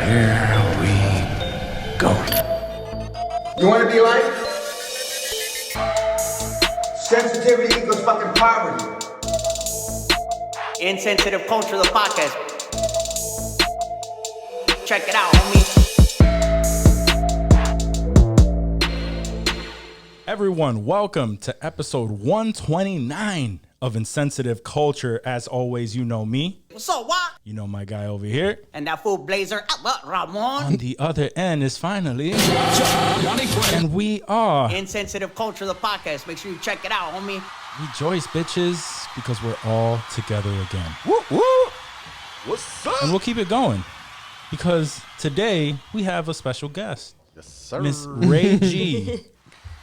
Here we go. You want to be like? Sensitivity equals fucking poverty. Insensitive Culture, the podcast. Check it out, homie. Everyone, welcome to episode 129 of Insensitive Culture. As always, you know me. What's up, what? You know my guy over here. And that fool blazer, Ramon. On the other end is finally... And we are... Insensitive Culture, the podcast. Make sure you check it out, homie. Rejoice, bitches, because we're all together again. Woo, woo. What's up? And we'll keep it going, because today we have a special guest. Yes, sir. Miss Ray G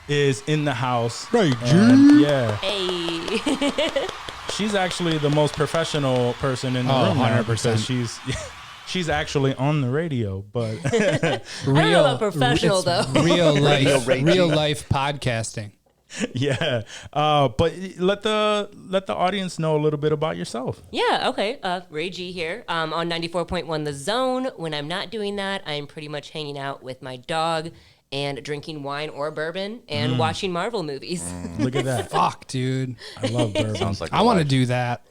is in the house. Ray G? Yeah. Hey. She's actually the most professional person in the room now, because she's actually on the radio, but I don't know about professional though. Real life podcasting. yeah. But let the audience know a little bit about yourself. Yeah, okay. Ray G here. On 94.1 The Zone. When I'm not doing that, I'm pretty much hanging out with my dog and drinking wine or bourbon and watching Marvel movies. Look at that. Fuck, dude. I love bourbon. Sounds like I want to do that.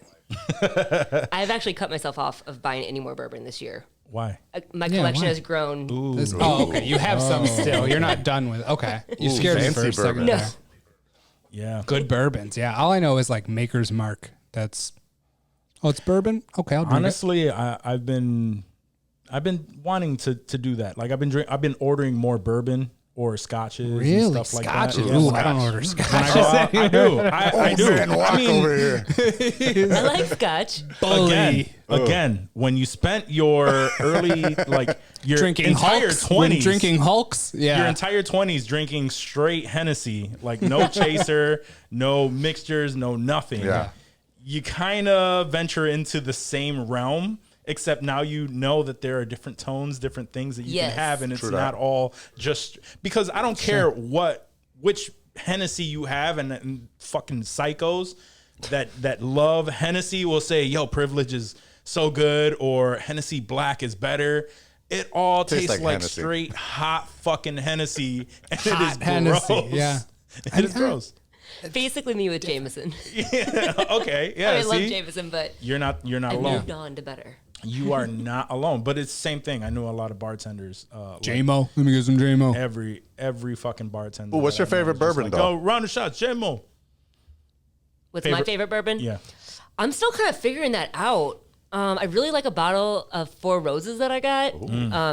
I've actually cut myself off of buying any more bourbon this year. Why? My collection why? has grown. Oh, okay. You have some still. You're not done with it. Okay. You scared me for a fancy second bourbon. No. there. Yeah. Good bourbons. Yeah. All I know is like Maker's Mark. That's... Oh, it's bourbon? Okay, I'll drink Honestly, I've been wanting to do that. Like I've been ordering more bourbon or scotches and Really? stuff like Scotches? that. Ooh, Yeah, I don't scotch. order When scotches. I go out, I do. I do. Man, walk I mean, over here. I like scotch. again, when you spent your early, like your Drinking entire Hulks. When 20s, drinking Hulks? Yeah. your entire 20s drinking straight Hennessy, like no chaser, no mixtures, no nothing. Yeah. You kind of venture into the same realm, except now you know that there are different tones, different things that you Yes. can have, and it's True not that. all just because I don't care which Hennessy you have, and fucking psychos that love Hennessy will say, "Yo, privilege is so good," or Hennessy Black is better. It all tastes like Hennessy. straight hot fucking Hennessy, and it Hot is Hennessy, gross. yeah. It is gross. Basically me with Jameson. Yeah. Okay. Yeah. I love see? Jameson, but You're not I alone. moved on to better. You are not alone, but it's the same thing. I know a lot of bartenders. J-Mo. Let me get some J-Mo. Every fucking bartender. Ooh, what's that your I know favorite is just bourbon, like, though? Go round the shots, J-Mo. What's my favorite bourbon? Yeah. I'm still kind of figuring that out. I really like a bottle of Four Roses that I got.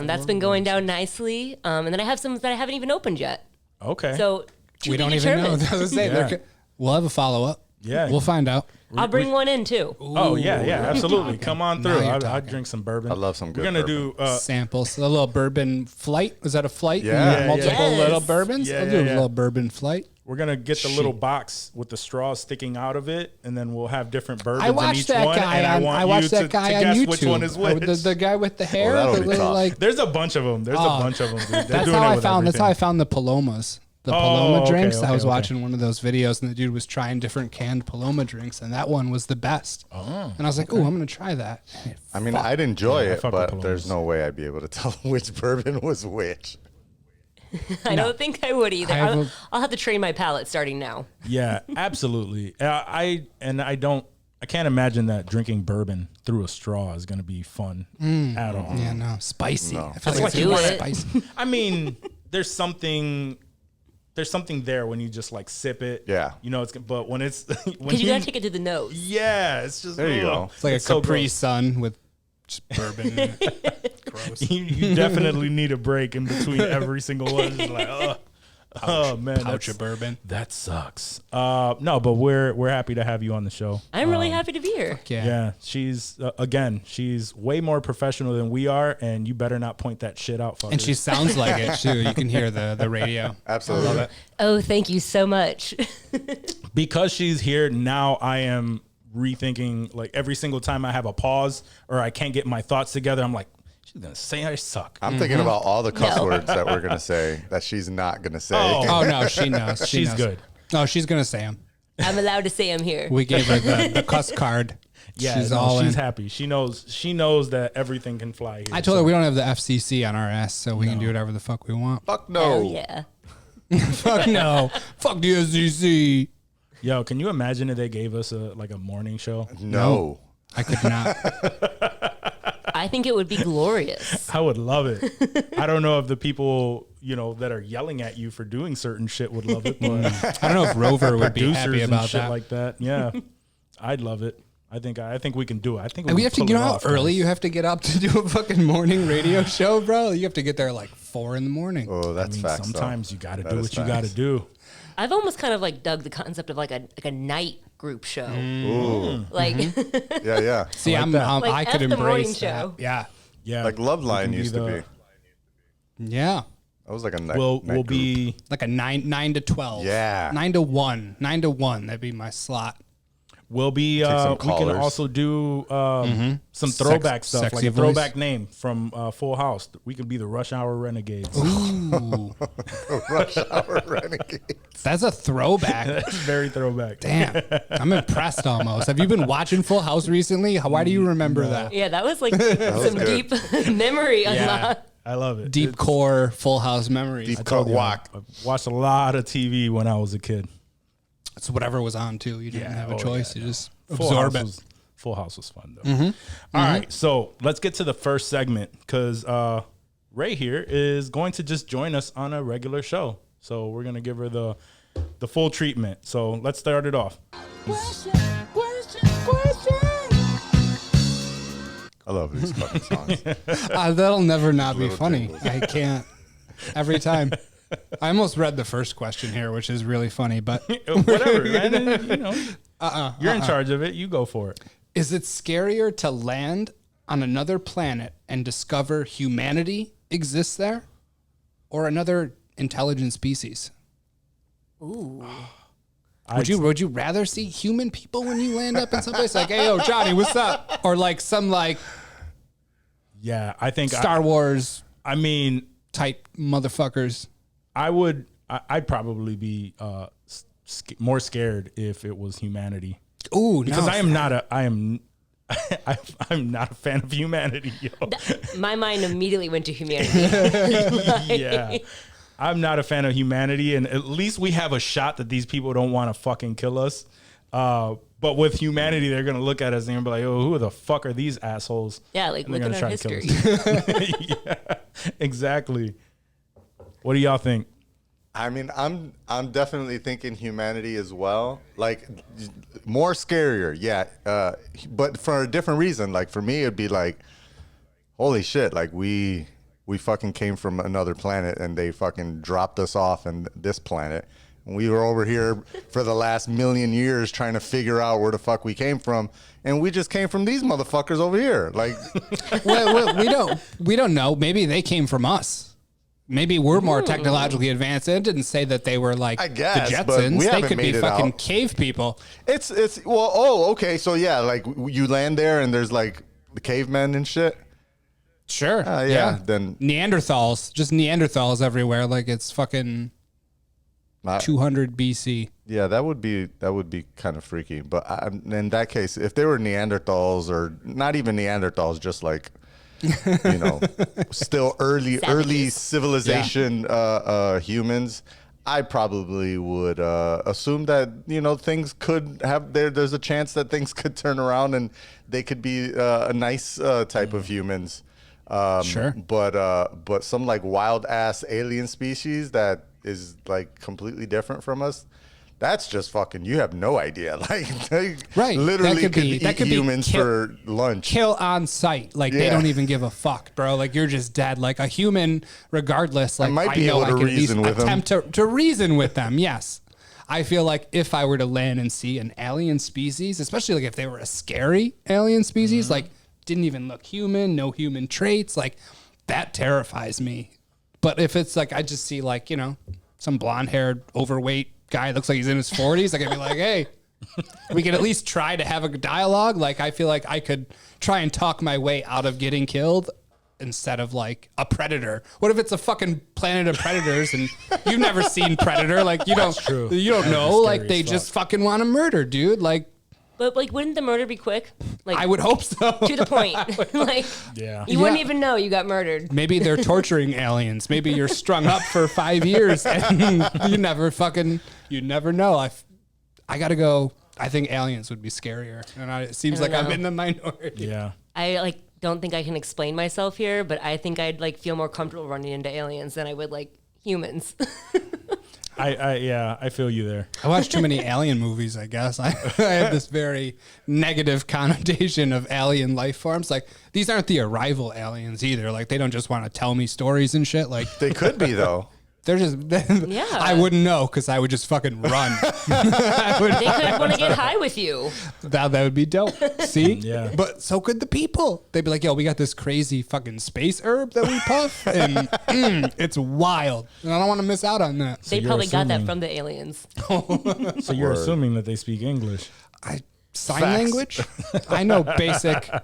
That's been going down nicely. And then I have some that I haven't even opened yet. Okay. So to We be don't even know. determined. I was gonna say, Yeah. we'll have a follow-up. Yeah. We'll find out. I'll bring one in too. Oh yeah, absolutely. Come on through. Now you're I'll talking. drink some bourbon. I love some good We're gonna bourbon. do. Samples. A little bourbon flight. Was that a flight? Yeah. You have multiple Yes. little bourbons? Yeah, I'll do yeah, a yeah. little bourbon flight. We're gonna get the little box with the straw sticking out of it, and then we'll have different bourbons I in watched each that one. guy and I on. want I watched you that to guy on guess YouTube. which one is which. The guy with the hair. that'll the be little, tough. like, There's a bunch of them. There's a bunch of them. Dude. They're that's doing how it I with found. That's how I everything. found the Palomas. The Oh, Paloma okay, drinks. I was okay. watching one of those videos, and the dude was trying different canned Paloma drinks, and that one was the best. And I was like, "Oh, I'm gonna try that." I mean, I'd enjoy it, fuck with but there's Palomas. no way I'd be able to tell which bourbon was which. I don't think I would either. I have I'll have to train my palate starting now. Yeah, absolutely. I can't imagine that drinking bourbon through a straw is going to be fun at all. Yeah, no, spicy. I feel Let's like do it's it. spicy. I mean, there's something there when you just like sip it. Yeah. You know, but when it's when Because you gotta take it to the nose. yeah, it's just There you go. It's like a so Capri gross. Sun with just bourbon in it. Gross. You definitely need a break in between every single one. It's just like, oh man, Pouch of bourbon. that sucks. No, but we're happy to have you on the show. I'm really happy to be here. Yeah, she's she's way more professional than we are, and you better not point that shit out, fucker. And she sounds like it too. You can hear the radio. Absolutely. I love it. Oh, thank you so much. because she's here now. I am rethinking, like every single time I have a pause or I can't get my thoughts together, I'm like, she's gonna say I suck. I'm thinking about all the cuss words that we're gonna say that she's not gonna say. Oh no, she knows. She She's knows. good. Oh, she's gonna say them. I'm allowed to say I'm here. We gave her the cuss card. Yeah, She's all she's in. happy. She knows that everything can fly here. I told her we don't have the FCC on our ass, so we can do whatever the fuck we want. Fuck no. Hell yeah. Fuck no. Fuck the SEC. Yo, can you imagine if they gave us a morning show? No. I could not. I think it would be glorious. I would love it. I don't know if the people, that are yelling at you for doing certain shit would love it, but I don't know if Rover would be producers happy and about shit that. like that. Yeah. I'd love it. I think we can do it. I think And we can have to pull get it out off, early. guys. You have to get up to do a fucking morning radio show, bro. You have to get there like 4 a.m. Oh, that's facts. Sometimes you got to That do is what you facts. got to do. I've almost kind of like dug the concept of like a night group show. Like Yeah. See, like that. Like I could F the morning embrace that. show. Yeah. Yeah. Like Love Line can be used to be. Yeah. That was like a night. We'll night group. be Like a 9 to 12. Yeah. 9 to 1. 9 to 1. That'd be my slot. We'll be. some We can callers. also do some throwback stuff, sexy like a voice. throwback name from Full House. We can be the Rush Hour Renegades. Ooh. Rush Hour Renegade. That's a throwback. That's very throwback. Damn. I'm impressed almost. Have you been watching Full House recently? Why do you remember that? yeah, that was like some good. deep memory unlock. I love it. Deep core Full House memories. Deep I told cut you, walk. I watched a lot of TV when I was a kid. It's whatever was on too. You didn't have a choice. You just Full absorb House it. Full House was fun though. All right, so let's get to the first segment because Ray here is going to just join us on a regular show. So we're gonna give her the full treatment. So let's start it off. I love these fucking songs. That'll never not be Little funny. jingles. I can't. Every time. I almost read the first question here, which is really funny, but Whatever, man. You're in charge of it. You go for it. is it scarier to land on another planet and discover humanity exists there or another intelligent species? Ooh. Would you rather see human people when you land up in someplace like, hey, yo, Johnny, what's up? Or like some like Yeah, I think Star Wars I mean, type motherfuckers? I'd probably be more scared if it was humanity. Ooh, Because no. I'm not a fan of humanity, yo. My mind immediately went to humanity. Yeah. I'm not a fan of humanity, and at least we have a shot that these people don't want to fucking kill us. But with humanity, they're gonna look at us and be like, "Oh, who the fuck are these assholes?" Yeah, like And they're look at gonna our try to kill history. us. Yeah, exactly. What do y'all think? I mean, I'm definitely thinking humanity as well. Like, more scarier, yeah. But for a different reason. Like, for me, it'd be like, holy shit, like we fucking came from another planet and they fucking dropped us off in this planet. And we were over here for the last million years trying to figure out where the fuck we came from. And we just came from these motherfuckers over here. Like, we don't know. Maybe they came from us. Maybe we're more technologically advanced. It didn't say that they were like I guess, the but Jetsons. we They haven't could be made it fucking out. cave people. it's well, oh, okay. So yeah, like you land there and there's like the cavemen and shit. Sure. Yeah, then Neanderthals, just Neanderthals everywhere. Like it's fucking not, 200 BC. yeah, that would be kind of freaky. But in that case, if they were Neanderthals or not even Neanderthals, just like still early Savages. civilization humans, I probably would assume that things could have there's a chance that things could turn around and they could be a nice type of humans. Sure. But some like wild ass alien species that is like completely different from us. That's just fucking. You have no idea. Like, they Right. literally That could be- eat that could be humans for lunch. Kill on sight. Like they Yeah. don't even give a fuck, bro. Like you're just dead. Like a human, regardless. Like might be know able to I can at least reason with them. attempt to reason with them. Yes. I feel like if I were to land and see an alien species, especially like if they were a scary alien species, like didn't even look human, no human traits, like that terrifies me. But if it's like I just see like, some blonde-haired, overweight guy looks like he's in his 40s, I could be like, hey, we could at least try to have a dialogue. Like I feel like I could try and talk my way out of getting killed instead of like a predator. What if it's a fucking planet of predators and you've never seen Predator? Like you don't know. That'd be Like scary they as just fucking want to murder, dude. Like But like, wouldn't the murder be quick? Like, I would hope so. to the point. Like, Yeah. you wouldn't even know you got murdered. Maybe they're torturing aliens. Maybe you're strung up for 5 years and you never know. I gotta go. I think aliens would be scarier, and it seems I like don't I'm know. in the minority. Yeah. I like don't think I can explain myself here, but I think I'd like feel more comfortable running into aliens than I would like humans. I feel you there. I watch too many alien movies, I guess. I have this very negative connotation of alien life forms. Like, these aren't the Arrival aliens either. Like, they don't just want to tell me stories and shit. Like, They could be though. they're just, Yeah. I wouldn't know because I would just fucking run. They could want to get high with you. That would be dope. See? Yeah. But so could the people. They'd be like, yo, we got this crazy fucking space herb that we puff, and it's wild. And I don't want to miss out on that. They you're probably got that assuming- from the aliens. So you're Word. assuming that they speak English. Sign Facts. language? I know basic So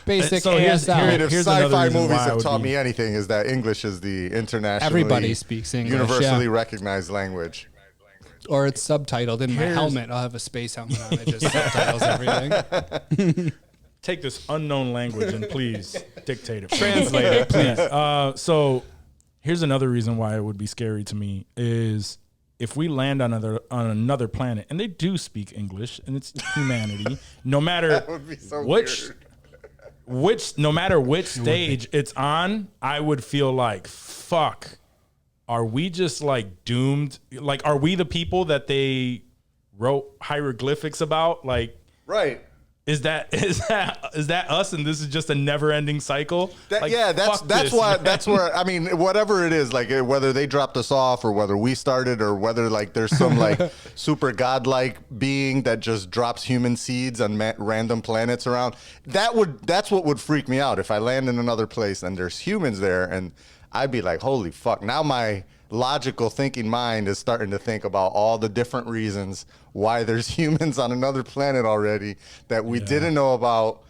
here's- ASL. I mean, if Here's another sci-fi reason movies why I have would taught be- me anything, is that English is the internationally Everybody speaks English, universally yeah. recognized language. Or it's subtitled in my Here's- helmet. I'll have a space helmet on it. Just subtitles everything. Take this unknown language and please dictate it. Translate it, please. So here's another reason why it would be scary to me is if we land on another planet and they do speak English and it's humanity, no matter would be so no matter which stage it's on, I would feel like, fuck, are we just like doomed? Like, are we the people that they wrote hieroglyphics about? Like, Right. is that us and this is just a never-ending cycle? That, Like, yeah, that's fuck this, why man. that's where I mean, whatever it is, like whether they dropped us off or whether we started or whether like there's some like super godlike being that just drops human seeds on random planets around. That's what would freak me out if I land in another place and there's humans there, and I'd be like, holy fuck! Now my logical thinking mind is starting to think about all the different reasons why there's humans on another planet already that we didn't know about,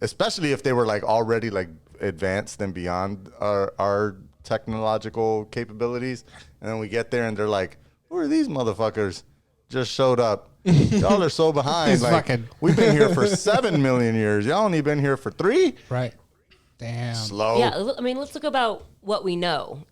especially if they were like already like advanced and beyond our technological capabilities. And then we get there and they're like, who are these motherfuckers? Just showed up. Y'all are so behind. These Like, fucking- we've been here for 7 million years. Y'all only been here for 3? Right. Damn. Slow. Yeah, I mean, let's look about what we know.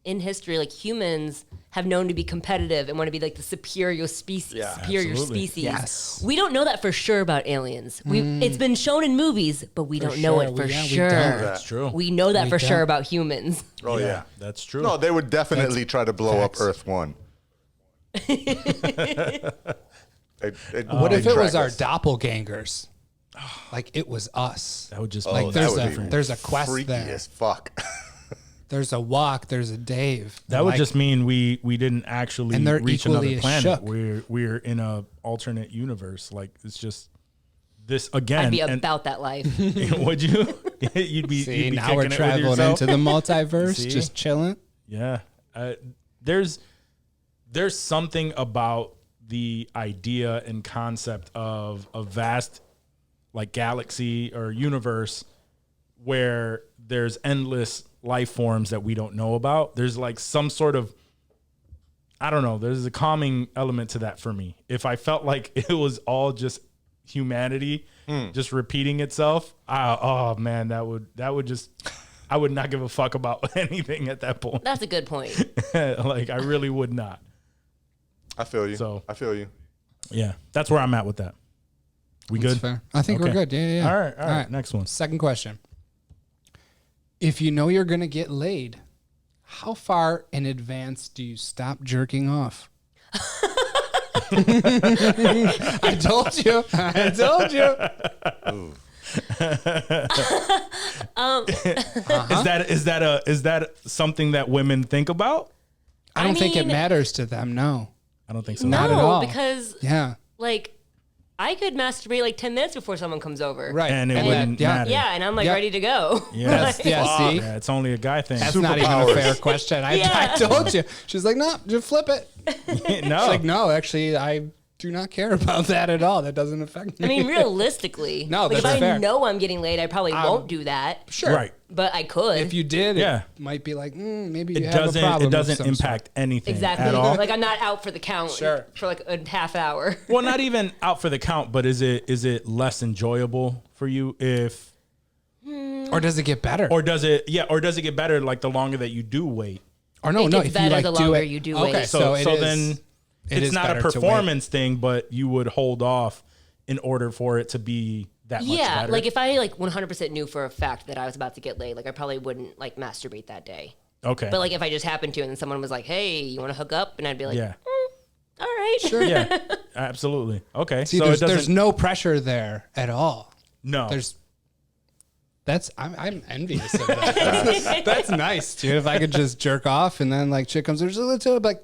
In history, like humans have known to be competitive and want to be like the superior species. Absolutely. Yes. We don't know that for sure about aliens. It's been shown in movies, but we don't know sure. it for We sure. don't. That's true. We know that We for sure don't. about humans. Oh, yeah. That's true. No, they would definitely try to blow facts. up Earth 1. What if it was our doppelgangers? Like, it was us. that would just Like, make there's a quest freaky there. as fuck. There's a walk. There's a Dave. that would Like, just mean we didn't actually And they're reach equally another as planet. shook. We're in a alternate universe. Like, it's just this again. I'd be and- about that life. would you? you'd be. See, you'd be now we're kicking it with traveling yourself. into the multiverse, See? just chilling. Yeah. There's something about the idea and concept of a vast like galaxy or universe where there's endless life forms that we don't know about. There's like some sort of, I don't know, there's a calming element to that for me. If I felt like it was all just humanity just repeating itself, oh man, that would just, I would not give a fuck about anything at that point. That's a good point. Like, I really would not. I feel you. So- I feel you. Yeah, that's where I'm at with that. We That's good? fair. I think we're Okay. good. Yeah. All right. Next one. Second question. If you know you're going to get laid, how far in advance do you stop jerking off? I told you. I told you. Is that something that women think about? I don't think it mean- matters to them. No. I don't think so. Not at No, all. because Yeah. like I could masturbate like 10 minutes before someone comes over. Right. And it then- wouldn't yeah. matter. Yeah, and I'm like Yep. ready to go. Yeah. See? Yeah, it's only a guy thing. That's not even a Superpowers. fair question. I Yeah. told you. She's like, no, just flip it. She's no. like, no, actually, I do not care about that at all. That doesn't affect me. I mean, realistically, No, like, if that's I fair. know I'm getting laid, I probably won't do that. Sure. Right. But I could. If you did, Yeah. it might be like, maybe you It have a doesn't. problem. It of doesn't some impact anything exactly. at all. Like I'm not out for the count Sure. for like a half hour. Well, not even out for the count, but is it less enjoyable for you if, sort. Or does it get better? or does it get better like the longer that you do wait? Or no, It no. gets If better you like the do longer it, you do okay, wait. so it is- then it it's is not a better to wait. performance thing, but you would hold off in order for it to be that much Yeah, better. like if I like 100% knew for a fact that I was about to get laid, like I probably wouldn't like masturbate that day. okay, But like if I just happened to, and then someone was like, "Hey, you want to hook up?" and I'd be like, yeah, "All right." Sure. yeah, absolutely. Okay, See, so there's, it doesn't. there's no pressure there at all. no, I'm envious of that. That's nice, dude. If I could just jerk off and then like chick comes, let's do it. Like,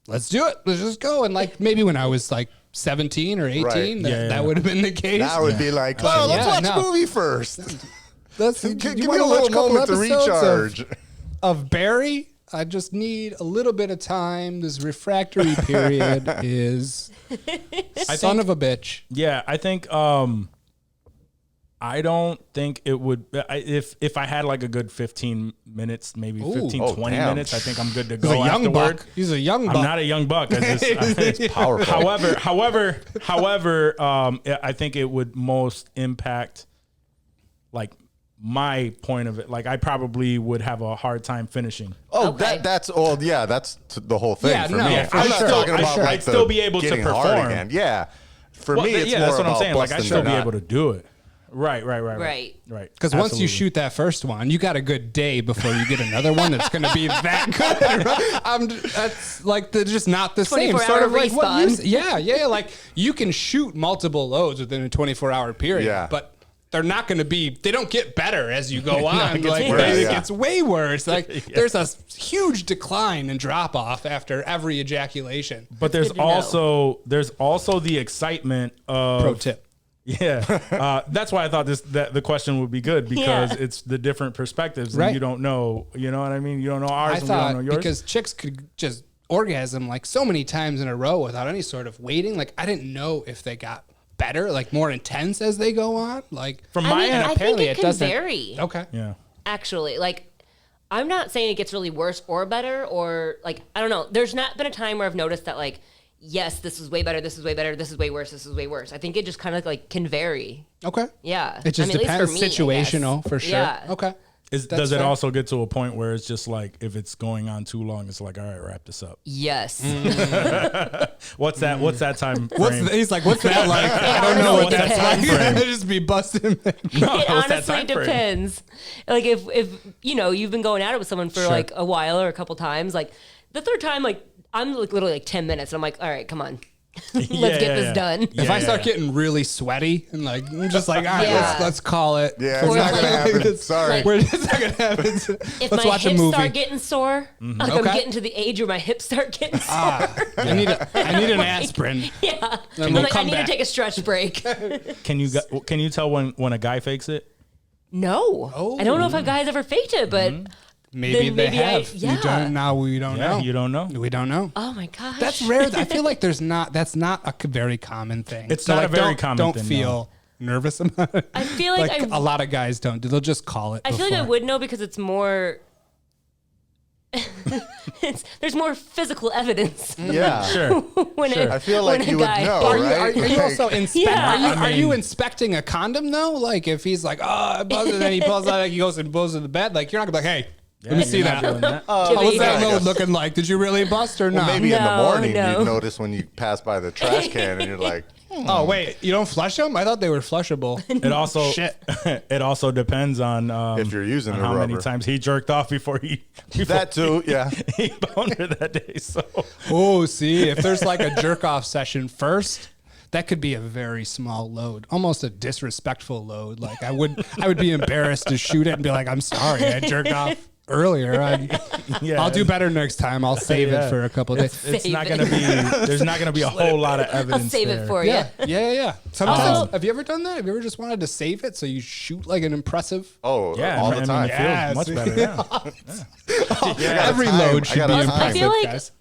let's do it. Let's just go. And like maybe when I was like 17 or 18, Right. that would have been the case. That would be like, well, let's Yeah, watch no. a movie first. Give Give me a little moment to recharge. Of Barry. I just need a little bit of time. This refractory period is son of a bitch. yeah, I think. I don't think it would. If I had like a good 15 minutes, maybe 15, Oh, 20 damn. minutes, I think I'm good to He's go a young afterward. buck. He's a young buck. I'm not a young buck. It's powerful. However, I think it would most impact like my point of it. Like I probably would have a hard time finishing. Oh, Okay. that's the whole thing Yeah, for no, me. for I'm not sure. talking about Sure. like I'd still be able to getting hard perform. again. Yeah, for Well, me, it's yeah, more that's what I'm about saying. Like I busting still the be nut. able to do it. Right. Right. Because once you shoot that first one, you got a good day before you get another one that's going to be that good. That's like they're just not the same. 24-hour Sort of like what you respawn. yeah. Like you can shoot multiple loads within a 24-hour period, Yeah. but they're not going to be. They don't get better as you go on. it gets Like worse. it Yeah. gets way worse. Like there's a huge decline and drop off after every ejaculation. But there's good to know. also the excitement of Pro tip. Yeah, that's why I thought that the question would be good because Yeah. it's the different perspectives and Right. you don't know. You know what I mean? You don't know ours I and we don't know thought yours. because chicks could just orgasm like so many times in a row without any sort of waiting. Like I didn't know if they got better, like more intense as they go on. Like From I my mean, end, I think apparently it it can doesn't- vary. okay, yeah. Actually, like I'm not saying it gets really worse or better, or like I don't know. There's not been a time where I've noticed that like, yes, this is way better, this is way better, this is way worse, this is way worse. I think it just kind of like can vary. okay. Yeah, It just I mean, at depends, least for me, I guess. situational for sure. Yeah. Okay. That's Does it fair. also get to a point where it's just like if it's going on too long, it's like all right, wrap this up. Yes. What's that? What's that time frame? He's like, what's that like? I don't know what that's like. depends. They just be busting. No, It what's that honestly time frame? depends. Like if you know you've been going at it with someone for like a while or a couple times, like the third time, like I'm like literally like 10 minutes, and I'm like, all right, come on, let's get this done. If I start getting really sweaty and like I'm just like, all right, Yeah. let's call it. Yeah, Or it's not like- gonna happen. It's- Sorry. like- We're just not gonna have it. If Let's my watch a hips movie. start getting sore, like Okay. I'm getting to the age where my hips start getting sore. I need an aspirin. Yeah, Then I'm we'll like, I come need back. to take a stretch break. Can you tell when a guy fakes it? No, I don't know if a guy's ever faked it, but Maybe Then they maybe I- have. yeah. You don't know. We don't Yeah, know. you don't know. We don't know. oh my gosh, That's rare. I feel like that's not a very common thing. It's not a very don't- common don't thing, feel nervous about it. I feel like a lot of guys don't. They'll just call it. I feel like I before. would know because it's more. There's more physical evidence Yeah. Sure. when I feel like when a you would guy- know, Are you, right? are you also inspecting? Yeah. Are you inspecting a condom though? Like if he's like, oh, I buzzed, and then he pulls out, like he goes and goes to the bed. Like you're not gonna be like, hey, let me see you're not that. doing that. Oh, what's me- that Yeah, I load guess. looking like? Did you really bust or Well, not? maybe in the No, morning no. you'd notice when you pass by the trash can and you're like, Oh wait, you don't flush them? I thought they were flushable. It also Shit. it also depends on If you're using on the how many rubber. times he jerked off before that too, yeah. he boned her that day. So Oh, see, if there's like a jerk off session first, that could be a very small load, almost a disrespectful load. Like I would be embarrassed to shoot it and be like, I'm sorry, I jerked off earlier. yeah, I'll do better next time. I'll save Yeah. it for a couple of days. it's Save not it. gonna be. There's not gonna be a whole lot of evidence. I'll save there. it for you. Yeah. Sometimes, Also- have you ever done that? Have you ever just wanted to save it so you shoot like an impressive? Oh, Yeah, all I the mean, time. it feels Yes. much better. Yeah. I got a Every time. load I should got be a time. impressive, I feel like- guys.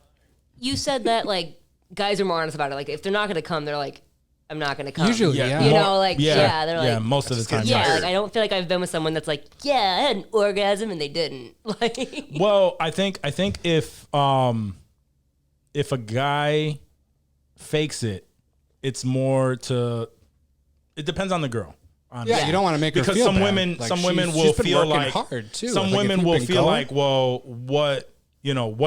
You said that like guys are more honest about it. Like if they're not gonna come, they're like, I'm not gonna come. Usually, yeah. You know, like they're like, most of the time. yeah. Like I don't feel like I've been with someone that's like, yeah, I had an orgasm and they didn't. Like, Well, I think if a guy fakes it, it's more to. It depends on the girl. Honestly. Yeah, you don't want to make her because feel some bad. women, Like, some she's women will been feel working like hard too. Some Like, women if will you've been feel going- like, well, what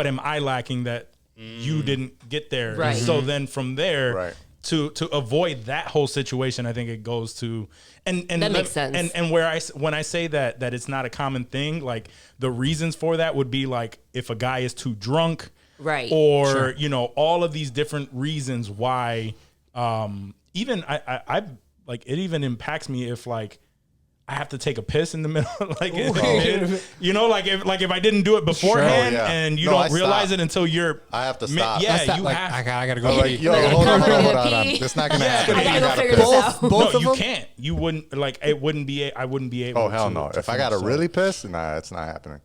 am I lacking that you didn't get there? Right. So then from there, Right. to avoid that whole situation, I think it goes to and That makes sense. And when I say that it's not a common thing, like the reasons for that would be like if a guy is too drunk, right? or all of these different reasons why. Even I like it even impacts me if like I have to take a piss in the middle, like like if I didn't do it beforehand Sure, yeah. and you No, don't I realize stop. it until you're I have to Mi- stop. Yeah, That's not you like, have. I gotta go. I'm like, yo, hold on. It's not gonna happen. I gotta You go gotta figure piss. this out. Both no, of you them? can't. You wouldn't like. It wouldn't be. I wouldn't be able. Oh hell to, no! to If I gotta finish, so. really piss, nah, it's not happening.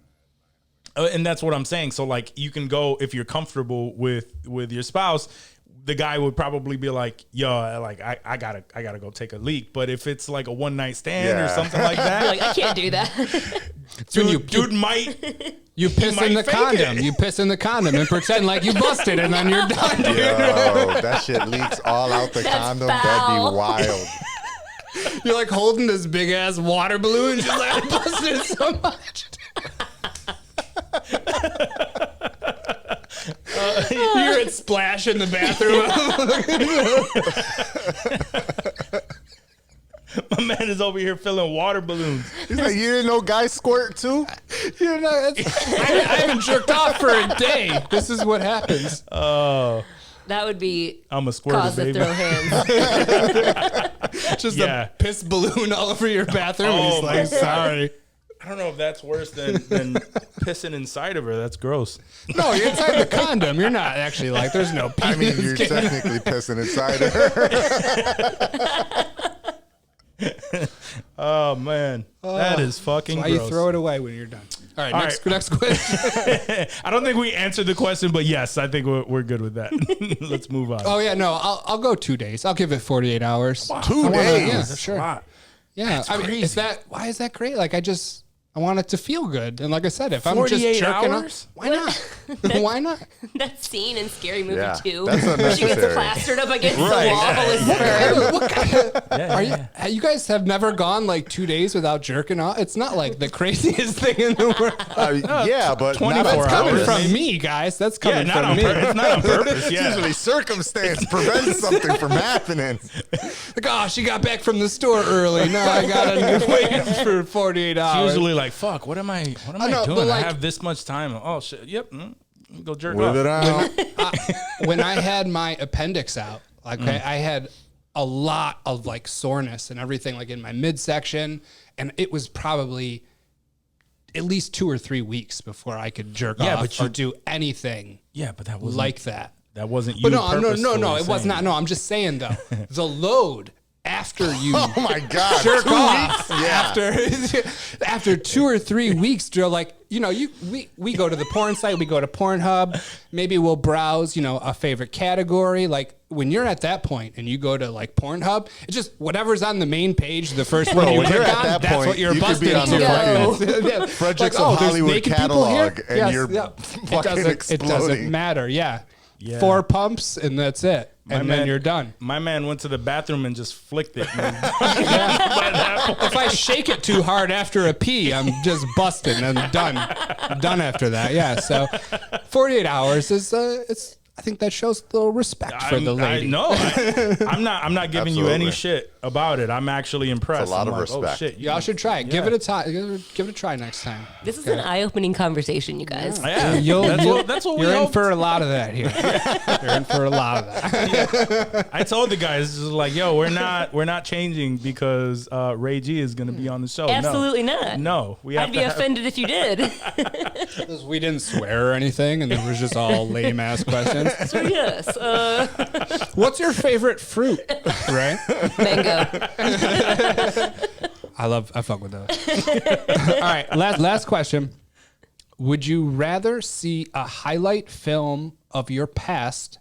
And that's what I'm saying. So like, you can go if you're comfortable with your spouse. The guy would probably be like, "Yo, like I gotta go take a leak." But if it's like a one night stand or Yeah. something like You're that, like, I can't do that. dude might. You piss might in the fake condom. it. You piss in the condom and pretend like you busted, and then you're done. Dude. Yo, that shit leaks all out the That's condom. foul. That'd be wild. You're like holding this big ass water balloon. Just like I busted it so much. You're at Splash in the bathroom. My man is over here filling water balloons. He's like, you didn't know guys squirt too? You know, I haven't jerked off for a day. This is what happens. That would be I'm a squirter, cause to baby. throw hands. Just Yeah. a piss balloon all over your bathroom. and Oh, he's like, my sorry. I don't know if that's worse than pissing inside of her. That's gross. No, you're inside the condom. You're not actually like, there's no pee. I mean, you're technically pissing inside of her. Oh man, that is fucking Why gross. you throw it away when you're done. All right, All next question. I don't think we answered the question, but yes, I think we're good with that. Let's move on. Oh yeah, no, I'll go 2 days. I'll give it 48 hours. 2 days. Yeah, That's sure. a lot. Yeah, I mean, is crazy. why is that great? Like, I want it to feel good. And like I said, if I'm just 48 jerking hours? off, why not? Why not? That scene in Scary Movie Yeah, 2 that's where she gets unnecessary. plastered up against Right. the wall with sperm. What kind of, you guys have never gone like 2 days without jerking off? It's not like the craziest thing in the world. Yeah, but 24 not That's coming hours. from me, guys. That's Yeah, coming not from on me. purpose. It's not on purpose. Yeah. Usually circumstance prevents something from happening. Like, oh, she got back from the store early. No, I gotta wait for 48 hours. Usually, like, fuck. What am I know, doing? but, I like- have this much time. Oh shit. Yep. Go jerk With it off. out. When I had my appendix out, like I had a lot of like soreness and everything, like in my midsection, and it was probably at least 2 or 3 weeks before I could jerk Yeah, off but or you- do anything Yeah, but that wasn't like that. That wasn't you. But no, no, purposefully it was saying not. No, I'm just saying though, the load after you Oh my God. jerk 2 off weeks? Yeah. after 2 or 3 weeks, Joe, like, we go to the porn site, we go to Pornhub, maybe we'll browse, a favorite category. Like when you're at that point and you go to like Pornhub, it's just whatever's on the main page, the first one you when click you're at on, that that's point, what you're you could busted be on into. the fucking Yeah. Frederick's Like, of there's Hollywood naked people here? catalog, and you're It fucking doesn't exploding. matter. Yeah. Yeah. 4 pumps and that's it. And then man- you're done. My man went to the bathroom and just flicked it. Man. If I shake it too hard after a pee, I'm just busting and done. Done after that. Yeah. So 48 hours is I think that shows a little respect for the lady. I'm not giving you any Absolutely. shit about it. I'm actually impressed. It's a lot I'm of like, oh, respect. shit, Y'all should try it. Give Yeah. it a time. Give it a try next time. This is an eye-opening conversation, you guys. Yeah, that's what we You're in hoped. for a lot of that here. You're in for a lot of that. I told the guys, this is like, yo, we're not changing because Ray G is going to be on the show. Absolutely not. No, we have I'd to be have- offended if you did. We didn't swear or anything, and there was just all lame ass questions. So yes, What's your favorite fruit? Right? mango. I fuck with those. All right, last question. Would you rather see a highlight film of your past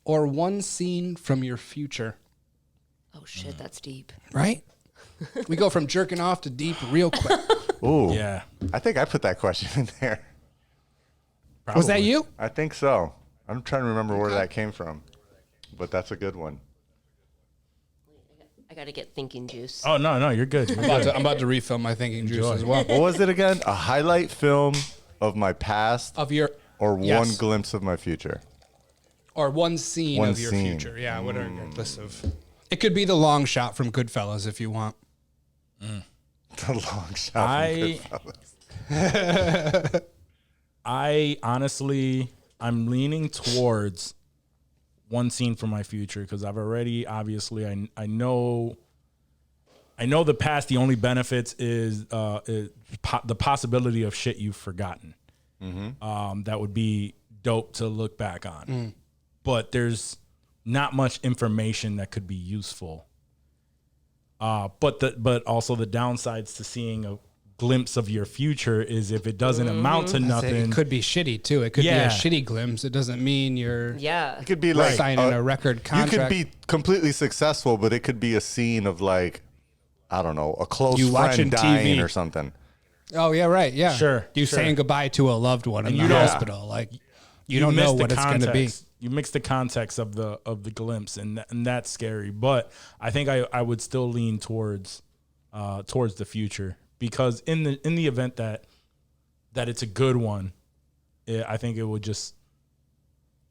or one scene from your future? Oh shit, that's deep. Right? We go from jerking off to deep real quick. Ooh. Yeah. I think I put that question in there. Was that Probably. you? I think so. I'm trying to remember where that came from, but that's a good one. I gotta get thinking juice. Oh no, you're good. You're good. I'm about to refill my thinking juice Enjoy. as well. What was it again? A highlight film of my past Of your or one yes. glimpse of my future? or one scene One of your scene. future. Yeah, whatever. Regardless of. It could be the long shot from Goodfellas if you want. The long shot from Goodfellas. I honestly, I'm leaning towards one scene from my future because I've already, obviously, I know the past. The only benefits is the possibility of shit you've forgotten. That would be dope to look back on. But there's not much information that could be useful. But also the downsides to seeing a glimpse of your future is if it doesn't amount to nothing. It could be shitty too. It could be Yeah. a shitty glimpse. It doesn't mean you're Yeah. It could be like signing a record contract. You could be completely successful, but it could be a scene of like, I don't know, a close You watching friend dying TV. or something. Oh yeah, right. Yeah, Sure, You sure. saying goodbye to a loved one in And the you don't- hospital. Like you don't know miss the what it's going to be. context. You mix the context of the glimpse, and that's scary. But I think I would still lean towards the future because in the event that it's a good one, I think it would just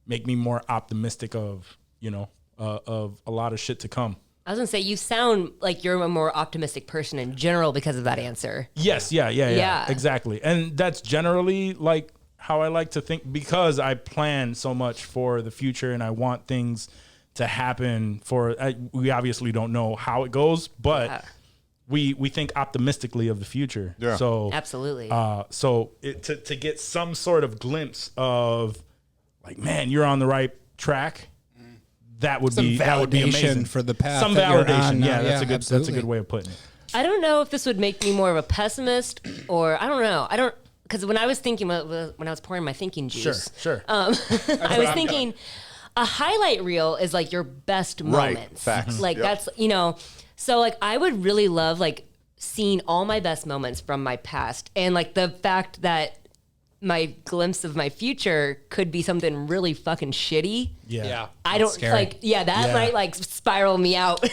make me more optimistic of of a lot of shit to come. I was gonna say you sound like you're a more optimistic person in general because of that answer. Yes, yeah, Yeah. exactly. And that's generally like how I like to think because I plan so much for the future and I want things to happen we obviously don't know how it goes, but Yeah. we think optimistically of the future. Yeah. So Absolutely. to get some sort of glimpse of like, man, you're on the right track. That would Some be validation amazing for the path Some that you're validation, on now. yeah. That's Yeah, a that's a absolutely. good way of putting it. I don't know if this would make me more of a pessimist or I don't know. Because when I was thinking, when I was pouring my thinking juice, Sure. I was thinking a highlight reel is like your best Right. moments. Facts. Like Yep. that's, so like I would really love like seeing all my best moments from my past and like the fact that my glimpse of my future could be something really fucking shitty. Yeah. I don't scary. like, that might like spiral me out.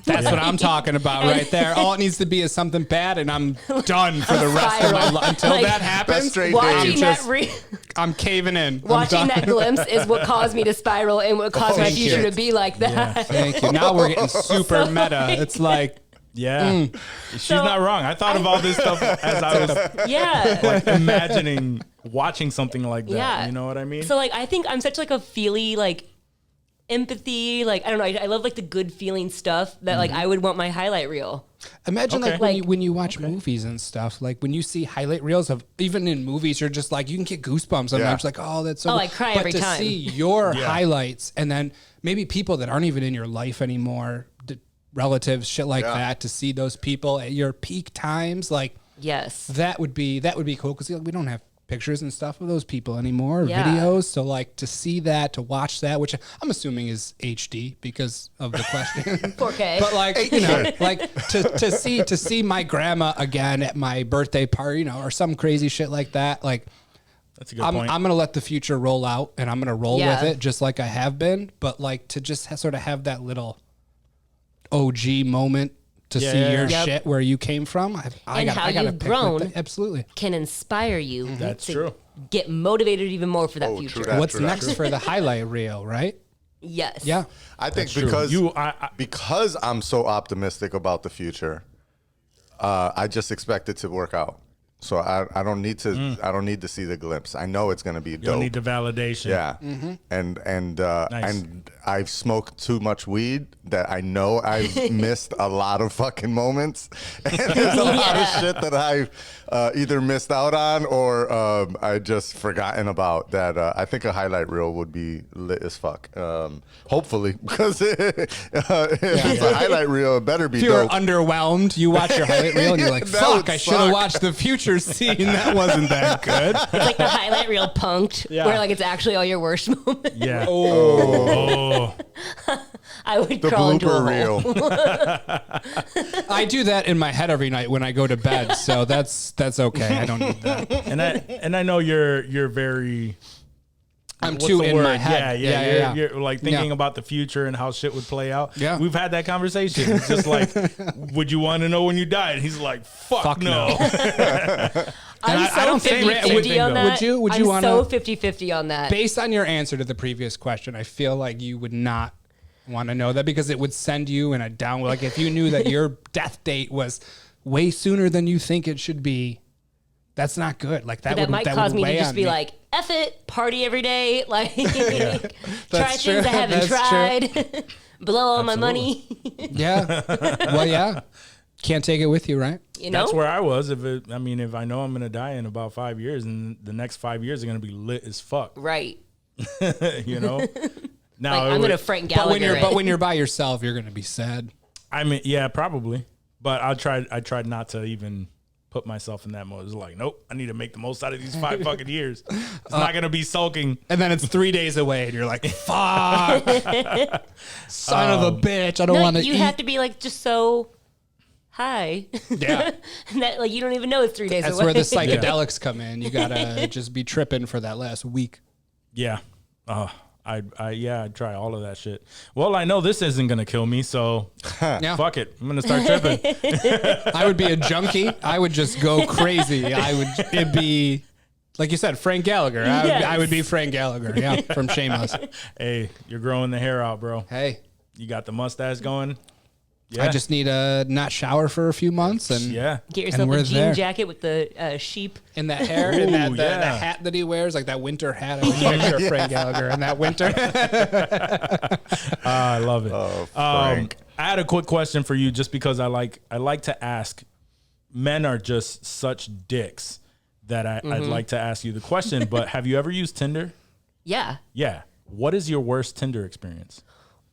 That's what I'm talking about right there. All it needs to be is something bad, and I'm done for the rest of my Spiral. life. Until Like, that happens, straight Watching days. that I'm caving in. I'm watching done. that glimpse is what caused me to spiral and what caused my thank future you. to be like that. Thank you. Now we're getting super meta. It's like Yeah, she's So, not wrong. I thought of all this stuff as I was Yeah. like imagining watching something like that. Yeah. You know what I mean? So like I think I'm such like a feely like empathy, like I don't know, I love like the good feeling stuff that like I would want my highlight reel. imagine Okay. like when you watch movies and stuff. Like when you see highlight reels of even in movies, you're just like you can get goosebumps. Sometimes Yeah. like oh that's so. Oh, good. I cry but every to time. see your Yeah. highlights and then maybe people that aren't even in your life anymore, relatives, shit like Yeah. that. To see those people at your peak times, like Yes. that would be cool because we don't have pictures and stuff of those people anymore, or Yeah. videos. So like to see that, to watch that, which I'm assuming is HD because of the question. 4K. But like like to see my grandma again at my birthday party, or some crazy shit like that. Like That's a good I'm point. gonna let the future roll out and I'm gonna roll Yeah. with it just like I have been. But like to just sort of have that little OG moment to Yeah, see yeah, your yeah. shit where you came from. I And got how I gotta you've pick grown. with that. Absolutely. Can inspire you That's to true. get motivated even more for that Oh, future. true that. What's next for the highlight reel, right? Yes. Yeah. I think true. because I- because I'm so optimistic about the future, I just expect it to work out. So I don't need to I don't need to see the glimpse. I know it's gonna be you dope. don't need the validation. Yeah, and I've smoked too much weed that I know I've missed a lot of fucking moments, and there's a lot of shit that I've either missed out on or I just forgotten about. That I think a highlight reel would be lit as fuck. Hopefully, because if it's a highlight reel, it better be If you're dope. underwhelmed, you watch your highlight reel and you're like, That fuck, would I should have suck. watched the future future scene. That wasn't that good. It's like the highlight reel punked, Yeah. where like it's actually all your worst moments. Yeah. Oh. I would The crawl into a blooper hole. reel. I do that in my head every night when I go to bed, so that's okay. I don't need that. And I know you're very. I'm what's too the in word? my head. Yeah. You're like thinking Yeah. about the future and how shit would play out. Yeah. We've had that conversation. It's just like, would you want to know when you die? And he's like, fuck no. I'm I don't so think 50-50 on that. Would you I'm wanna- so 50-50 on that. Based on your answer to the previous question, I feel like you would not want to know that because it would send you in a downward. Like if you knew that your death date was way sooner than you think it should be, that's not good. Like that, That might cause me to weigh just on be me. like, F it, party every day. Like, try That's true. things I haven't That's tried. Blow all my money. yeah. Well, yeah. Can't take it with you, right? You know? That's where I was. If I know I'm gonna die in about 5 years, and the next 5 years are gonna be lit as fuck. Right. You know. Now Like, it I'm would- going to Frank Gallagher But when you're by yourself, you're gonna be sad. I mean, yeah, probably. But I tried not to even put myself in that mode. It's like, nope, I need to make the most out of these 5 fucking years. It's not gonna be sulking. And then it's 3 days away, and you're like, "Fuck, son of a bitch! I don't No, want to you eat." have to be like just so high. Yeah. And that like you don't even know it's 3 days That's away. where the psychedelics come in. You gotta just be tripping for that last week. Yeah. I'd try all of that shit. Well, I know this isn't gonna kill me, so Yeah. fuck it. I'm gonna start tripping. I would be a junkie. I would just go crazy. It'd be, like you said, Frank Gallagher. I would be Frank Gallagher, yeah, from Shameless. Hey, you're growing the hair out, bro. Hey, You got the mustache going. Yeah. I just need to not shower for a few months and yeah. Get yourself we're a jean there. jacket with the sheep. and that hair and that Ooh, the yeah. hat that he wears, like that winter hat. I was picture Frank Gallagher in that winter. I love it. Oh, Frank. I had a quick question for you, just because I like to ask. Men are just such dicks that I'd like to ask you the question. But have you ever used Tinder? Yeah. Yeah. What is your worst Tinder experience?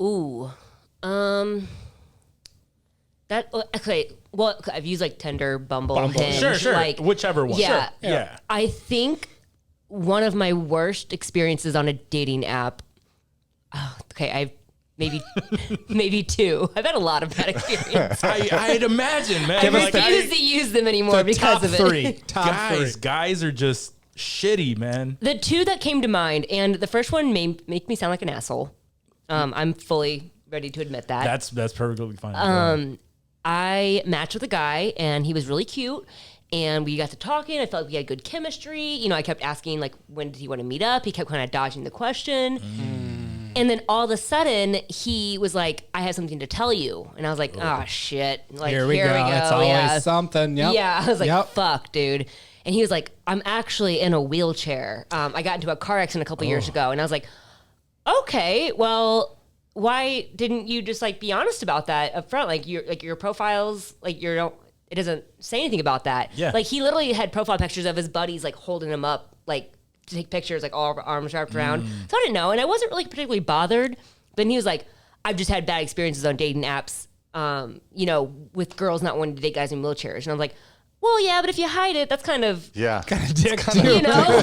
Ooh. That okay. Well, I've used like Tinder, Bumble, Hinge, Sure. like Whichever one. Yeah, Sure. Yeah. I think one of my worst experiences on a dating app. Okay, I've maybe two. I've had a lot of bad experience. I'd imagine, man. I Like, refuse to use them anymore because of it. Guys are just shitty, man. The two that came to mind, and the first one may make me sound like an asshole. I'm fully ready to admit that. That's perfectly fine. I matched with a guy, and he was really cute, and we got to talking. I felt like we had good chemistry. You know, I kept asking, like, when did he want to meet up? He kept kind of dodging the question. And then all of a sudden, he was like, I have something to tell you. And I was like, oh, shit. Like, Here we go. It's always yeah. something. Yep. Yeah, I was like, Yep. fuck, dude. And he was like, I'm actually in a wheelchair. I got into a car accident a couple years ago. And I was like, okay, well, why didn't you just like be honest about that up front? Like your profiles, like it doesn't say anything about that. Yeah. Like he literally had profile pictures of his buddies like holding him up, like to take pictures, like all arms wrapped around. So I didn't know. And I wasn't really particularly bothered. But then he was like, I've just had bad experiences on dating apps, with girls not wanting to date guys in wheelchairs. And I'm like, well, yeah, but if you hide it, that's kind of, Yeah. Dick you know?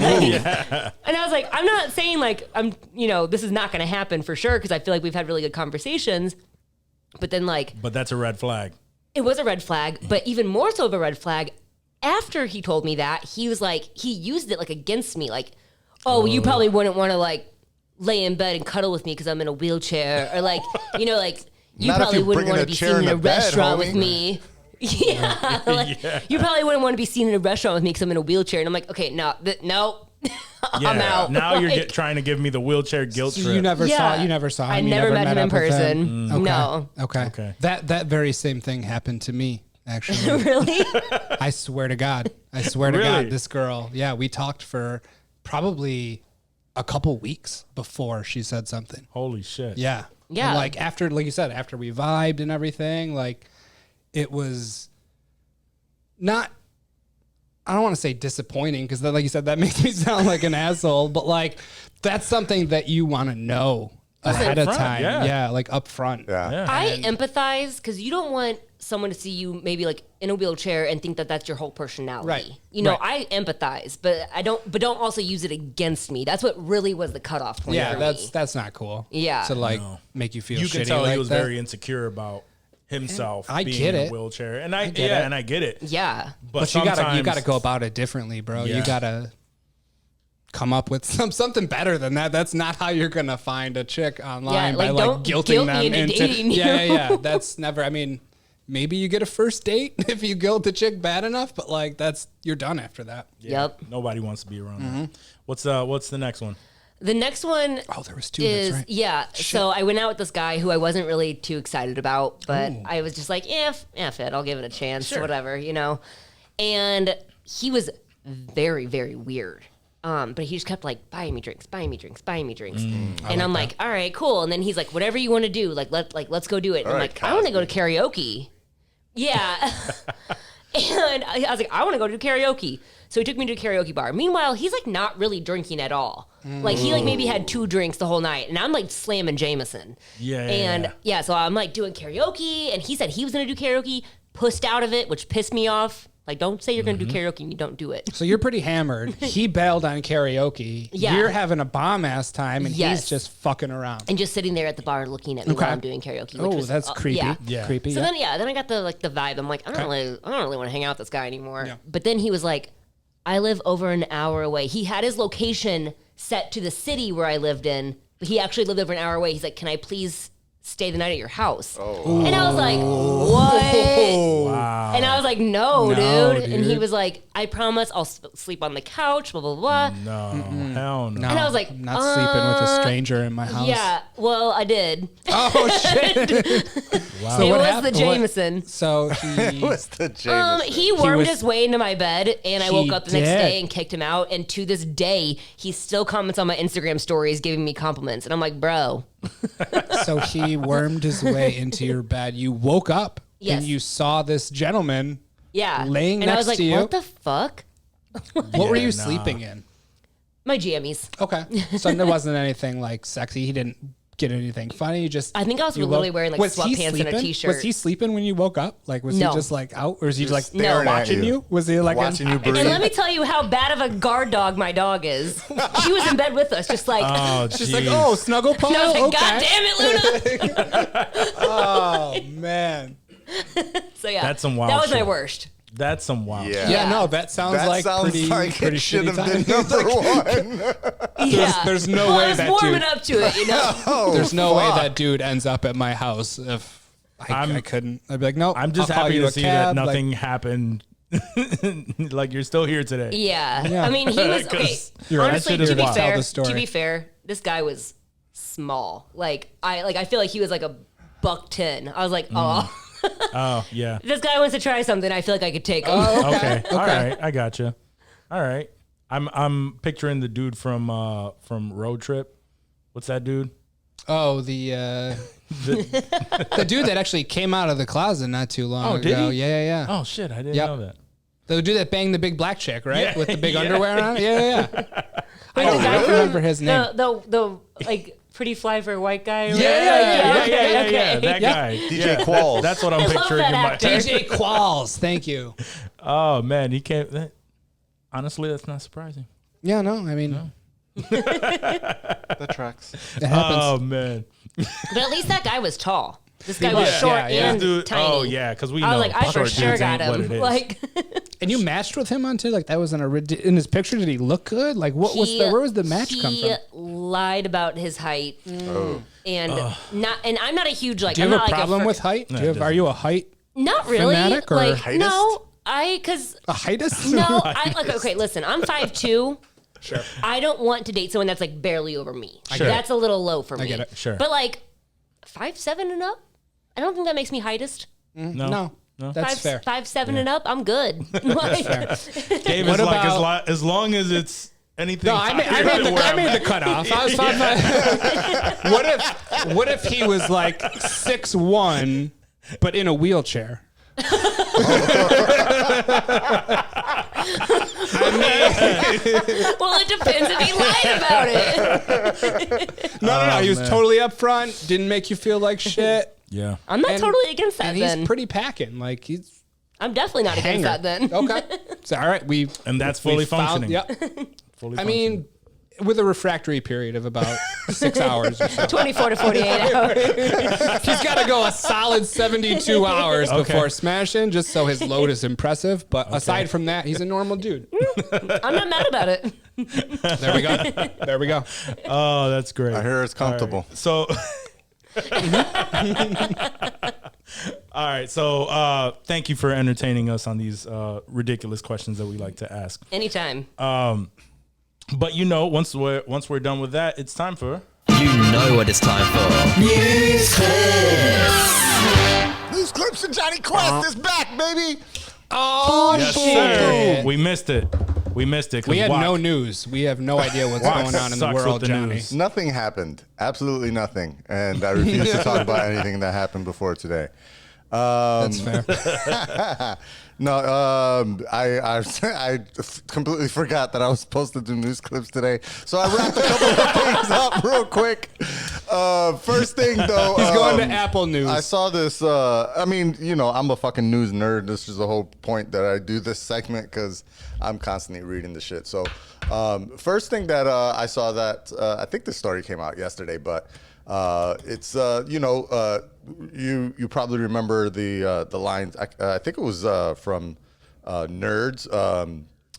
And I was like, I'm not saying like, this is not going to happen for sure, because I feel like we've had really good conversations. But then like, But that's a red flag. it was a red flag, but even more so of a red flag, after he told me that, he was like, he used it like against me. Like, oh, you probably wouldn't want to like lay in bed and cuddle with me because I'm in a wheelchair. Or like, you Not if probably you're wouldn't bringing want a to be chair seen in in a the bed, restaurant homie. with me. Yeah, like, you probably wouldn't want to be seen in a restaurant with me because I'm in a wheelchair. And I'm like, okay, no. I'm out. Now you're Like, trying to give me the wheelchair guilt So trip. you never Yeah. saw him. I You never met him in up with person. Okay. No. Okay. That very same thing happened to me, actually. Really? I swear to God. Really? God, this girl. Yeah, we talked for probably a couple weeks before she said something. Holy shit. Yeah. Yeah. And like after, like you said, after we vibed and everything, like it was not, I don't want to say disappointing because like you said, that makes me sound like an asshole, but like that's something that you want to know ahead of upfront, time. yeah. Yeah. Like up front. Yeah. I empathize because you don't want someone to see you maybe like in a wheelchair and think that that's your whole personality. Right. You know, Right. I empathize, but don't also use it against me. That's what really was the cutoff point. Yeah, for me. that's not cool. Yeah. To like make you feel You shitty can tell like he was that. very insecure about himself I being get in a it. wheelchair. And I get it. and I get it. Yeah. But you gotta go about it differently, bro. Yeah. You gotta come up with something better than that. That's not how you're gonna find a chick online by like, like don't guilting guilt them me into into dating you. yeah. That's never. I mean, maybe you get a first date if you guilt the chick bad enough, but like you're done after that. Yep. Nobody wants to be around Mm-hmm. that. What's the next one? The next one Oh, there was two. is that's right. yeah. So I went out with this guy who I wasn't really too excited about, but I was just like, F it, I'll give it a chance, whatever, you know. And he was very, very weird. But he just kept like buying me drinks. And I'm like, all right, cool. And then he's like, whatever you want to do, let's go do it. And I'm All like, right, I want to go to karaoke. Yeah. And I was like, I want to go to karaoke. So he took me to a karaoke bar. Meanwhile, he's like not really drinking at all. Like he like maybe had 2 drinks the whole night, and I'm like slamming Jameson. Yeah. So I'm like doing karaoke, and he said he was gonna do karaoke, pussed out of it, which pissed me off. Like, don't say you're gonna do karaoke and you don't do it. So you're pretty hammered. He bailed on karaoke. Yeah. You're having a bomb ass time, and Yes. he's just fucking around. And just sitting there at the bar looking at me Okay. while I'm doing karaoke. Which Oh, was, that's creepy. Yeah. Creepy. So yeah. then I got the vibe. I'm like, I don't really want to hang out with this guy anymore. Yeah. But then he was like, I live over an hour away. He had his location set to the city where I lived in, but he actually lived over an hour away. He's like, can I please stay the night at your house? Oh. And I was like, what? Wow. And I was like, no, No, dude. And he dude. was like, I promise I'll sleep on the couch, blah, blah, blah. No, hell no. No, And I was like, I'm not sleeping with a stranger in my house. Yeah, well, I did. Oh shit. Wow. So It what was happened? the Jameson. So he What's the Jameson? He wormed was- his way into my bed, and I He woke up the next did. day and kicked him out. And to this day, he still comments on my Instagram stories, giving me compliments. And I'm like, bro, he wormed his way into your bed. You woke up Yes. and you saw this gentleman. yeah. Laying and I next was like, to you? what the fuck? What were you nah. sleeping in? My jammies. Okay. So there wasn't anything like sexy. He didn't get anything funny. You just I think I was you literally woke- wearing like Was he sweatpants and a sleeping? t-shirt. Was he sleeping when you woke up? Like was No. he just like out or was he like staring at watching you? Was he like watching you breathe? And let me tell you how bad of a guard dog my dog is. She was in bed with us, just like, Oh, just like, jeez. oh, snuggle pile? and I was like, Okay. God damn it, Luna. Oh man. So yeah, That's some wild that was my shit. worst. That's some wild Yeah. shit. Yeah, Yeah. no, that sounds That like sounds pretty, like pretty it should shitty have time. been number one. Yeah. there's no well, way I was that warming dude- up to it, you know. Oh, There's no way fuck. that dude ends up at my house if I couldn't. I'd be like, no. I'm just I'll call happy you to a see cab, that like- nothing happened. Like you're still here today. Yeah. Yeah. I mean, he was okay. 'Cause Honestly, that shit is to be wild. Tell fair, the story. to be fair, this guy was small. I feel like he was like a $110. I was like, oh, Oh yeah. this guy wants to try something. I feel like I could take him. Okay. All right. I gotcha. All right. I'm picturing the dude from Road Trip. What's that dude? Oh, the dude that actually came out of the closet not too long Oh, did ago. he? Yeah. Oh shit! I didn't Yep. know that. The dude that banged the big black chick, right? Yeah, With the big yeah. underwear on. Yeah. I don't guy from remember his name. The like pretty fly for a white guy. right? Yeah. Okay. That guy. DJ Qualls. That's what I'm love picturing that in my actor. head. DJ Qualls. Thank you. Oh man, he came. Honestly, that's not surprising. Yeah, no, I mean, That tracks. it happens. Oh man. But at least that guy was tall. This guy was was, short yeah. and Dude, tiny. oh yeah, because we I know was like, I for short sure dudes got ain't what it him. is. Like, And you matched with him on Tinder? Like that was in his picture. Did he look good? Like where was the match come He from? lied about his height, and I'm not a huge like. Do you I'm have not a like problem fir- with height? No, Are you a height Not really. fanatic or like heightist? no, because a heightist? no, I like okay. Listen, I'm 5'2". Sure. I don't want to date someone that's like barely over me. Sure. That's a little low for me. get it. Sure. But like 5'7" and up, I don't think that makes me heightest. No, that's fair. 5'7" and up, I'm good. Like, Gabe What is like about- as long as it's anything. No, I made the cutoff. I was 5'5". What if he was like 6'1", but in a wheelchair? well, it depends if he lied about it. No. He was man. totally upfront. Didn't make you feel like shit. Yeah. I'm not And- totally against that And then. he's pretty packing. Like he's I'm definitely not hanger. against that then. Okay. So, all right. And that's fully functioning. Yep. Fully I mean, with a refractory period of about 6 hours or so. 24 to 48 hours. He's got to go a solid 72 hours Okay. before smashing, just so his load is impressive. But aside from that, he's a normal dude. I'm not mad about it. There we go. There we go. Oh, that's great. I hear it's comfortable. So, all right. So, thank you for entertaining us on these ridiculous questions that we like to ask. Anytime. But once we're done with that, it's time for You know what it's time for. News Clips and Johnny Quest is back, baby. Oh, yes, shit. sir. We missed it. 'cause We had Wack- no news. We have no idea what's Wack going on in the sucks with world, the Johnny. news. Nothing happened. Absolutely nothing. And I refuse to talk about anything that happened before today. That's fair. No, I completely forgot that I was supposed to do news clips today. So I wrapped a couple of things up real quick. First thing, though. He's going to Apple News. I saw this. I mean, I'm a fucking news nerd. This is the whole point that I do this segment because I'm constantly reading the shit. So first thing that I saw that I think this story came out yesterday, but it's you probably remember the lines. I think it was from Nerds,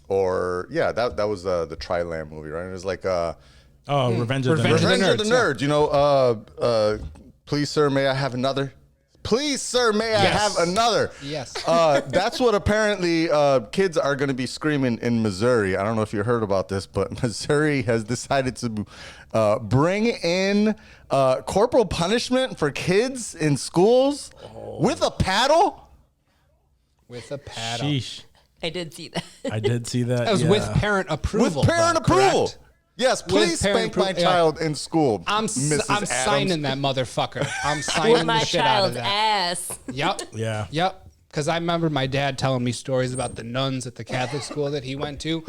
that was the Tri-Land movie, right? It was like Revenge of the Revenge Nerds. of the Revenge of the Nerds. Please, sir, may I have another? Please, sir, may I have another? Yes. That's what apparently kids are going to be screaming in Missouri. I don't know if you heard about this, but Missouri has decided to bring in corporal punishment for kids in schools with a paddle. With a paddle. Sheesh. I did see that. I did see that. That was yeah. with parent approval. With parent though, approval. correct? Yes, please parent spank my appro- yeah. child in school. I'm Mrs. Adams. signing that motherfucker. I'm signing With my the shit out of child's that. ass. Yep. Yeah. Yep. Because I remember my dad telling me stories about the nuns at the Catholic school that he went to,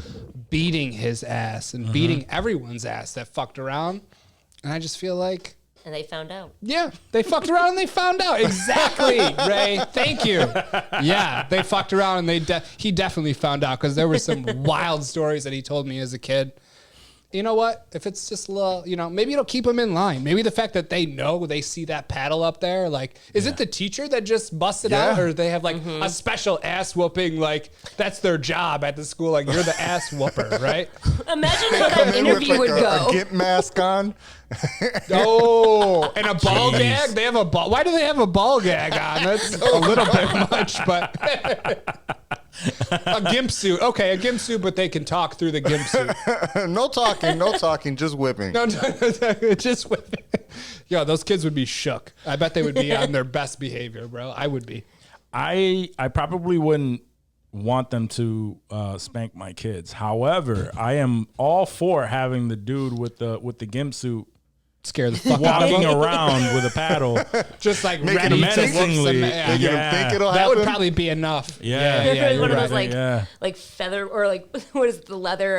beating his ass and beating everyone's ass that fucked around. And I just feel like, And they found out. yeah, they fucked around and they found out. Exactly, Ray. Thank you. Yeah, they fucked around and he definitely found out because there were some wild stories that he told me as a kid. You know what? If it's just a little, maybe it'll keep them in line. Maybe the fact that they see that paddle up there, like, is it the teacher that just busted out, or they have like a special ass whooping, like that's their job at the school, like you're the ass whooper, right? Imagine how Come that in with interview like would go. a gimp mask on. Oh, and a ball Jeez. gag. They have a ball. Why do they have a ball gag on? That's a little bit much, but. A gimp suit. Okay, a gimp suit, but they can talk through the gimp suit. No talking, just whipping. No, just whipping. Yo, those kids would be shook. I bet they would be on their best behavior, bro. I would be. I probably wouldn't want them to spank my kids. However, I am all for having the dude with the gimp suit Scare the fuck out of walking them. around with a paddle. Just like Making ready them to whoop menacingly. some ass. Making Yeah. them think it'll That happen. would probably be enough. Yeah. yeah, One you're of right. those Yeah. like feather or like what is it, the leather?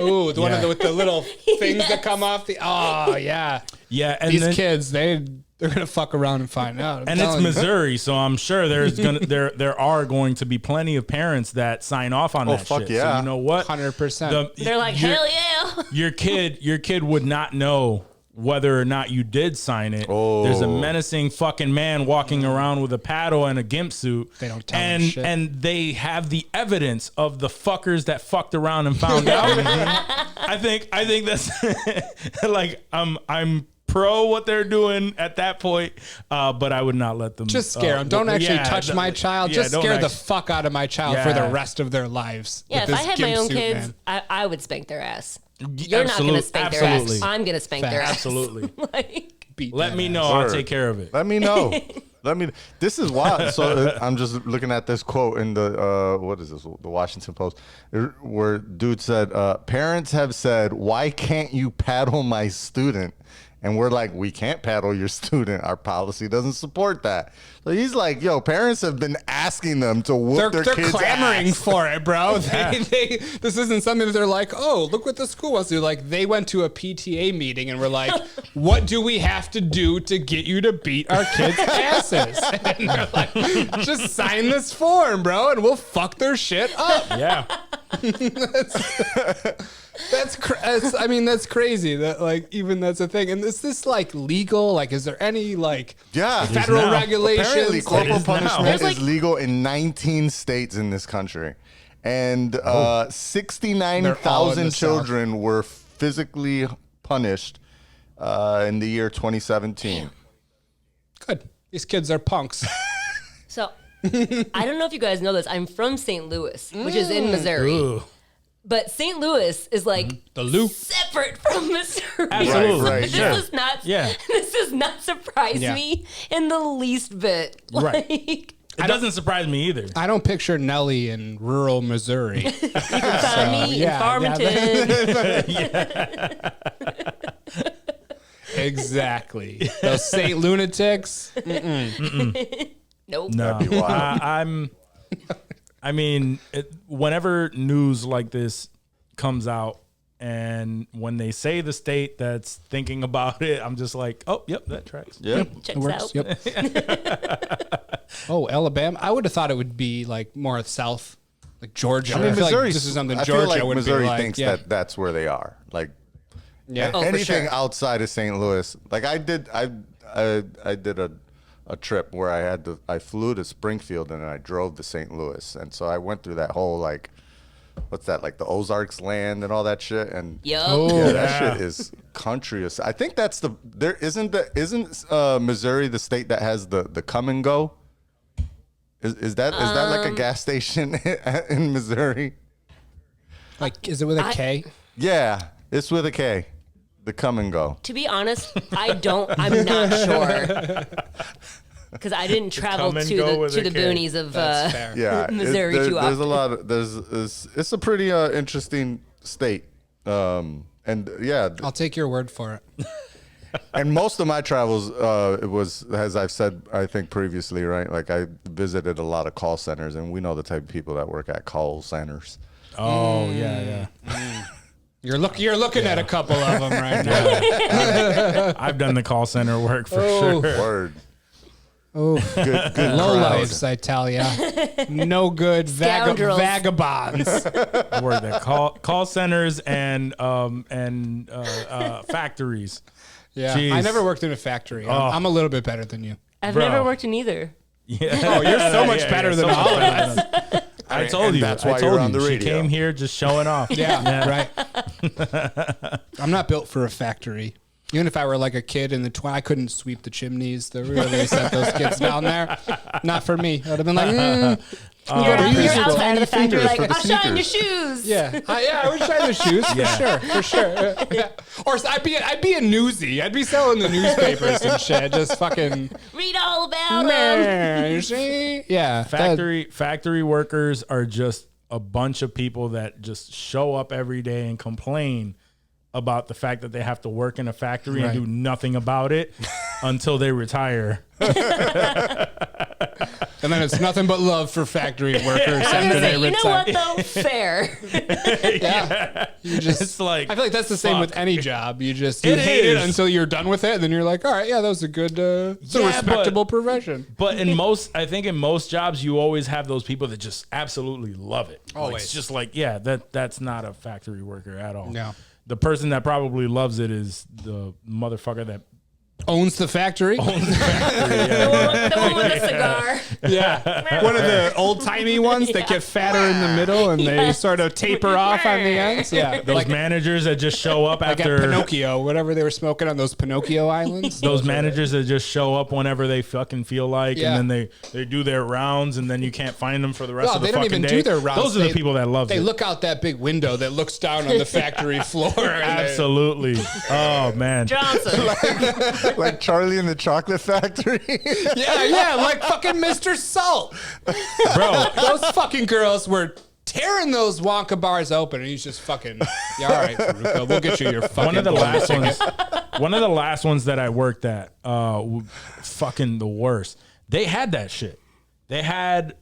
Ooh, the one Yeah. with the little things that come off the. Oh yeah, Yeah, and these then, kids they're gonna fuck around and find out. I'm and it's telling you. Missouri, so I'm sure there are going to be plenty of parents that sign off on that fuck shit. yeah. So you know what? 100%. They're like, hell yeah. Your kid would not know whether or not you did sign it. There's a menacing fucking man walking around with a paddle and a gimp suit. They don't tell them and shit. and they have the evidence of the fuckers that fucked around and found out. I think that's like I'm pro what they're doing at that point, but I would not let them Just scare them. Don't actually touch my don't- child. yeah, Just don't scare the actually- fuck out of my child for Yeah. the rest of their lives. Yeah, with if I this had my gimp own suit, kids, man. I would spank their ass. You're not Absolute- going to spank their absolutely. ass. I'm going to spank their ass. Absolutely. Like, Beat Let that me ass. know. I'll Word. take care of it. Let me know. This is wild. So I'm just looking at this quote in the what is this? The Washington Post, where dude said, "Parents have said, why can't you paddle my student?" And we're like, we can't paddle your student. Our policy doesn't support that. So he's like, yo, parents have been asking them to whoop their They're kids' clamoring ass. for it, bro. This isn't something that they're like, oh, look what the school wants to do. Like, they went to a PTA meeting and were like, what do we have to do to get you to beat our kids' asses? And they're like, just sign this form, bro, and we'll fuck their shit up. Yeah. That's crazy that like even that's a thing. And is this like legal? Like, is there any like federal now. regulations? Apparently, corporal is now. punishment There's, is legal in 19 states in this country. And 69,000 South. children were physically punished in the year 2017. Good. These kids are punks. So I don't know if you guys know this. I'm from St. Louis, which is in Missouri. Ooh. But St. Louis is like The loop. separate from Missouri. Absolutely. Right, This sure. does not. Yeah. This does not surprise Yeah. me in the least bit. Right. Like, It doesn't surprise me either. I don't picture Nelly in rural Missouri. find me yeah, in Farmington. Exactly. Those Saint lunatics. Nope. No, That'd be wild. I mean, whenever news like this comes out, and when they say the state that's thinking about it, I'm just like, oh, yep, that tracks. Yeah. Checks Works. out. Yep. Oh, Alabama. I would have thought it would be like more south, like Georgia. I mean, feel like Missouri. this is something I Georgia feel like would Missouri be like. thinks Yeah. that that's where they are. Like Yeah. Oh, for anything sure. outside of St. Louis. Like I did a trip where I flew to Springfield and then I drove to St. Louis, and so I went through that whole like, what's that, like the Ozarks land and all that shit, and Yup. yeah, that shit is country. I think that's isn't Missouri the state that has the come and go? Is that like a gas station in Missouri? Like, is it with a K? Yeah, it's with a K. The come and go. To be honest, I'm not sure. Because I didn't travel come and to go the with to a the K. boonies of fair. Yeah, Missouri too there's a often. lot of it's a pretty interesting state, and yeah, I'll take your word for it. and most of my travels it was, as I've said, I think previously, right? Like I visited a lot of call centers, and we know the type of people that work at call centers. Oh, yeah, yeah. You're looking at a couple of them right now. I've done the call center work for Oh. sure. Word. Oh, Good low crowd. lives, I tell ya. No good Scoundrels. vagabonds. I worked at call centers and factories. Yeah, Jeez. I never worked in a factory. I'm a little bit better than you. I've Bro. never worked in either. Yeah. Oh, you're so much Yeah, better yeah, than so all of much us. better than- I told And you. that's I why told you're on you. the She radio. came here just showing off. Yeah, right. I'm not built for a factory. Even if I were like a kid in the I couldn't sweep the chimneys. The wherever they set those kids down there, not for me. I'd have been like, You're preschool. outside of the factory, Fingers like, for the I'll shine your sneakers. shoes. yeah, I would try the shoes for sure. Yeah. Or I'd be a newsie. I'd be selling the newspapers and shit. Just fucking. Read all about them. Man, you see? Yeah, Factory workers are just a bunch of people that just show up every day and complain about the fact that they have to work in a factory Right. and do nothing about it until they retire. And then it's nothing but love for factory workers I was after gonna they say, you know retire. what though? Fair. Yeah. You just, It's like, I feel like that's the same fuck. with any job. You hate It it is. until you're done with it, and then you're like, all right, yeah, that was a good, it's a Yeah, respectable profession. But I think in most jobs, you always have those people that just absolutely love it. Like, Always. it's just like, yeah, that's not a factory worker at all. No. The person that probably loves it is the motherfucker that Owns the factory. The one with the cigar. Yeah. One of the old timey ones that get fatter in the middle and they sort of taper off on the ends. Yeah. those managers that just show up Like after at Pinocchio, whatever they were smoking on those Pinocchio islands. those managers that just show up whenever they fucking feel like, Yeah. and then they do their rounds, and then you can't find them for the rest No, of the they don't fucking even day. do their rounds. Those are the people that love They it. look out that big window that looks down on the factory floor. And they- Absolutely. Oh man. Johnson. Like Charlie in the Chocolate Factory. Yeah, like fucking Mr. Salt. Bro, Those fucking girls were tearing those Wonka bars open, and he's just fucking, yeah, all right, Faruqa, we'll get you your fucking one of the bonus last ticket. ones one of the last ones that I worked at, fucking the worst. They had that shit. They had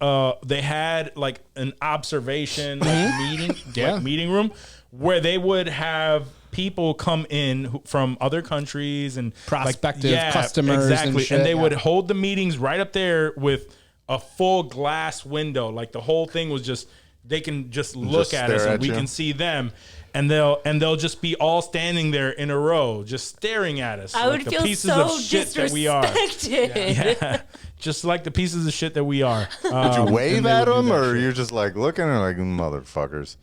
like an observation meeting room where they would have people come in from other countries and prospective customers exactly, and shit, they would hold the meetings right up there with a full glass window. Like the whole thing was just they can just look at us and we can see them. And they'll just be all standing there in a row, just staring at us. I would the feel pieces so of shit that we are. Yeah. Just like the pieces of shit that we are. Did you wave at them, or you're just like looking and like motherfuckers?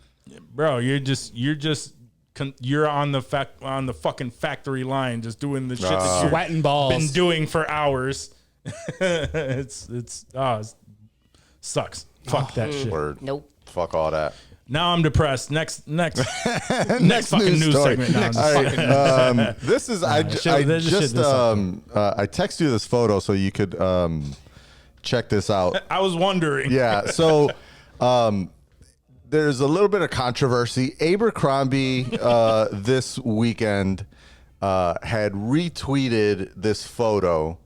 Bro, you're on the fucking factory line, just doing the shit that you've sweating balls been doing for hours. It's sucks. Fuck that shit. Word. Nope. Fuck all that. Now I'm depressed. Next fucking news story. segment. No, I'm just All fucking- right, this is I text you this photo so you could check this out. I was wondering. Yeah, so there's a little bit of controversy. Abercrombie this weekend had retweeted this photo,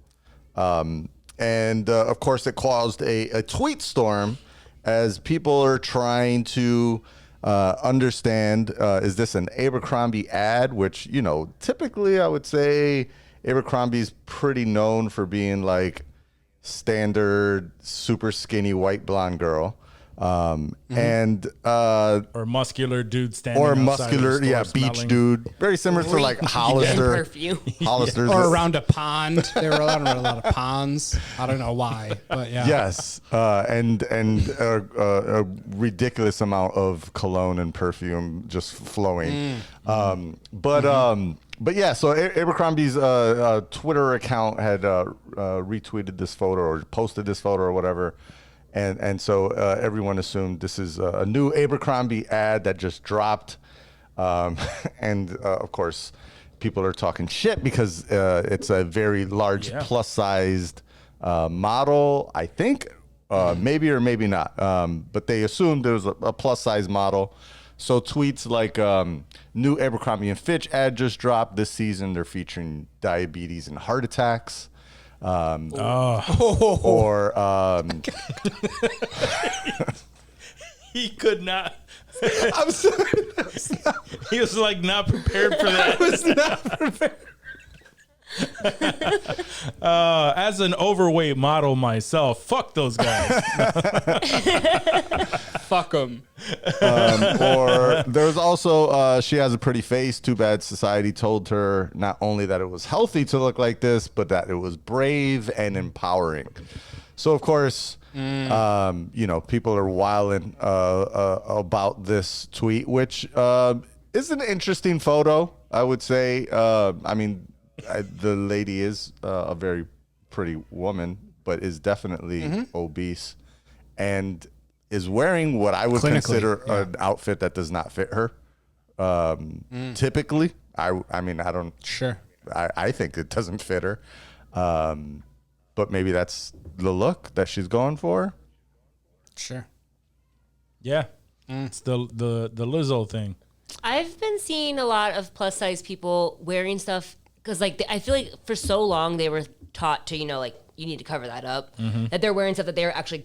and of course it caused a tweet storm as people are trying to understand, is this an Abercrombie ad? Which, you know, typically I would say Abercrombie's pretty known for being like standard, super skinny, white blonde girl. And or muscular dude standing or outside muscular, of the store beach smelling. dude, very similar to like Hollister. Perfume. Hollister's or around a pond. They were around a lot of ponds. I don't know why, but yeah. Yes, and a ridiculous amount of cologne and perfume just flowing. But yeah, so Abercrombie's Twitter account had retweeted this photo or posted this photo or whatever. And so everyone assumed this is a new Abercrombie ad that just dropped. And of course, people are talking shit because it's a very large plus-sized model, I think. Maybe or maybe not. But they assumed it was a plus-size model. So tweets like, new Abercrombie and Fitch ad just dropped this season. They're featuring diabetes and heart attacks. Or He could not. I'm sorry. He was like not prepared for that. I was not prepared. As an overweight model myself, fuck those guys. Fuck them. Or there's also she has a pretty face. Too bad society told her not only that it was healthy to look like this, but that it was brave and empowering. So of course, you know, people are wilding about this tweet, which is an interesting photo, I would say. I mean, the lady is a very pretty woman, but is definitely obese and is wearing what I would consider an outfit that does not fit her. Typically, I mean, I don't. Sure. I think it doesn't fit her. But maybe that's the look that she's going for. Sure. Yeah, it's the Lizzo thing. I've been seeing a lot of plus size people wearing stuff because, like, I feel like for so long they were taught to, you know, like, you need to cover that up. That they're wearing stuff that they're actually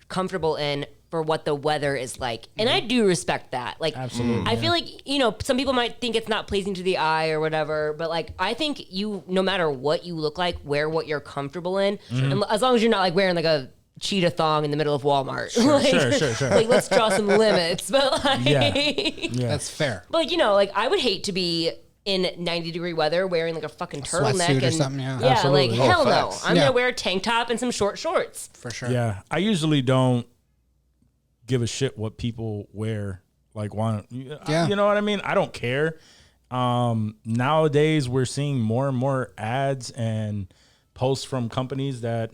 comfortable in for what the weather is like, and I do respect that. Like, absolutely, I feel like, you know, some people might think it's not pleasing to the eye or whatever, but like, I think you, no matter what you look like, wear what you're comfortable in, and as long as you're not like wearing like a cheetah thong in the middle of Walmart. Sure. Like, let's draw some limits, but like, Yeah. That's fair. but like, you know, like, I would hate to be in 90-degree weather wearing like a fucking turtleneck sweatsuit or and something, yeah. like, Absolutely. hell no. facts. I'm gonna wear a tank top and some short shorts. For sure. Yeah, I usually don't give a shit what people wear. Like, you know what I mean? I don't care. Nowadays, we're seeing more and more ads and posts from companies that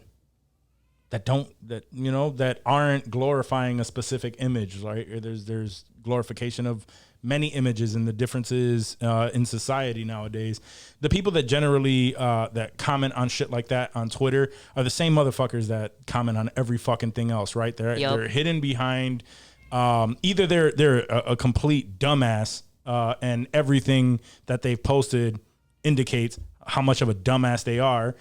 aren't glorifying a specific image. Right? There's glorification of many images and the differences in society nowadays. The people that generally that comment on shit like that on Twitter are the same motherfuckers that comment on every fucking thing else, right? They're hidden behind either they're a complete dumbass and everything that they've posted indicates how much of a dumbass they are.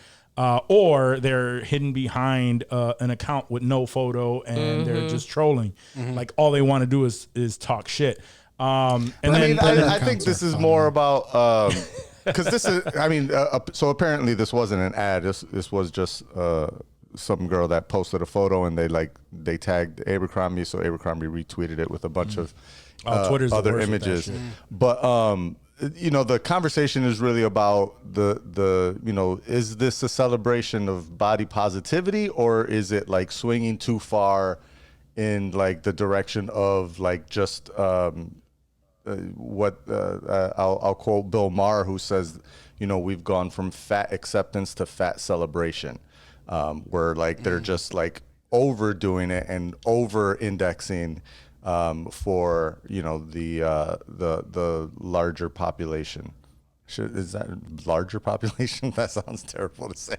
Or they're hidden behind an account with no photo and they're just trolling. Like all they want to do is talk shit. And I think this is more about because this is. I mean, so apparently this wasn't an ad. This was just some girl that posted a photo and they tagged Abercrombie, so Abercrombie retweeted it with a bunch of Twitter's the other worst with that images. shit. But you know, the conversation is really about the you know, is this a celebration of body positivity, or is it like swinging too far in like the direction of like just what I'll quote Bill Maher, who says, you know, we've gone from fat acceptance to fat celebration, where like they're just like overdoing it and over indexing for, you know, the larger population. Is that larger population? That sounds terrible to say.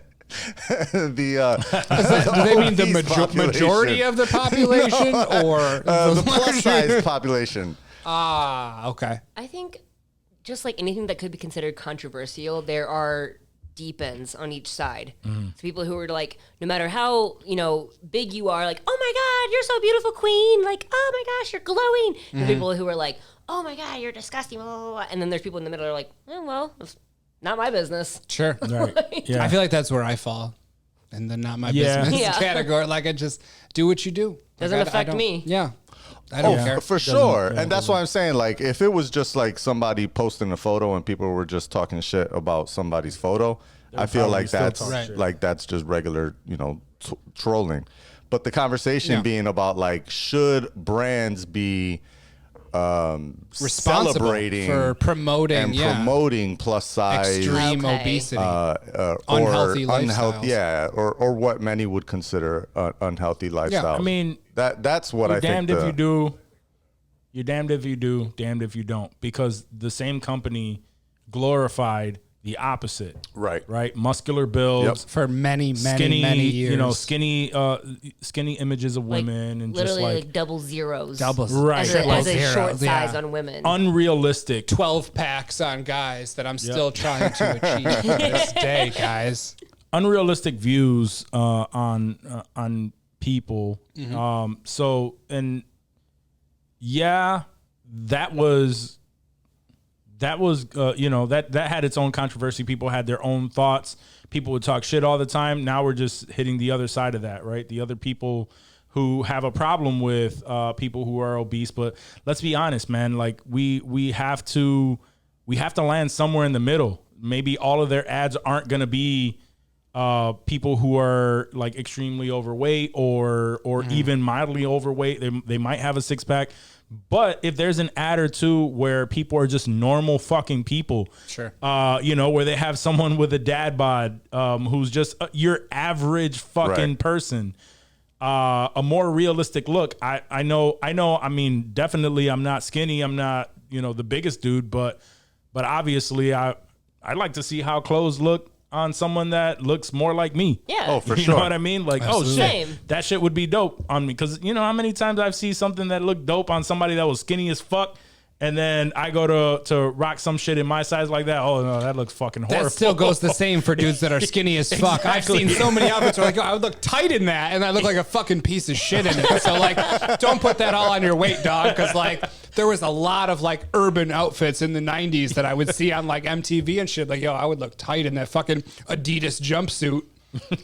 Do they mean the majority of the population or the plus size population? Okay. I think just like anything that could be considered controversial, there are deep ends on each side. So people who are like, no matter how, you know, big you are, like, oh my God, you're so beautiful, queen. Like, oh my gosh, you're glowing. And people who are like, oh my God, you're disgusting. Blah, blah, blah. And then there's people in the middle who are like, oh, well, it's not my business. Sure. Right. Yeah. I feel like that's where I fall. And then not my Yeah. business Yeah. category. Like I just do what you do. Doesn't Like, affect don't- me. Yeah. I don't care. For sure. And that's why I'm saying, like, if it was just like somebody posting a photo and people were just talking shit about somebody's photo, I feel probably like still that's talk shit. like that's just regular, you know, trolling. But the conversation being about like, should brands be Responsible celebrating for promoting and promoting plus size extreme Okay. obesity. or Unhealthy lifestyles. yeah, or what many would consider unhealthy lifestyle. I mean, that's what you're I think. damned if you do. You're damned if you do, damned if you don't. Because the same company glorified the opposite. Right. Right. Muscular builds. For many Skinny, years. you know, skinny images of Like, women and literally just like double zeros. doubles. Right. As Triple a short size yeah. on women. unrealistic. 12 packs on guys that I'm still trying to achieve to this day, guys. Unrealistic views on people. So and yeah, that was you know, that had its own controversy. People had their own thoughts. People would talk shit all the time. Now we're just hitting the other side of that, right? The other people who have a problem with people who are obese. But let's be honest, man. Like we have to land somewhere in the middle. Maybe all of their ads aren't gonna be people who are like extremely overweight or even mildly overweight. They might have a six pack. But if there's an ad or two where people are just normal fucking people, Sure. You know, where they have someone with a dad bod who's just your average fucking Right. person, a more realistic look. I know. I mean, definitely, I'm not skinny. I'm not, you know, the biggest dude, but obviously, I'd like to see how clothes look on someone that looks more like me. Yeah. Oh, for You sure. know what I mean? Like, Absolutely. oh shit, Same. that shit would be dope on me. Because you know how many times I've seen something that looked dope on somebody that was skinny as fuck, and then I go to rock some shit in my size like that. Oh no, that looks fucking horrible. That still goes the same for dudes that are skinny as fuck. I've seen so many outfits where like, oh, I would look tight in that, and I look like a fucking piece of shit in it. So like, don't put that all on your weight, dog, because like there was a lot of like urban outfits in the 90s that I would see on like MTV and shit. Like, yo, I would look tight in that fucking Adidas jumpsuit.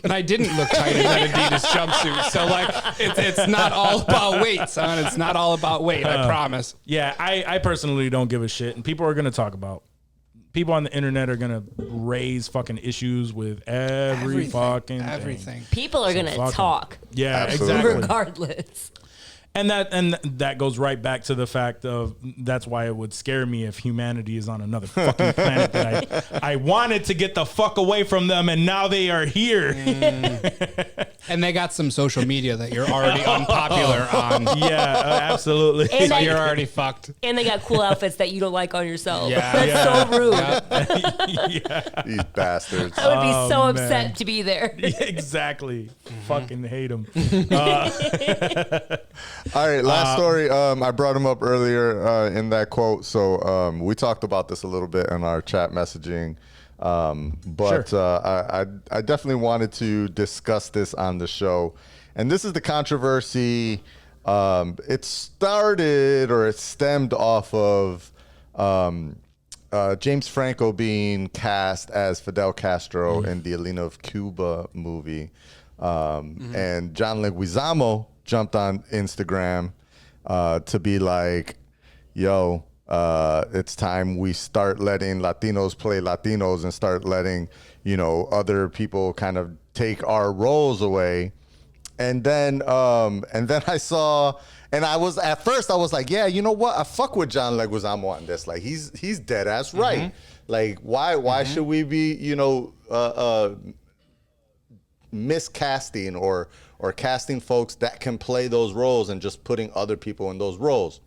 And I didn't look tight in that Adidas jumpsuit. So like, it's not all about weight, son. It's not all about weight. I promise. Yeah, I personally don't give a shit, and people are gonna talk about. People on the internet are gonna raise fucking issues with every fucking thing. Everything. People are going to fucking- talk Yeah, Absolutely. exactly. regardless. And that goes right back to the fact of that's why it would scare me if humanity is on another fucking planet that I wanted to get the fuck away from them, and now they are here. And they got some social media that you're already unpopular on. Yeah, absolutely. And So they- you're already fucked. And they got cool outfits that you don't like on yourself. Yeah. That's so rude. These bastards. I would be so man. upset to be there. Exactly. Fucking hate them. All right, last story. I brought him up earlier in that quote. So we talked about this a little bit in our chat messaging. But I definitely wanted to discuss this on the show. And this is the controversy. It started or it stemmed off of James Franco being cast as Fidel Castro in the Alina of Cuba movie. And John Leguizamo jumped on Instagram to be like, yo, it's time we start letting Latinos play Latinos and start letting, other people kind of take our roles away. And then I saw, and at first I was like, yeah, you know what? I fuck with John Leguizamo on this. Like he's dead ass right. Like why should we be, miscasting or casting folks that can play those roles and just putting other people in those roles?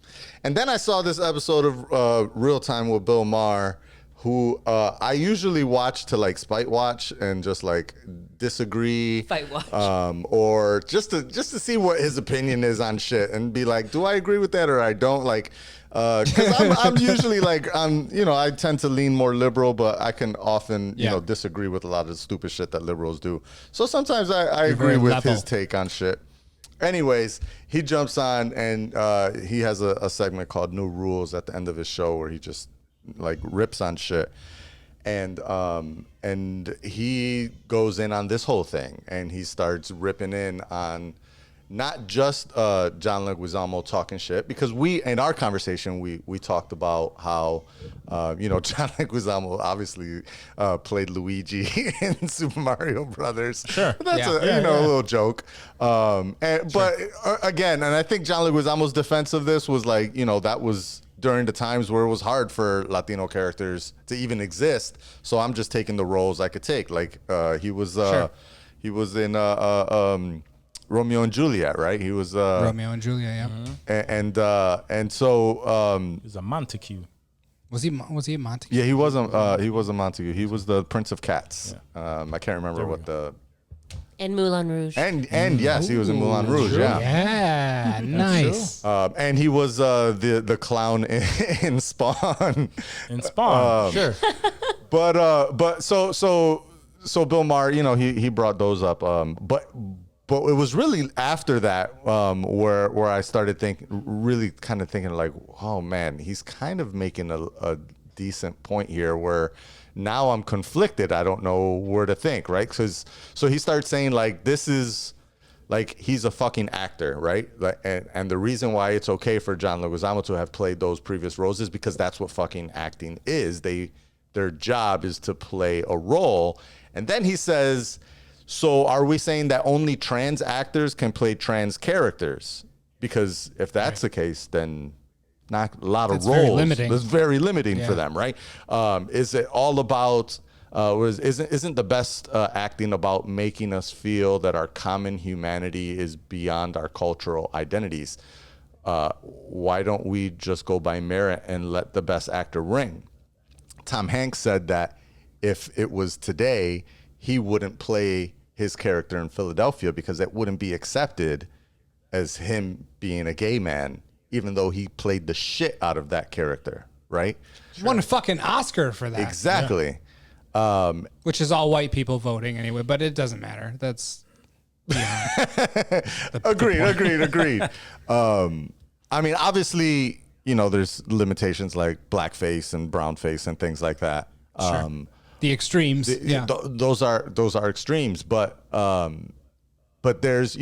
And then I saw this episode of Real Time with Bill Maher, who I usually watch to like spite watch and just like disagree, Fight watch. Or just to see what his opinion is on shit and be like, do I agree with that or I don't? Like, because I'm usually like I tend to lean more liberal, but I can often disagree with a lot of the stupid shit that liberals do. So sometimes I agree with his take on shit. Anyways, he jumps on and he has a segment called New Rules at the end of his show where he just like rips on shit. And he goes in on this whole thing and he starts ripping in on not just John Leguizamo talking shit, because in our conversation we talked about how John Leguizamo obviously played Luigi in Super Mario Brothers. Sure, that's a little joke. But again, and I think John Leguizamo's defense of this was like, that was during the times where it was hard for Latino characters to even exist. So I'm just taking the roles I could take. Like he was in Romeo and Juliet, right? He was Romeo and Juliet, yeah. And so He was a Montague. Was he a Montague? yeah, he was a Montague. He was the Prince of Cats. I can't remember what the And Moulin Rouge. and yes, he was in Moulin Rouge. Yeah. Yeah, nice. And he was the clown in Spawn. In Spawn, sure. But so Bill Maher, he brought those up. But it was really after that where I started thinking like, oh man, he's kind of making a decent point here where now I'm conflicted. I don't know where to think, right? So he starts saying like, this is like, he's a fucking actor, right? Like, and the reason why it's okay for John Leguizamo to have played those previous roles is because that's what fucking acting is. Their job is to play a role. And then he says, so are we saying that only trans actors can play trans characters? Because if that's the case, then not a lot of roles. Very limiting. That's very limiting for them, right? Is it all about? Isn't the best acting about making us feel that our common humanity is beyond our cultural identities? Why don't we just go by merit and let the best actor ring? Tom Hanks said that if it was today, he wouldn't play his character in Philadelphia because it wouldn't be accepted as him being a gay man, even though he played the shit out of that character, right? He won a fucking Oscar for that. Exactly. Which is all white people voting anyway, but it doesn't matter. That's Agreed. I mean, obviously, there's limitations like blackface and brownface and things like that. Sure. The extremes. Those are extremes, but there's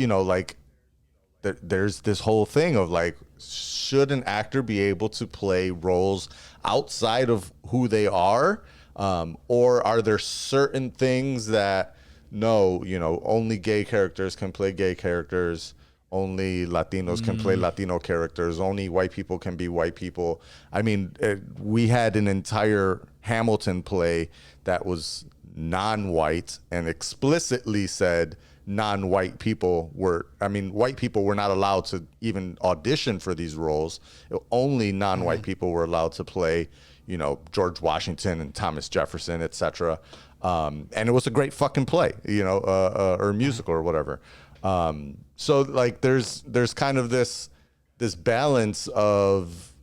there's this whole thing of like, should an actor be able to play roles outside of who they are, or are there certain things that only gay characters can play gay characters, only Latinos can play Latino characters, only white people can be white people? I mean, we had an entire Hamilton play that was non-white and explicitly said non-white people white people were not allowed to even audition for these roles. Only non-white people were allowed to play, George Washington and Thomas Jefferson, etc. And it was a great fucking play, or musical or whatever. So like, there's kind of this balance of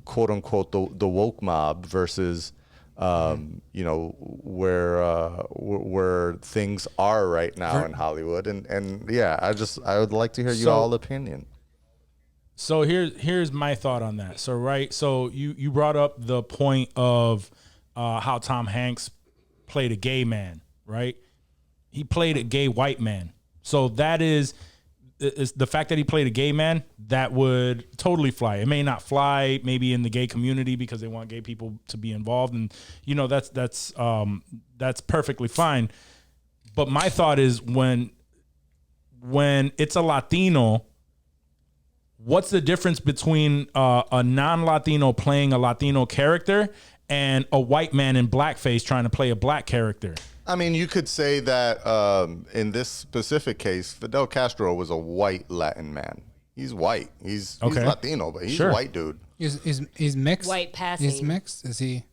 quote unquote the woke mob versus you know, where things are right now in Hollywood. And yeah, I would like to hear you all opinion. So here's my thought on that. So you brought up the point of how Tom Hanks played a gay man, right? He played a gay white man. So that is the fact that he played a gay man, that would totally fly. It may not fly maybe in the gay community because they want gay people to be involved, and you know that's perfectly fine. But my thought is when it's a Latino, what's the difference between a non-Latino playing a Latino character and a white man in blackface trying to play a black character? I mean, you could say that in this specific case, Fidel Castro was a white Latin man. He's white. He's Latino, but he's a white dude. He's mixed. White passing. He's mixed. Is he?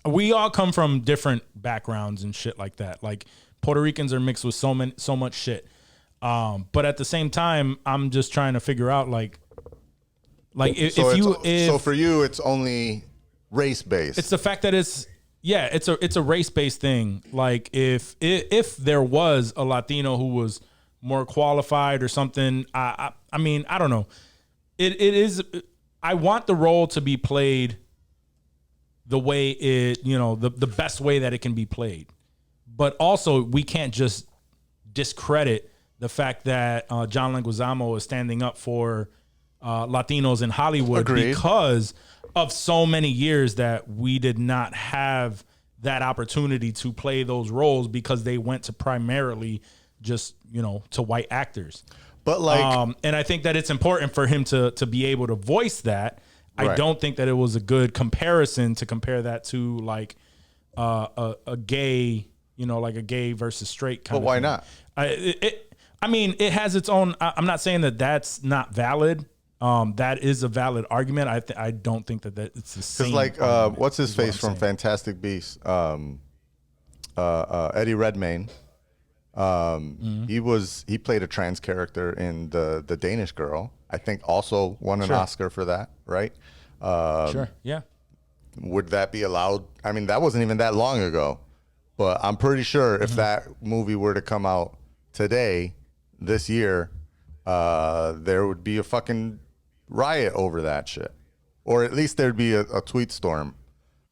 We all come from different backgrounds and shit like that. Like Puerto Ricans are mixed with so much shit. But at the same time, I'm just trying to figure out so for you, it's only race based. It's the fact that it's a race based thing. Like if there was a Latino who was more qualified or something, I mean, I don't know. It is. I want the role to be played the way the best way that it can be played. But also, we can't just discredit the fact that John Leguizamo is standing up for Latinos in Hollywood. Agreed. Because of so many years that we did not have that opportunity to play those roles because they went to primarily just, to white actors. But and I think that it's important for him to be able to voice that. Right. I don't think that it was a good comparison to compare that to like a gay, like a gay versus straight kind of But why thing. not? I mean, it has its own. I'm not saying that that's not valid. That is a valid argument. I don't think that it's the same. Because what's his face from saying. Fantastic Beasts? Eddie Redmayne. He played a trans character in the Danish Girl. I think also won an Oscar for that, right? Sure. Yeah. Would that be allowed? I mean, that wasn't even that long ago, but I'm pretty sure if that movie were to come out today, this year, there would be a fucking riot over that shit, or at least there'd be a tweet storm.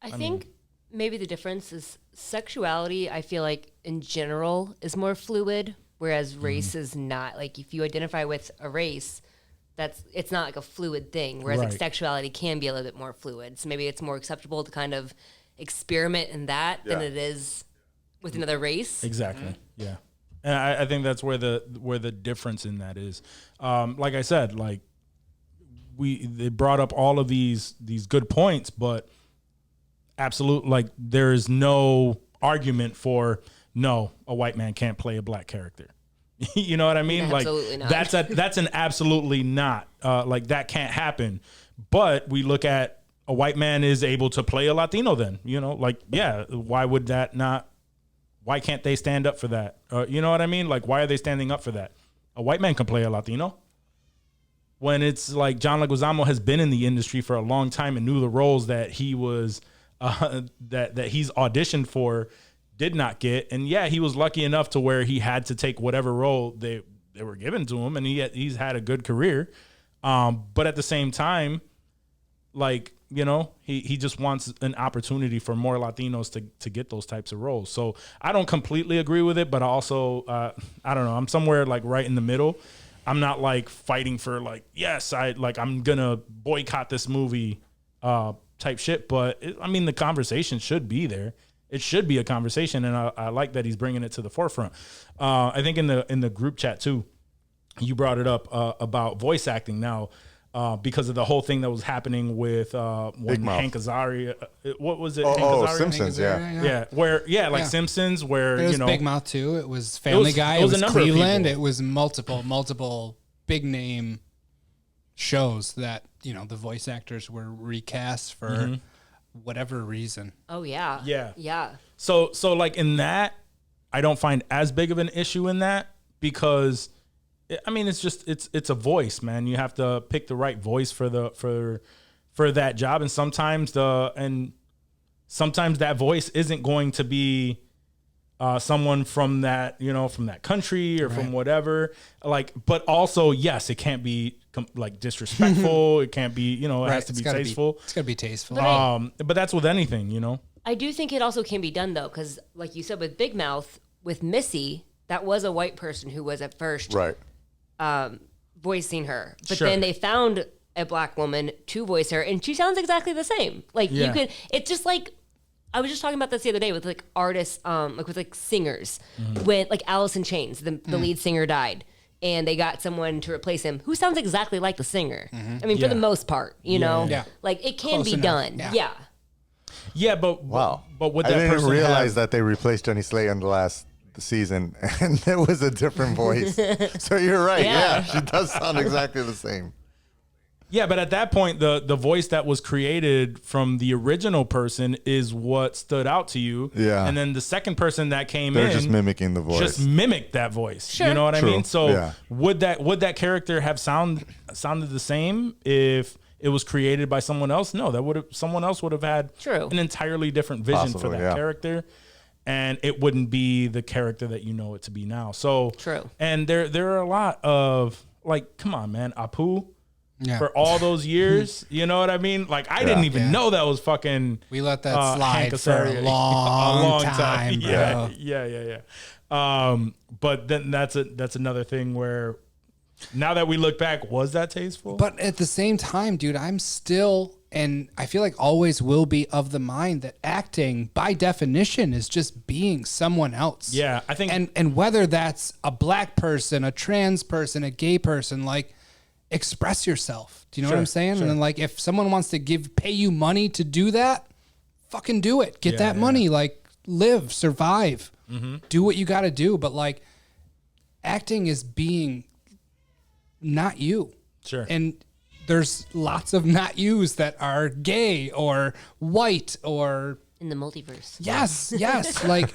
I think maybe the difference is sexuality. I feel like in general is more fluid, whereas race is not. Like if you identify with a race, it's not like a fluid thing. Whereas like Right. sexuality can be a little bit more fluid. So maybe it's more acceptable to kind of experiment in that than Yeah. it is with another race. Exactly. Yeah. And I think that's where the difference in that is. Like I said, like they brought up all of these good points, but absolute, like there is no argument for no, a white man can't play a black character. You know what I mean? Absolutely like not. that's an absolutely not. Like that can't happen. But we look at a white man is able to play a Latino. Then why would that not? Why can't they stand up for that? You know what I mean? Like, why are they standing up for that? A white man can play a Latino. When it's like John Leguizamo has been in the industry for a long time and knew the roles that he was that he's auditioned for, did not get, and he was lucky enough to where he had to take whatever role they were given to him, and he's had a good career. But at the same time, like, he just wants an opportunity for more Latinos to get those types of roles. So I don't completely agree with it, but also, I don't know. I'm somewhere like right in the middle. I'm not like fighting for like, yes, I'm going to boycott this movie type shit. But the conversation should be there. It should be a conversation. And I like that he's bringing it to the forefront. I think in the group chat too, you brought it up about voice acting now. Because of the whole thing that was happening with when Hank Azaria, what was it? Hank Azaria? Simpsons, Yeah. Where Simpsons, where It was Big Mouth too. It was Family Guy. It was a number of Cleveland. people. It was multiple big name shows that the voice actors were recast for whatever reason. Oh yeah. Yeah. Yeah. So like in that, I don't find as big of an issue in that because. It's just it's a voice, man. You have to pick the right voice for that job, and sometimes sometimes that voice isn't going to be someone from that, from that country or from whatever. Like, but also, yes, it can't be like disrespectful. It can't be, it has to be tasteful. It's got to be tasteful. But that's with anything, I do think it also can be done though, because like you said with Big Mouth, with Missy, that was a white person who was at first voicing her, but then they found a black woman to voice her, and she sounds exactly the same. Like you could, it's just like I was just talking about this the other day with like artists, like with like singers, when like Alice in Chains, the lead singer died. And they got someone to replace him who sounds exactly like the singer. I mean, for the most part, like it can Close be enough. done. Yeah, but Wow. but would I that didn't person realize have, that they replaced Jenny Slate in the last season, and it was a different voice. So you're right. Yeah, she does sound exactly the same. Yeah, but at that point, the voice that was created from the original person is what stood out to you. Yeah. And then the second person that came They're in just mimicking the voice. just mimicked that voice. Sure. You know what I True. mean? So Yeah. would that character have sounded the same if it was created by someone else? No, someone else would have had True. an entirely different vision for Possibly, that yeah. character. And it wouldn't be the character that you know it to be now. So True. And there are a lot of like, come on, man, Apu. Yeah. For all those years, you know what I mean? Like I didn't even know that was fucking. We let that Hank slide for a Azaria. long time, bro. Yeah. But then that's another thing where now that we look back, was that tasteful? But at the same time, dude, I'm still, and I feel like always will be, of the mind that acting by definition is just being someone else. Yeah, I think, and whether that's a black person, a trans person, a gay person, like, express yourself. Do you know what I'm saying? Sure. And then, like, if someone wants to pay you money to do that, fucking do it. Get that money. Like, live, survive, do what you got to do. But like, acting is being not you. Sure. And there's lots of not yous that are gay or white or In the multiverse. yes. Like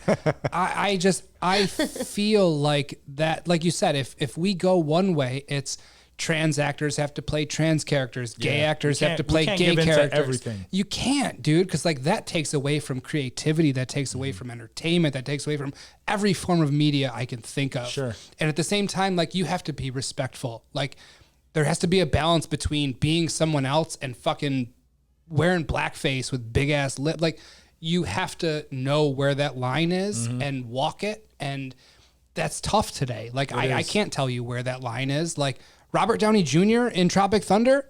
I feel like that, like you said, if we go one way, it's trans actors have to play trans characters, gay actors have to play gay give into characters. everything. You can't, dude, because like that takes away from creativity, that takes away from entertainment, that takes away from every form of media I can think of. Sure. And at the same time, like, you have to be respectful. Like, there has to be a balance between being someone else and fucking wearing blackface with big ass lip. Like, you have to know where that line is and walk it. And that's tough today. Like, I can't tell you where that line is. Like, Robert Downey Jr. in Tropic Thunder,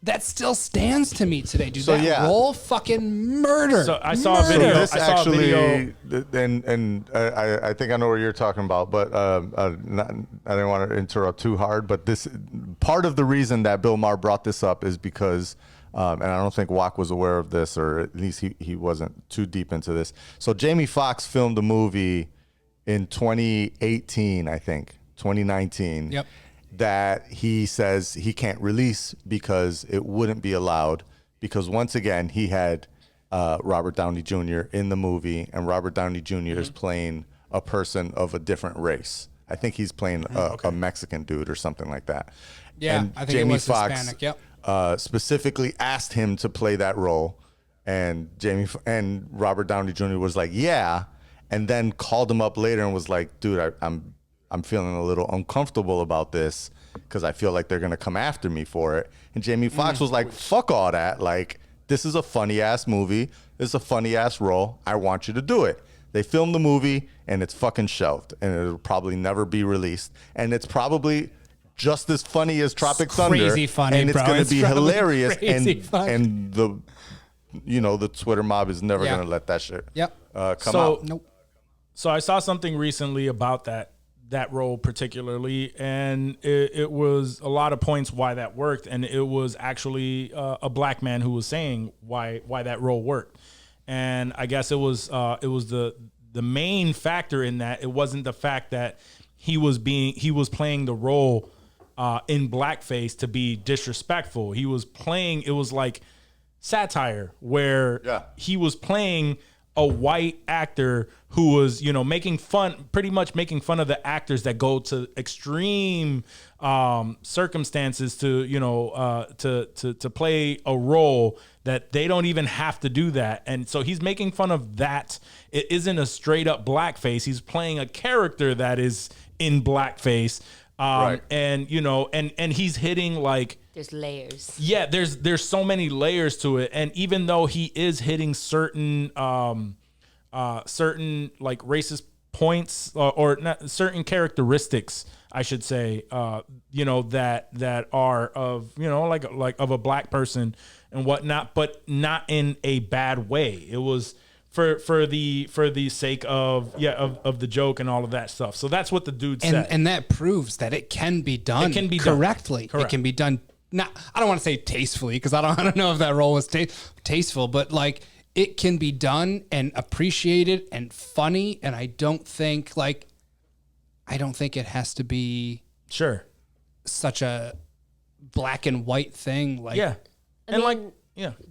that still stands to me today, dude. So, that yeah. role, fucking murder. So I saw a video. This I saw a video. and I think I know what you're talking about, but I didn't want to interrupt too hard. But this part of the reason that Bill Maher brought this up is because, and I don't think Wack was aware of this, or at least he wasn't too deep into this. So Jamie Foxx filmed a movie in 2018, I think 2019. Yep. That he says he can't release because it wouldn't be allowed, because once again he had Robert Downey Jr. in the movie, and Robert Downey Jr. is playing a person of a different race. I think he's playing a Mexican dude or something like that. Yeah, and I think it was Hispanic, yep. Specifically asked him to play that role, and Robert Downey Jr. was like, yeah, and then called him up later and was like, dude, I'm feeling a little uncomfortable about this because I feel like they're going to come after me for it. And Jamie Foxx was like, fuck all that. Like, this is a funny ass movie. This is a funny ass role. I want you to do it. They filmed the movie and it's fucking shelved and it'll probably never be released. And it's probably just as funny as Tropic Thunder. Crazy funny, and it's bro. going to It's be probably hilarious. crazy funny. And the Twitter mob is never Yeah. going to let that shit Yep. come out. Nope. So I saw something recently about that role particularly, and it was a lot of points why that worked, and it was actually a black man who was saying why that role worked. And I guess it was the main factor in that. It wasn't the fact that he was playing the role in blackface to be disrespectful. He was playing, it was like satire where he was playing a white actor who was, pretty much making fun of the actors that go to extreme circumstances to, to play a role that they don't even have to do that. And so he's making fun of that. It isn't a straight up blackface. He's playing a character that is in blackface. Right. And, and he's hitting like, There's layers. yeah, there's so many layers to it. And even though he is hitting certain certain like racist points or not certain characteristics, I should say, that are of, like of a black person and whatnot, but not in a bad way. It was for the sake of the joke and all of that stuff. So that's what the dude said. And that proves that it can be done correctly. Correct. It can be done I don't want to say tastefully because I don't know if that role was tasteful, but like it can be done and appreciated and funny. And I don't think it has to be Sure. such a black and white thing. Like, Yeah. I mean,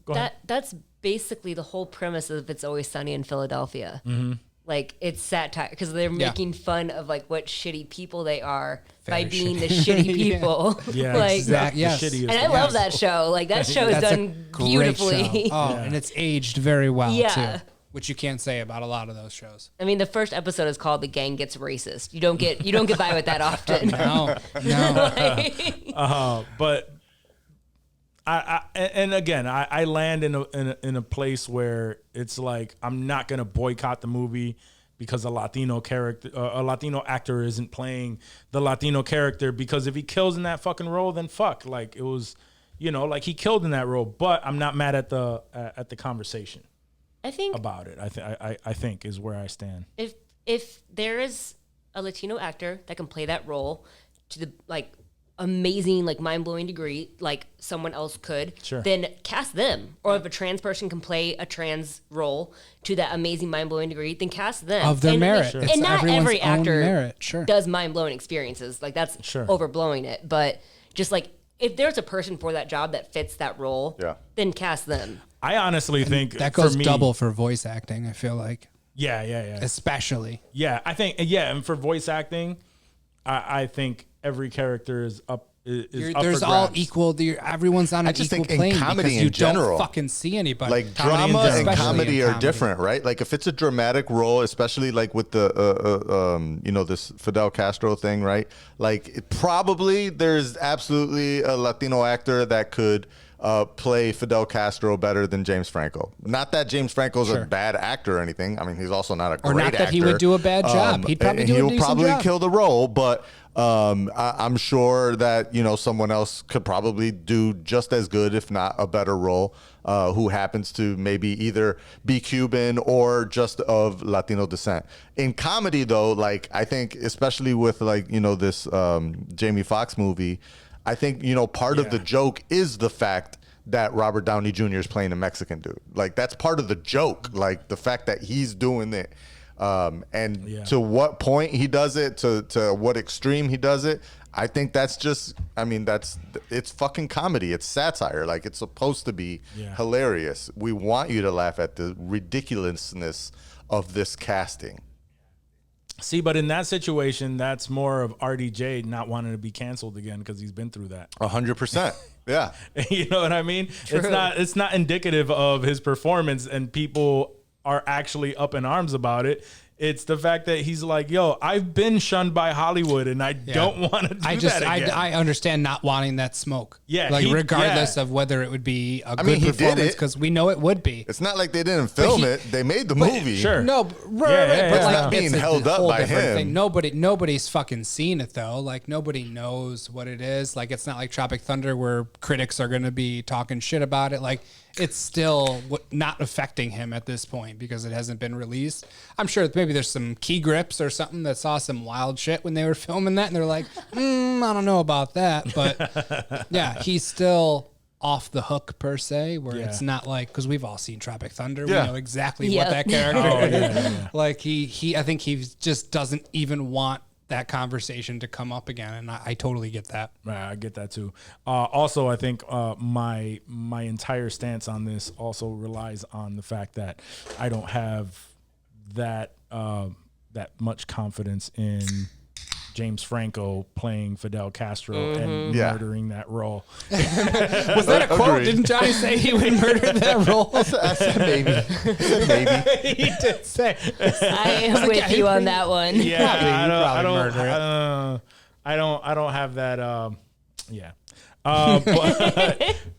Go ahead. That's basically the whole premise of It's Always Sunny in Philadelphia. Mm-hmm. Like it's satire because they're making fun of like what shitty people they are by being the shitty people. Yeah, like, exactly. Yes. The shittiest And I thing. love that show. Like that show is that's a done great beautifully. show. Oh, and it's aged very well Yeah. too, which you can't say about a lot of those shows. I mean, the first episode is called "The Gang Gets Racist." You don't get by with that often. No. But I land in a place where it's like I'm not gonna boycott the movie because a Latino actor isn't playing the Latino character, because if he kills in that fucking role, then fuck, like it was, like he killed in that role. But I'm not mad at the conversation. I think About it, I think is where I stand. if there is a Latino actor that can play that role to the like amazing, like mind-blowing degree like someone else could, Sure. then cast them. Or if a trans person can play a trans role to that amazing mind-blowing degree, then cast them. Of their merit. Sure. It's And not everyone's every own actor merit, sure. does mind-blowing experiences. Like that's Sure. overblowing it. But just like if there's a person for that job that fits that role, then cast them. I honestly think That goes for me, double for voice acting, I feel like. Yeah. Especially. Yeah, I think and for voice acting, I think every character is up. Is up There's for all grabs. equal. Everyone's on I an just equal think in plane comedy because in you general, don't fucking see anybody. Like Comedy in drama and general. Especially comedy in are comedy. different, right? Like if it's a dramatic role, especially like with the this Fidel Castro thing, right? Like probably there's absolutely a Latino actor that could play Fidel Castro better than James Franco. Not that James Franco's a bad actor or anything. I mean, he's also not a great Or not that actor. he would do a bad job. He'd probably do a he'll decent probably job. kill the role, but I'm sure that someone else could probably do just as good, if not a better role, who happens to maybe either be Cuban or just of Latino descent. In comedy, though, like I think, especially with like this Jamie Foxx movie, I think part of the joke is the fact that Robert Downey Jr. is playing a Mexican dude. Like that's part of the joke, like the fact that he's doing it. To what point he does it, to what extreme he does it, I think that's just, it's fucking comedy. It's satire. Like it's supposed to be hilarious. We want you to laugh at the ridiculousness of this casting. See, but in that situation, that's more of RDJ not wanting to be canceled again because he's been through that. 100%. Yeah. You know what I mean? True. It's not indicative of his performance, and people are actually up in arms about it. It's the fact that he's like, yo, I've been shunned by Hollywood and I don't want to do that again. I understand not wanting that smoke. Yeah, Like regardless of whether it would be a good he did performance, it. because we know it would be. It's not like they didn't film it. They made the movie. Sure. No, right, Yeah, but yeah, like yeah. It's being a held up whole by different him. thing. Nobody's fucking seen it though. Like nobody knows what it is. Like it's not like Tropic Thunder where critics are going to be talking shit about it. Like it's still not affecting him at this point because it hasn't been released. I'm sure maybe there's some key grips or something that saw some wild shit when they were filming that and they're like, I don't know about that. But yeah, he's still off the hook per se, where it's not like, because we've all seen Tropic Thunder. Yeah. We know exactly Yeah. what that character is. yeah. Like he I think he just doesn't even want that conversation to come up again, and I totally get that. I get that too. Also, I think my entire stance on this also relies on the fact that I don't have that that much confidence in James Franco playing Fidel Castro and murdering that role. Was that a quote? Didn't Johnny say he would murder that role? I said maybe. He did say. I am with you on that one. Yeah, I don't have that. Yeah.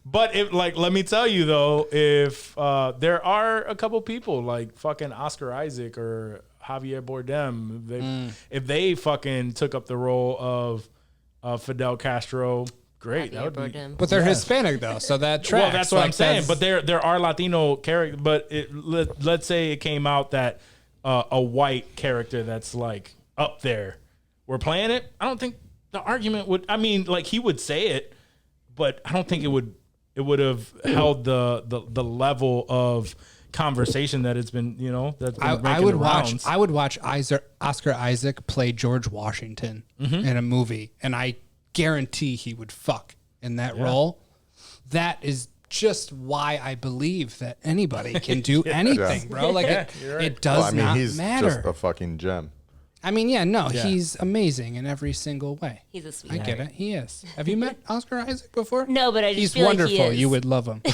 But if let me tell you though, if there are a couple people like fucking Oscar Isaac or Javier Bardem, if they fucking took up the role of Fidel Castro, great. That would be, but they're Hispanic though, so that tracks. well, that's what I'm saying. But there are Latino characters. But let's say it came out that a white character that's like up there, we're playing it. I don't think the argument would. I mean, like he would say it, but I don't think it would have held the level of conversation that it's been, that's been I would watch Oscar Isaac play George Washington in a movie, and I guarantee he would fuck in that role. That is just why I believe that anybody can do anything, bro. Like it does not he's matter. Just a fucking gem. I mean, he's amazing in every single way. He's a sweetheart. I get it. He is. Have you met Oscar Isaac before? No, but I just he's feel wonderful. like he is. You would love him. I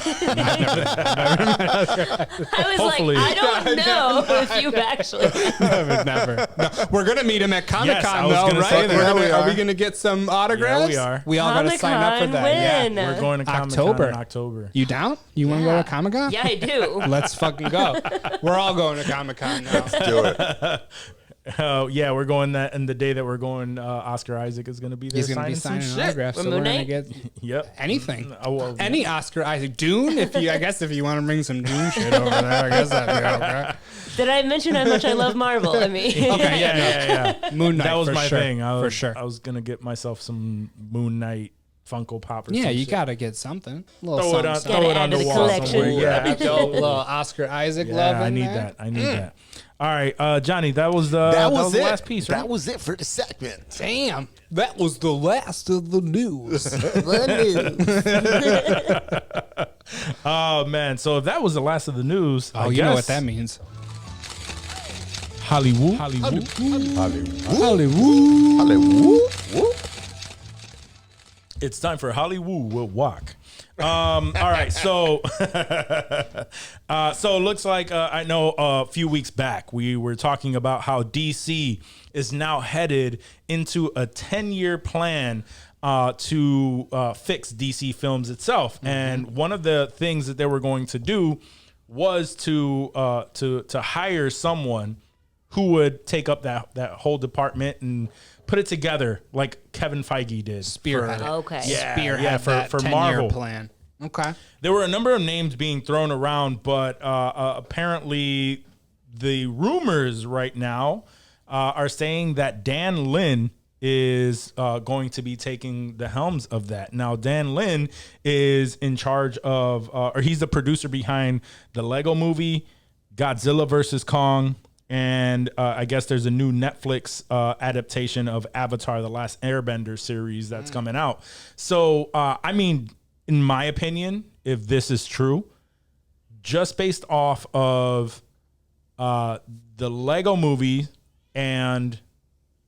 was Hopefully. like, I don't know if you've actually. Never. No, we're gonna meet him at Comic-Con, Yes, I was though, gonna right? say that. Are we gonna get some autographs? Yeah, we are. We all gotta sign up for Comic-Con, that. when? Yeah. We're going to Comic-Con in October. You down? You want to go to Comic-Con? Yeah, I do. Let's fucking go. We're all going to Comic-Con now. Do it. Yeah, we're going that, and the day that we're going, Oscar Isaac is going to be there. He's going to be signing some shit. autographs. So Moon we're going to Knight? get Yep. anything. Well, Any Oscar Isaac. Dune, I guess if you want to bring some Dune shit over there, I guess that'd be okay. Did I mention how much I love Marvel? I mean, Okay, yeah. Moon Knight. That was for my sure. thing. For sure. I was going to get myself some Moon Knight Funko Pop or Yeah, some you shit. got to get something. A little Throw it on, something. throw Gotta it on add to the the wall collection. somewhere. Yeah, Dope absolutely. little Oscar Isaac love Yeah, I in need there. that. I need that. All right, Johnny, that was the last piece, right? That was it for the segment. Damn, that was the last of the news. Oh, man. So if that was the last of the news, I You guess know what that means. Hollywood. Hollywood. It's time for Hollywood will walk. All right, so so it looks like I know a few weeks back we were talking about how DC is now headed into a 10-year plan to fix DC Films itself, and one of the things that they were going to do was to hire someone who would take up that whole department and put it together like Kevin Feige did. Spearhead. Okay. Spearhead for that 10-year Marvel plan. Okay. There were a number of names being thrown around, but apparently the rumors right now are saying that Dan Lin is going to be taking the helms of that. Now, Dan Lin is in charge of, or he's the producer behind the Lego movie, Godzilla vs. Kong, and I guess there's a new Netflix adaptation of Avatar: The Last Airbender series that's coming out. So, I mean, in my opinion, if this is true, just based off of the Lego movie and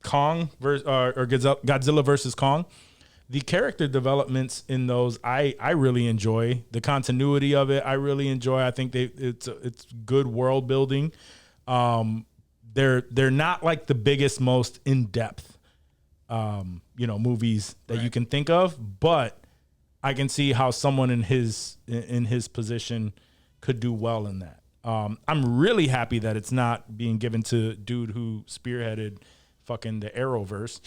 Kong or Godzilla versus Kong, the character developments in those I really enjoy. The continuity of it I really enjoy. I think it's good world building. They're not like the biggest, most in depth, movies that you can think of, but I can see how someone in his position could do well in that. I'm really happy that it's not being given to dude who spearheaded fucking the Arrowverse.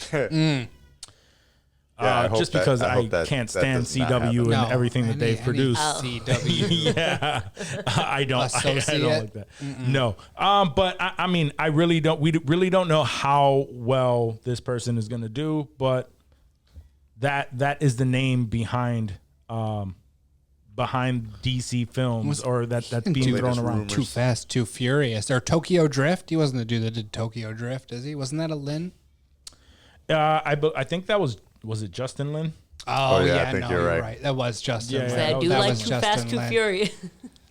I hope just that- because I I hope that- can't that stand does not CW and happen. everything that they've produced. CW. Yeah, I don't Associate? like that. No, but I mean, we really don't know how well this person is going to do, but that is the name behind DC Films, or that's being thrown around. Too Fast, Too Furious. Or Tokyo Drift. He wasn't the dude that did Tokyo Drift, is he? Wasn't that a Lin? I think that was it Justin Lin? Oh, yeah, yeah, I think no, you're you're right. right. That was Justin. Yeah, Lin. yeah. I do That like was Too Justin Fast, Too Lin. Furious.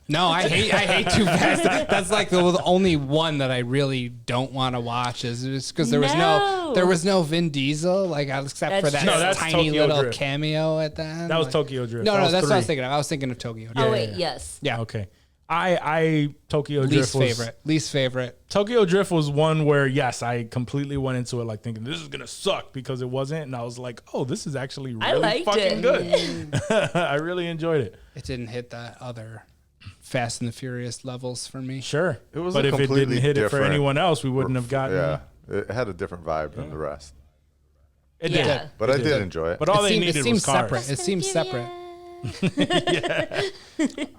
No, I hate Too Fast. That's like the only one that I really don't want to watch. Is just because there was no Vin Diesel, like except for That's that true. No, that's tiny Tokyo little Drift. cameo at the end. That was like- Tokyo Drift. No, That no, was that's what I was 3. thinking of. I was thinking of Tokyo Drift. Oh, wait, yes. Yeah. Okay. I Tokyo Drift Least favorite. Tokyo Drift was one where, yes, I completely went into it like thinking this is going to suck because it wasn't. And I was like, oh, this is actually I really liked fucking it. good. I really enjoyed it. It didn't hit the other Fast and the Furious levels for me. Sure. It was but a if it completely didn't hit it for different- anyone else, we wouldn't have gotten Yeah, it had a different vibe than the rest. it. Yeah. Did. But I did enjoy it. But all it they seemed, needed it seemed was cars. separate. It seemed separate.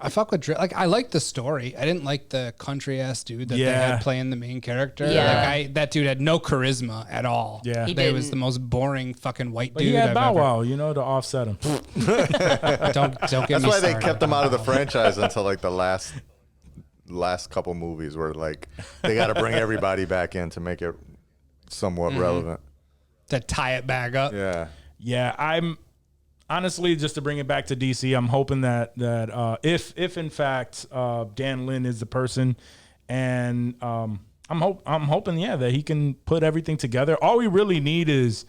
I fuck with Drift. Like I liked the story. I didn't like the country ass dude that they Yeah. had playing the main character. Yeah. Like that dude had no charisma at all. Yeah. He They was didn't. the most boring fucking white But dude he had I've Bow ever. Wow, to offset him. Don't get That's me why they started. kept him out of the franchise until like the last couple movies, where like they got to bring everybody back in to make it somewhat relevant. to tie it back up. Yeah. Yeah, I'm honestly, just to bring it back to DC, I'm hoping that if in fact Dan Lin is the person, and I'm hoping that he can put everything together. All we really need is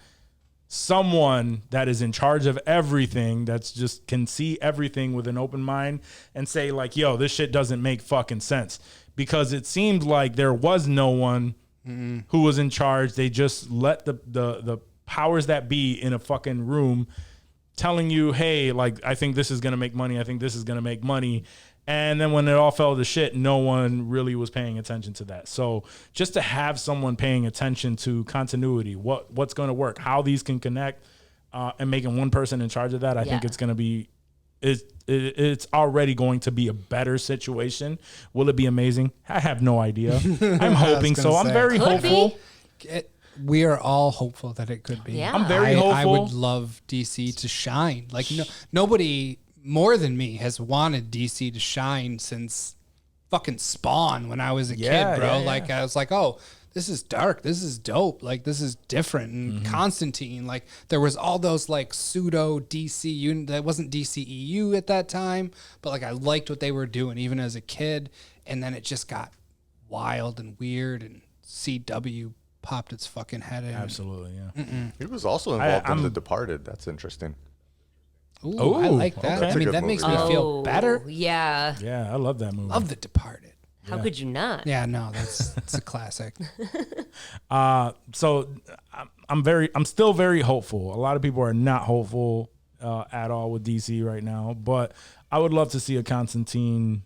someone that is in charge of everything, that's just can see everything with an open mind and say like, yo, this shit doesn't make fucking sense, because it seemed like there was no one who was in charge. They just let the powers that be in a fucking room telling you, hey, like, I think this is going to make money. I think this is going to make money. And then when it all fell to shit, no one really was paying attention to that. So just to have someone paying attention to continuity, what's going to work, how these can connect, and making one person in charge of that, I think Yeah. it's going to be, it's already going to be a better situation. Will it be amazing? I have no idea. I'm hoping so. gonna I'm say. very Could be. hopeful. We are all hopeful that it could be. Yeah. I'm very I hopeful. would love DC to shine. Like nobody more than me has wanted DC to shine since fucking Spawn when I was a Yeah, kid, bro. yeah, yeah. Like I was like, oh, this is dark. This is dope. Like this is different. And Mm-hmm. Constantine, like there was all those like pseudo DC unit that wasn't DCEU at that time, but like I liked what they were doing even as a kid. And then it just got wild and weird, and CW popped its fucking head in. Absolutely, yeah. He was also involved in I'm- The Departed. That's interesting. Ooh, Ooh, I like that. okay. I That's a mean, good that makes me movie. feel better. Yeah. Yeah, I love that movie. Love The Departed. How could you not? Yeah, no, it's a classic. So I'm still very hopeful. A lot of people are not hopeful at all with DC right now, but I would love to see a Constantine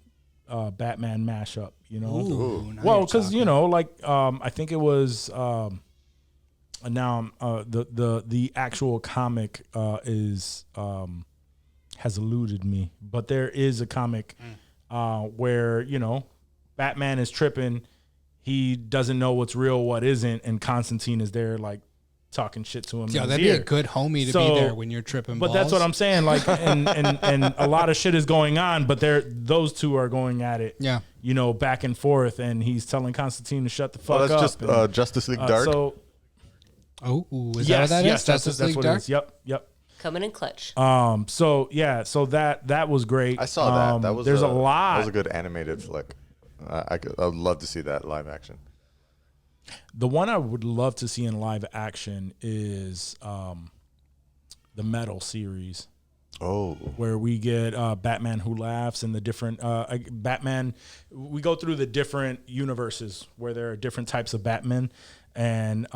Batman mashup. Ooh, now Well, you're because talking. like I think it was now the actual comic is has eluded me, but there is a comic where Batman is tripping, he doesn't know what's real, what isn't, and Constantine is there like talking shit to him. Yo, in his that'd be a ear. good homie to So- be there when you're tripping But balls. that's what I'm saying. Like, and a lot of shit is going on, but those two are going at it. Yeah. Back and forth, and he's telling Constantine to shut the fuck Oh, up. that's just and, Justice League Dark. So Oh, is that yes, what that is? yes, Justice that's League what Dark? it is. Yep. Coming in clutch. So that was great. I saw that. That was there's a That lot. was a good animated flick. I'd love to see that live action. The one I would love to see in live action is the Metal series, Oh, where we get Batman Who Laughs and the different Batman. We go through the different universes where there are different types of Batman and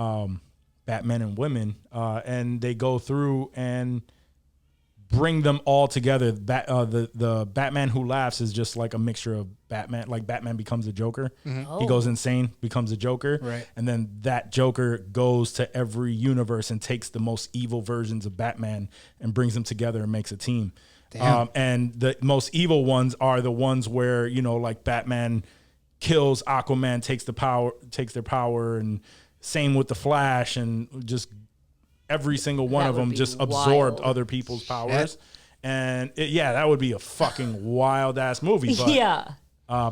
Batmen and women, and they go through and bring them all together. The Batman Who Laughs is just like a mixture of Batman. Like Batman becomes a Joker. He goes insane, becomes a Joker. Right. And then that Joker goes to every universe and takes the most evil versions of Batman and brings them together and makes a team. Damn. And the most evil ones are the ones where, like Batman kills Aquaman, takes their power, and same with the Flash, and just every single one That of would them be just absorbed wild. other people's powers. And that would be a fucking wild ass movie. But, Yeah.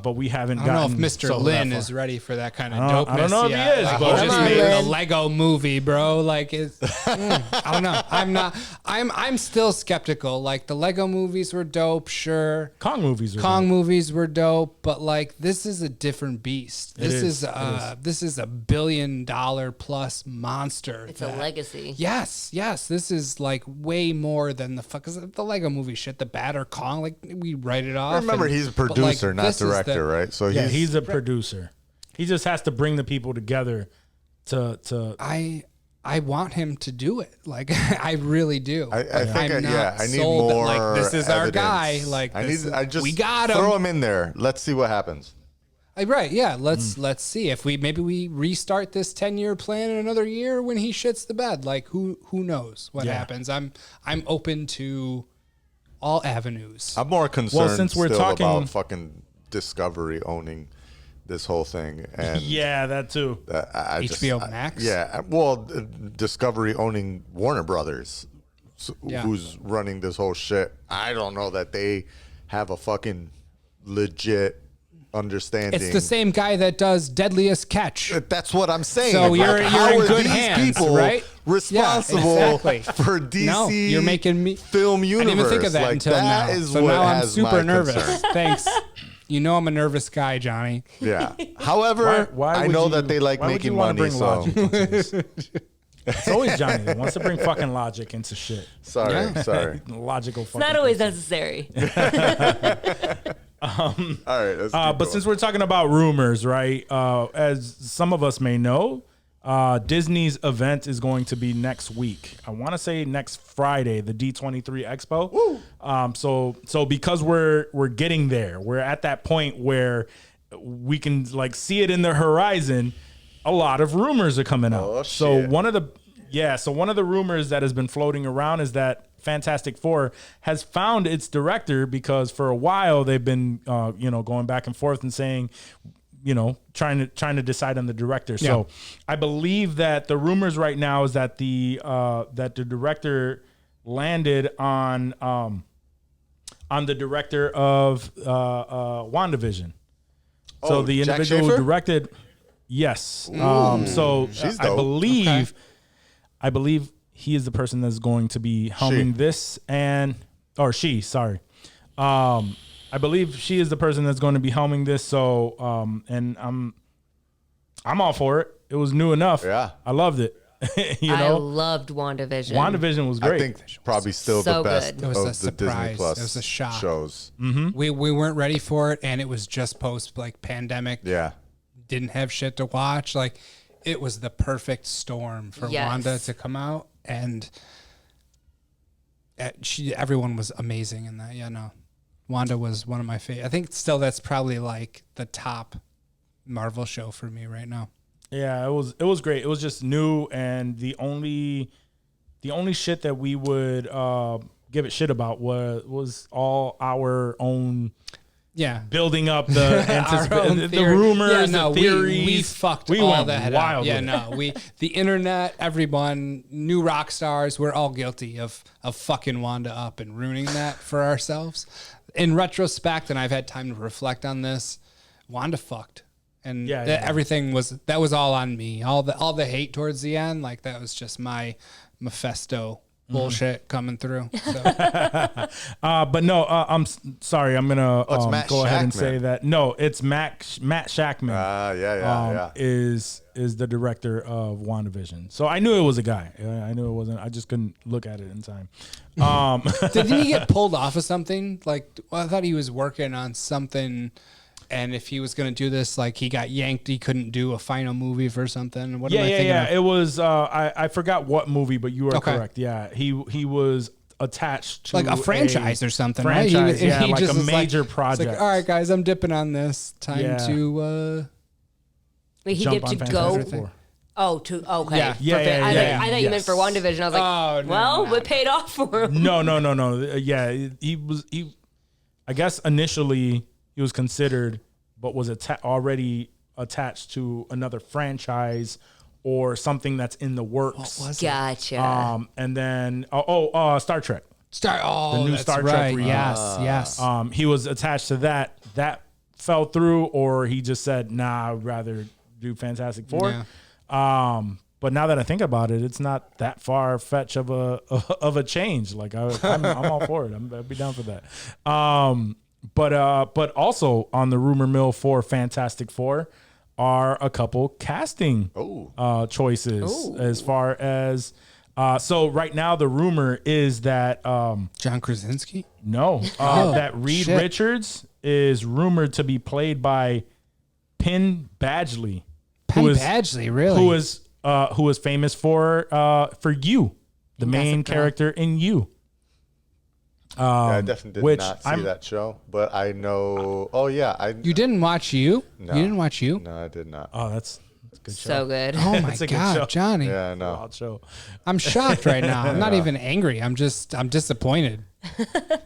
but we haven't I don't know if gotten Mr. so Lin that is far. ready for that kind of I dopeness. don't know if he yet. is, Like, but- he just Come on, made the Lin. Lego movie, bro. Like, I don't know. I'm still skeptical. Like, the Lego movies were dope, sure. Kong movies. Are Kong dope. movies were dope, but like this is a different beast. This is. This is $1 billion plus monster. It's a legacy. Yes, this is like way more than the fuck. 'Cause the Lego movie shit, the Batter Kong, like we write it off. Remember, he's a but, like, producer, not this is the- director, right? So Yeah, he's a producer. He just has to bring the people together to I want him to do it. Like I really do. I think, I'm not I need sold that, more. like, this is our evidence. guy. Like I just we got him. throw him in there. Let's see what happens. Right, yeah. Let's see if maybe we restart this 10-year plan in another year when he shits the bed. Like who knows what happens? I'm open to all avenues. I'm more concerned since we're still talking- about fucking Discovery owning this whole thing, and yeah, that too. I HBO Max? Yeah, well, Discovery owning Warner Brothers, Yeah. who's running this whole shit. I don't know that they have a fucking legit understanding. It's the same guy that does Deadliest Catch. That's what I'm saying. So Like, you're how in are good these hands, people right? responsible Yeah, exactly. for DC? No, you're making me film I universe. didn't even think of that Like, until that now. is So what now I'm has super my nervous. concern. Thanks. You know I'm a nervous guy, Johnny. Yeah. However, Why I would know you- that they like why would making you wanna money. bring So logic into this? It's always Johnny that wants to bring fucking logic into shit. sorry, Yeah. sorry. Logical. It's not always necessary. All right, let's keep But going. since we're talking about rumors, right? As some of us may know, Disney's event is going to be next week. I want to say next Friday, the D23 Expo. So because we're getting there, we're at that point where we can like see it in the horizon. A lot of rumors are coming out. Oh, so shit. one of the rumors that has been floating around is that Fantastic Four has found its director, because for a while they've been going back and forth and saying, trying to decide on the director. So I believe that the rumors right now is that the director landed on the director of WandaVision. So Oh, the Jack individual who Schaefer? directed, yes. So She's I dope. believe he is the person that's going to be helming this, she. Sorry. I believe she is the person that's going to be helming this. So, and I'm all for it. It was new enough. Yeah. I loved it. I loved WandaVision. WandaVision was I great. think probably still So the best good. It was of a the surprise. Disney Plus It was a shock. shows. We weren't ready for it, and it was just post like pandemic. Yeah. Didn't have shit to watch. Like it was the perfect storm for Yes. Wanda to come out, and everyone was amazing in that. Yeah, no, Wanda was one of my favorite. I think still that's probably like the top Marvel show for me right now. Yeah, it was great. It was just new, and the only shit that we would give it shit about was all our own Yeah. building up the Our own the theory. rumors, Yeah, no, the theories. We fucked We all went that wild up. Yeah, with it. no, the internet, everyone, new rock stars, we're all guilty of fucking Wanda up and ruining that for ourselves. In retrospect, and I've had time to reflect on this, Wanda fucked. And Yeah, everything was all on me. All the hate towards the end, like that was just my Mephisto bullshit coming through. So. But no, I'm sorry. I'm gonna it's Matt go ahead and Shackman. say that no, it's Matt Shackman. Yeah. Is the director of WandaVision. So I knew it was a guy. I knew it wasn't. I just couldn't look at it in time. Didn't he get pulled off of something? Like, well, I thought he was working on something, and if he was going to do this, like, he got yanked. He couldn't do a final movie for something. What am I thinking of? It was. I forgot what movie, but you are Okay. correct. Yeah, he was attached to Like a franchise or something, franchise, right? yeah, like just a was major it's project. Like, all right, guys, I'm dipping on this. Time Yeah. to. Wait, he Jump dipped on to Fantastic go. Four. Oh, okay. Yeah. For Yeah, I thought you meant yes. for WandaVision. I was like, Oh, no, well, no. it paid off for him. No. Yeah, he. I guess initially he was considered, but was already attached to another franchise or something that's in the works. Gotcha. And then Star Trek. Start. Oh, The new that's Star Trek right. reboot. Yes. He was attached to that fell through, or he just said, "Nah, I'd rather do Fantastic Four." Yeah. But now that I think about it, it's not that far fetch of a change. Like I'm all for it. I'd be down for that. But also on the rumor mill for Fantastic Four are a couple casting choices as far as. So right now the rumor is that John Krasinski. That Reed shit. Richards is rumored to be played by Penn Badgley. Penn Badgley, really? Who is famous for You, the main character in You. Yeah, I definitely did not see that show, but I know. Oh yeah, You didn't watch You? No. You didn't watch You? No, I did not. Oh, that's a good show. So good. Oh my It's a good show. God, Johnny! Yeah, I know. Wild show. I'm shocked right now. I'm not even angry. I'm disappointed.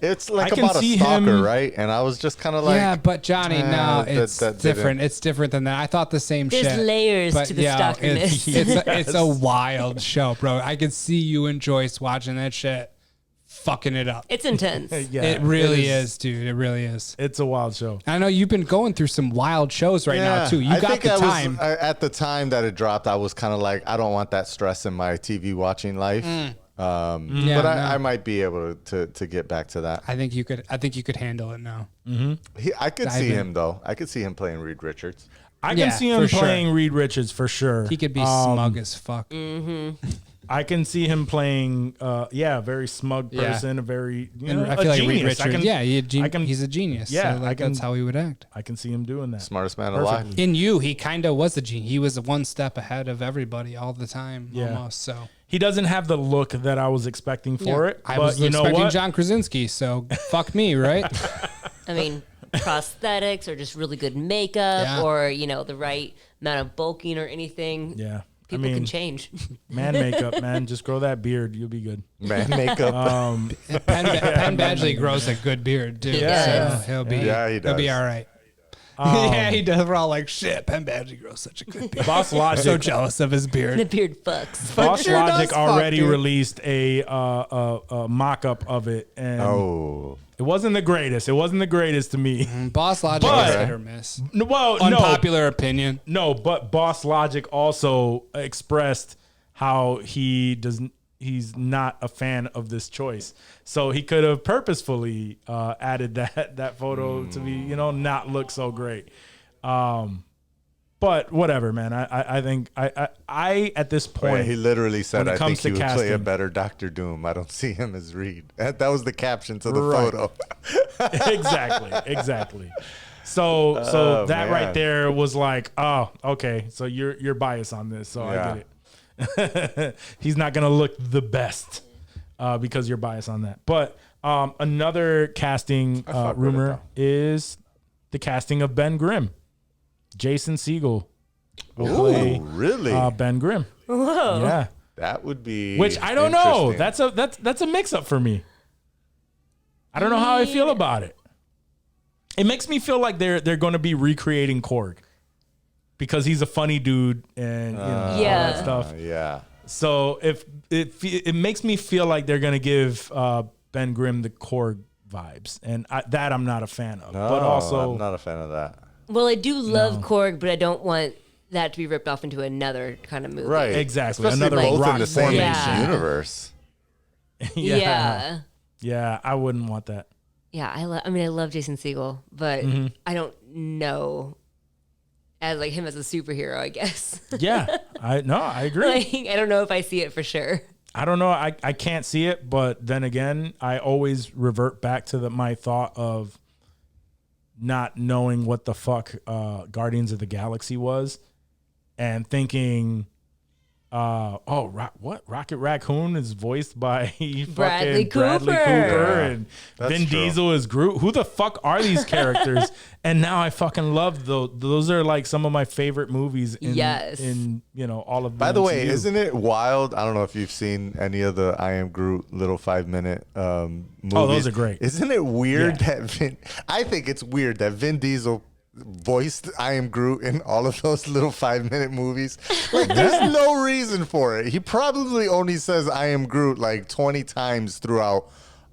It's like I can about a see stalker, him- right? And I was just kind of like, Yeah, but Johnny, no, that- it's that different. didn't- It's different than that. I thought the same There's shit. layers but to the yeah, stalkerness. it's a wild show, bro. I could see you and Joyce watching that shit, fucking it up. It's intense. Yeah, It really is, dude. It really is. It's a wild show. I know you've been going through some wild shows right now too. You I got think the I time. at the time that it dropped, I was kind of like, I don't want that stress in my TV watching life. Yeah, But I no. might be able to get back to that. I think you could handle it now. I could Dive see in. him though. I could see him playing Reed Richards. I can Yeah, see him for sure. playing Reed Richards for sure. He could be smug as fuck. I can see him playing, a very smug Yeah. person, a very, And know, I feel a like genius. Reed Richards. He's a genius. Yeah, so like, that's how he would act. I can see him doing that. Smartest man alive. In You, he kind of was a genius. He was one step ahead of everybody all the time, Yeah. almost. So He doesn't have the look that I was expecting for it. I but was you know expecting what? John Krasinski. So fuck me, right? I mean, prosthetics or just really good makeup Yeah. or, the right amount of bulking or anything. Yeah. People can change. Man makeup, man. Just grow that beard. You'll be good. Man makeup. Penn Badgley grows a good beard, dude. does. So he'll be, Yeah, he he'll be does. all right. Yeah, he does. We're all like, shit, Penn Badgley grows such a good beard. Boss Logic. So jealous of his The beard. beard fucks. Boss sure Logic does fuck, already dude. released a mock-up of it, and Oh, it wasn't the greatest. It wasn't the greatest to me. Boss Logic But- is hit or miss. Well, Unpopular opinion. no, but Boss Logic also expressed how he's not a fan of this choice. So he could have purposefully added that photo to be, not look so great. But whatever, man. I think I at this point, he literally said, when it "I think comes he to would play a casting- better Doctor Doom. I don't see him as Reed." That was the caption to the Right. photo. exactly. So Oh, that man. right there was like, oh, okay. So you're biased on this, so I Yeah. get it. He's not gonna look the best because you're biased on that. But another casting fuck with it, rumor though. is the casting of Ben Grimm. Jason Segel will Ooh, play really? Ben Grimm. Whoa. Yeah. That would be. Which I don't know. interesting. That's a mix up for me. I don't know how I feel about it. It makes me feel like they're going to be recreating Korg because he's a funny dude and all Yeah. that stuff. Yeah. So if it makes me feel like they're going to give Ben Grimm the Korg vibes, and that I'm not a fan of. No, but also, I'm not a fan of that. Well, I do love Korg, but I don't want that to be ripped off into another kind of movie. Right. Exactly. Especially Another both rock in the same formation. universe. Yeah. Yeah, I wouldn't want that. Yeah, I love Jason Segel, but I don't know as like him as a superhero, I guess. Yeah, I agree. Like, I don't know if I see it for sure. I don't know. I can't see it, but then again, I always revert back to my thought of not knowing what the fuck Guardians of the Galaxy was, and thinking, Rocket Raccoon is voiced by Bradley Bradley Cooper. Cooper, and That's Vin true. Diesel is Groot. Who the fuck are these characters? And now I fucking love those. Those are like some of my favorite movies. Yes. In all of. By the way, MCU. isn't it wild? I don't know if you've seen any of the I Am Groot little 5-minute movies. Oh, those are great. Isn't it weird Yeah. that I think it's weird that Vin Diesel voiced I Am Groot in all of those little 5-minute movies. Like, there's no reason for it. He probably only says I Am Groot like 20 times throughout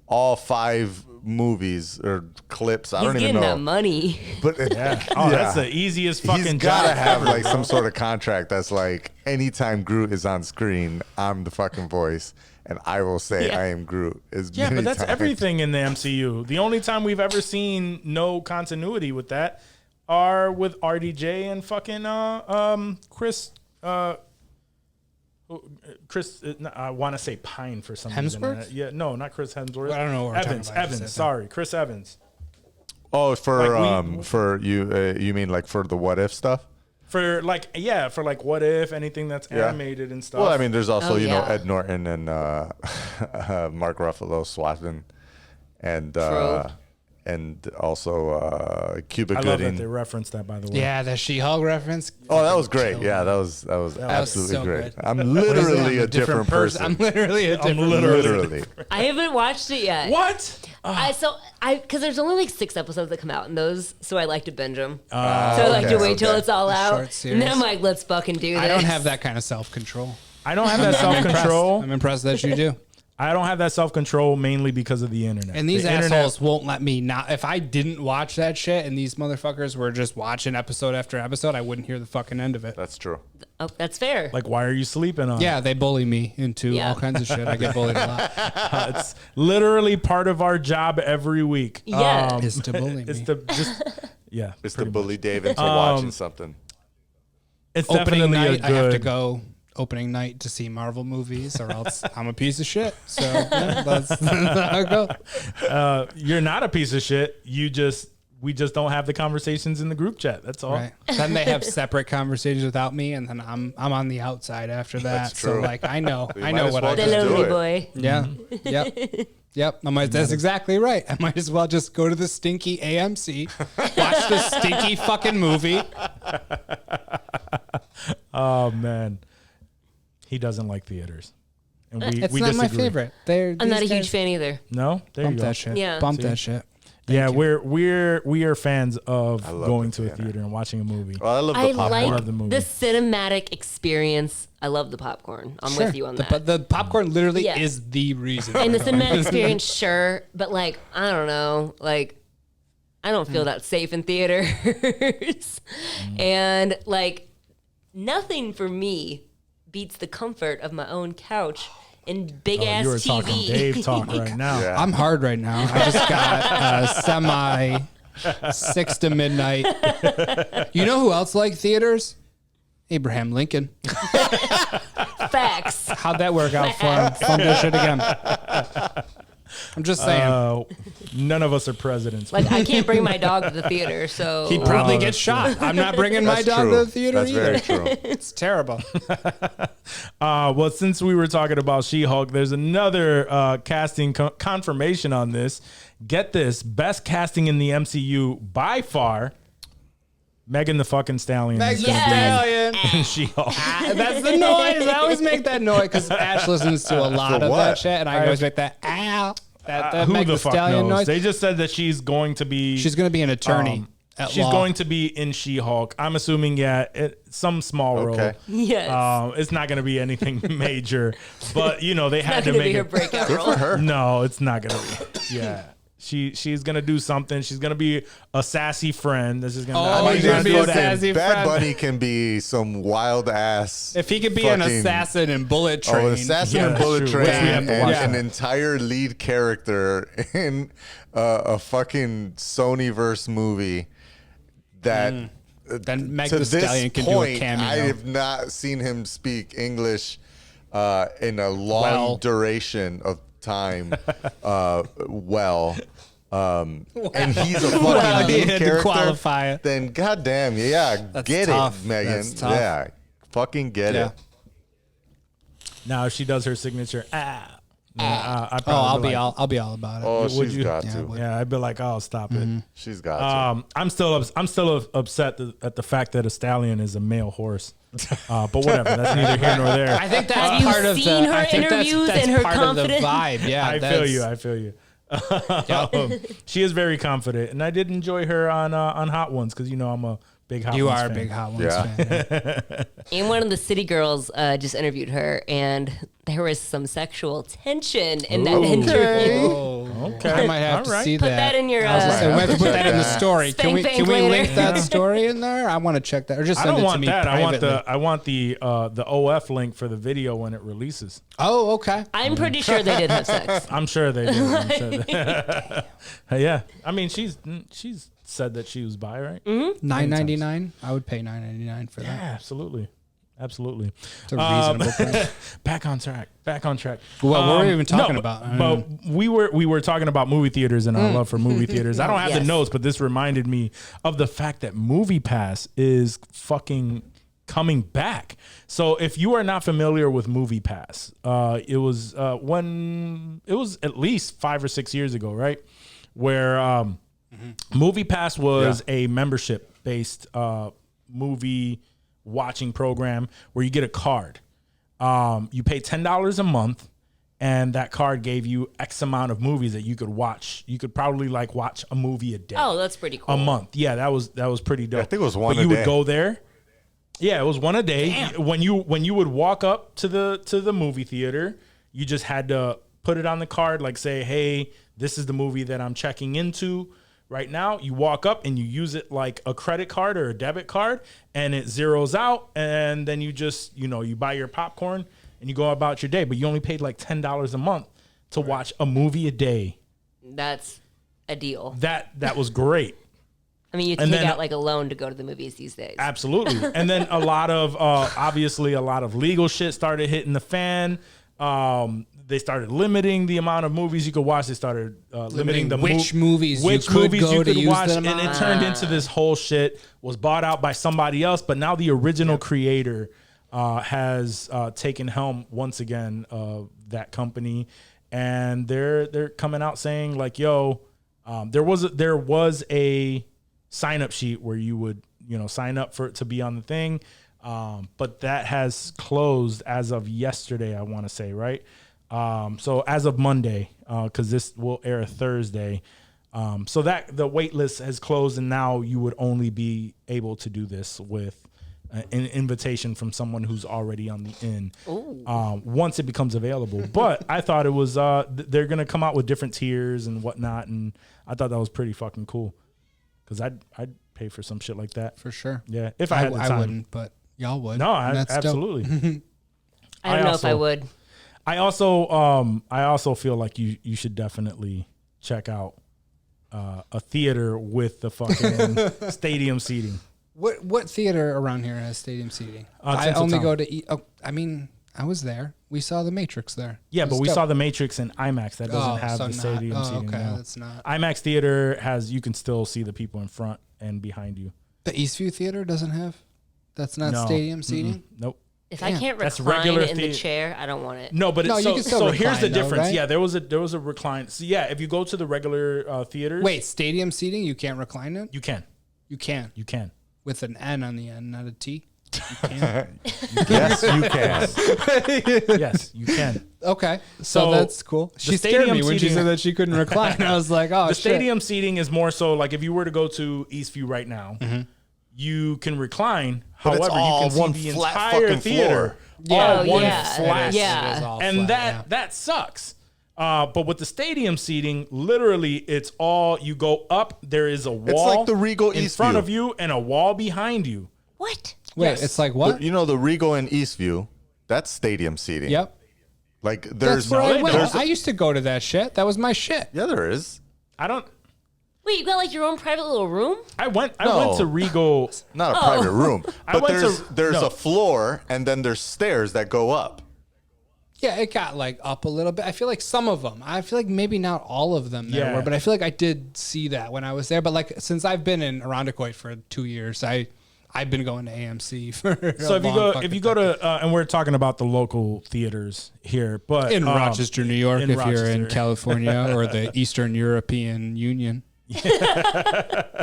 all 5 movies or clips. I He's don't even getting know. that money. But Yeah. Oh, that's the easiest fucking He's job. gotta have ever, like bro. some sort of contract that's like, anytime Groot is on screen, I'm the fucking voice, and I will say Yeah. I am Groot. Yeah, many but that's times. everything in the MCU. The only time we've ever seen no continuity with that are with RDJ and fucking Chris. Chris, I want to say Pine for some reason. Hemsworth? Yeah, no, not Chris Hemsworth. I don't know what we're talking Evans. about. Evans. Sorry, Chris Evans. Oh, Like, for you, you mean like for the what if stuff? For like, yeah, for like what if anything that's animated and stuff. Well, I mean, there's also Oh, you know yeah. Ed Norton and Mark Ruffalo swapping, and True. and also Cuba I love that Gooding. they referenced that, by the way. Yeah, the She-Hulk reference. Oh, that was great. Yeah, that was was absolutely so great. good. I'm What is it? literally I'm a different person. I'm literally a different literally. I haven't watched it yet. What? Because there's only like 6 episodes that come out in those, so I like to binge them. so I like to okay, wait till okay. it's all A out, short and then series. I'm like, let's fucking do this. I don't have that kind of self-control. I don't have that self-control. I'm impressed that you do. I don't have that self-control mainly because of the internet. And these The internet- assholes won't let me not. If I didn't watch that shit and these motherfuckers were just watching episode after episode, I wouldn't hear the fucking end of it. That's true. Oh, that's fair. Like, why are you sleeping on? Yeah, they bully me into Yeah. all kinds of shit. I get bullied a lot. It's literally part of our job every week. Yeah. Is to bully It's me. to just yeah. It's to pretty bully much. Dave into watching something. It's Opening definitely a night, good. I have to go opening night to see Marvel movies, or else I'm a piece of shit. So yeah, that's how I go. You're not a piece of shit. We just don't have the conversations in the group chat. That's all. Right. Then they have separate conversations without me, and then I'm on the outside after that. That's So true. like I know might what as I well the do. just do lonely it. boy. Yeah. Yep. That's exactly right. I might as well just go to the stinky AMC, watch the stinky fucking movie. Oh man, he doesn't like theaters, and It's we not disagree. my favorite. I'm not a huge fan either. No, there Bump you go. that shit. Yeah. Bump See? that shit. Yeah, we are fans of love going the to a theater. theater and watching a movie. Well, I love the I popcorn. like of the movie. the cinematic experience. I love the popcorn. I'm with you on that. But the popcorn literally Yeah. is the reason. And the cinematic experience, sure, but like I don't know, like I don't feel that safe in theaters, and like nothing for me beats the comfort of my own couch and big ass You were TV. talking Dave talk right now. Yeah. I'm hard right now. I just got a semi 6 to midnight. You know who else liked theaters? Abraham Lincoln. Facts. How'd that work out for him? Fun this shit again. I'm just saying. None of us are presidents. Like I can't bring my dog to the theater, so He'd probably get shot. I'm not bringing my That's dog true. to the theater That's either. very true. It's terrible. Well, since we were talking about She-Hulk, there's another casting confirmation on this. Get this, best casting in the MCU by far. Megan the fucking Stallion. Meg is the gonna be Stallion. in She-Hulk. That's the noise. I always make that noise because Ash listens to a lot For of what? that shit, and I always make that ow. That Who Meg the the fuck Stallion knows? noise. They just said that she's going to be. She's going to be an attorney. At She's law. going to be in She-Hulk. I'm assuming, some small Okay. role. yes, It's not going to be anything major, but they had not to gonna make be her it. breakout Good role. for her. No, it's not going to be. Yeah. She's gonna do something. She's gonna be a sassy friend. This is gonna. Oh, I he's mean, gonna be a fucking sassy Bad friend. Bunny can be some wild ass. If he could be an fucking- assassin in Bullet Train. Oh, an assassin Yeah, and Bullet that's Train, true. Which we have to and watch an that. entire lead character in a fucking Sonyverse movie that. Then Meg to the this Stallion can point, do a cameo. I have not seen him speak English in a long Well. duration of time. And he's a fucking He lead had to character. qualify it. Then goddamn, yeah, get tough. it, Megan. That's tough. Yeah, fucking get Yeah. it. Now if she does her signature. I Oh, probably I'll be all about it. Oh, Would she's you? got Yeah, to. would. Yeah, I'd be like, oh, stop it. She's got to. I'm still upset at the fact that a stallion is a male horse. But whatever, that's neither here nor there. I think Have that's you part of seen the. her I think interviews that's and her part of the confidence? vibe. Yeah, I feel you. She is very confident, and I did enjoy her on Hot Ones because I'm a big Hot You Ones are a fan. big Hot Ones Yeah. fan. Yeah. And one of the City Girls just interviewed her, and there was some sexual tension in that interview. Okay. I might have All to right. see Put that in your. I was gonna say, we have to put that in the story. Spank Can bank we later. link that story in there? I want to check that, or just I send don't it to want me that. privately. I want the OF link for the video when it releases. Oh, okay. I'm pretty sure they did have sex. I'm sure they did. Yeah. I mean, she's said that she was bi, right? $9.99. I would pay $9.99 for that. Yeah, absolutely. Absolutely. It's a reasonable price. Back on track. What were we even talking about? But we were talking about movie theaters and our love for movie theaters. I don't have the Yes. notes, but this reminded me of the fact that Movie Pass is fucking coming back. So if you are not familiar with Movie Pass, it was at least 5 or 6 years ago, right? Where Movie Pass was a membership based movie watching program where you get a card. You pay $10 a month, and that card gave you X amount of movies that you could watch. You could probably like watch a movie a day. Oh, that's pretty cool. A month. Yeah, that was pretty dope. I think it was one but a you day. would go there. Yeah, it was one a day. Damn. When you would walk up to the movie theater, you just had to put it on the card, like say, hey, this is the movie that I'm checking into right now. You walk up and you use it like a credit card or a debit card, and it zeroes out, and then you just, you buy your popcorn and you go about your day. But you only paid like $10 a month to watch a movie a day. That's a deal. That was great. I mean, you And take then- out like a loan to go to the movies these days. Absolutely. And then a lot of obviously a lot of legal shit started hitting the fan. They started limiting the amount of movies you could watch. They started limiting the which movies you could go to use watch, them and it on. turned into this whole shit. Was bought out by somebody else, but now the original creator has taken helm once again of that company, and they're coming out saying like, "Yo, there was a sign up sheet where you would sign up to be on the thing." But that has closed as of yesterday, I want to say, right? So as of Monday, because this will air Thursday. So that the wait list has closed, and now you would only be able to do this with an invitation from someone who's already on the in once it becomes available. But I thought it was they're going to come out with different tiers and whatnot, and I thought that was pretty fucking cool because I'd pay for some shit like that. For sure. Yeah, if I had the time. I wouldn't, but y'all would. No, And that's dope. absolutely. I don't know if I would. I also feel like you should definitely check out a theater with the fucking stadium seating. What theater around here has stadium seating? I Tinseltown. only go to. I mean, I was there. We saw The Matrix there. Yeah, It but was we dope. saw the Matrix in IMAX. That doesn't have so the stadium not, seating. Okay, no. that's not. IMAX theater you can still see the people in front and behind you. The Eastview Theater doesn't have. That's not No. stadium seating. Nope. If I can't That's recline regular in the thea- chair, I don't want it. No, but No, you can still so here's the recline, though, difference. right? Yeah, there was a recline. So yeah, if you go to the regular theaters, Wait, stadium seating? You can't recline it. you can. You can You can. with an N on the end, not a T. You can. Yes, you can. Yes, you can. Okay, so So, that's cool. the She scared me stadium when she seating- said that she couldn't recline. I was like, oh, The shit. stadium seating is more so like if you were to go to Eastview right now, you can recline. But it's However, you all can one see the flat entire fucking theater. floor. All Oh, one yeah. flat. Yeah. It is all And flat, that sucks. But with the stadium seating, literally, it's all you go up. There is a wall like the Regal in Eastview. front of you and a wall behind you. What? Wait, Yes. it's like what? You know the Regal in Eastview? That's stadium seating. Yep. Like That's there's where I no- went. there's- I used to go to that shit. That was my shit. yeah, there is. I don't. Wait, you got like your own private little room? I went No. to Regal. Not a private room, I but went to- there's no. a floor and then there's stairs that go up. Yeah, it got like up a little bit. I feel like some of them. I feel like maybe not all of them there Yeah. were, but I feel like I did see that when I was there. But like since I've been in Irondequoit for 2 years, I've been going to AMC for. So if you go to and we're talking about the local theaters here, but in Rochester, New York, in if you're in Rochester. California or the Eastern European Union.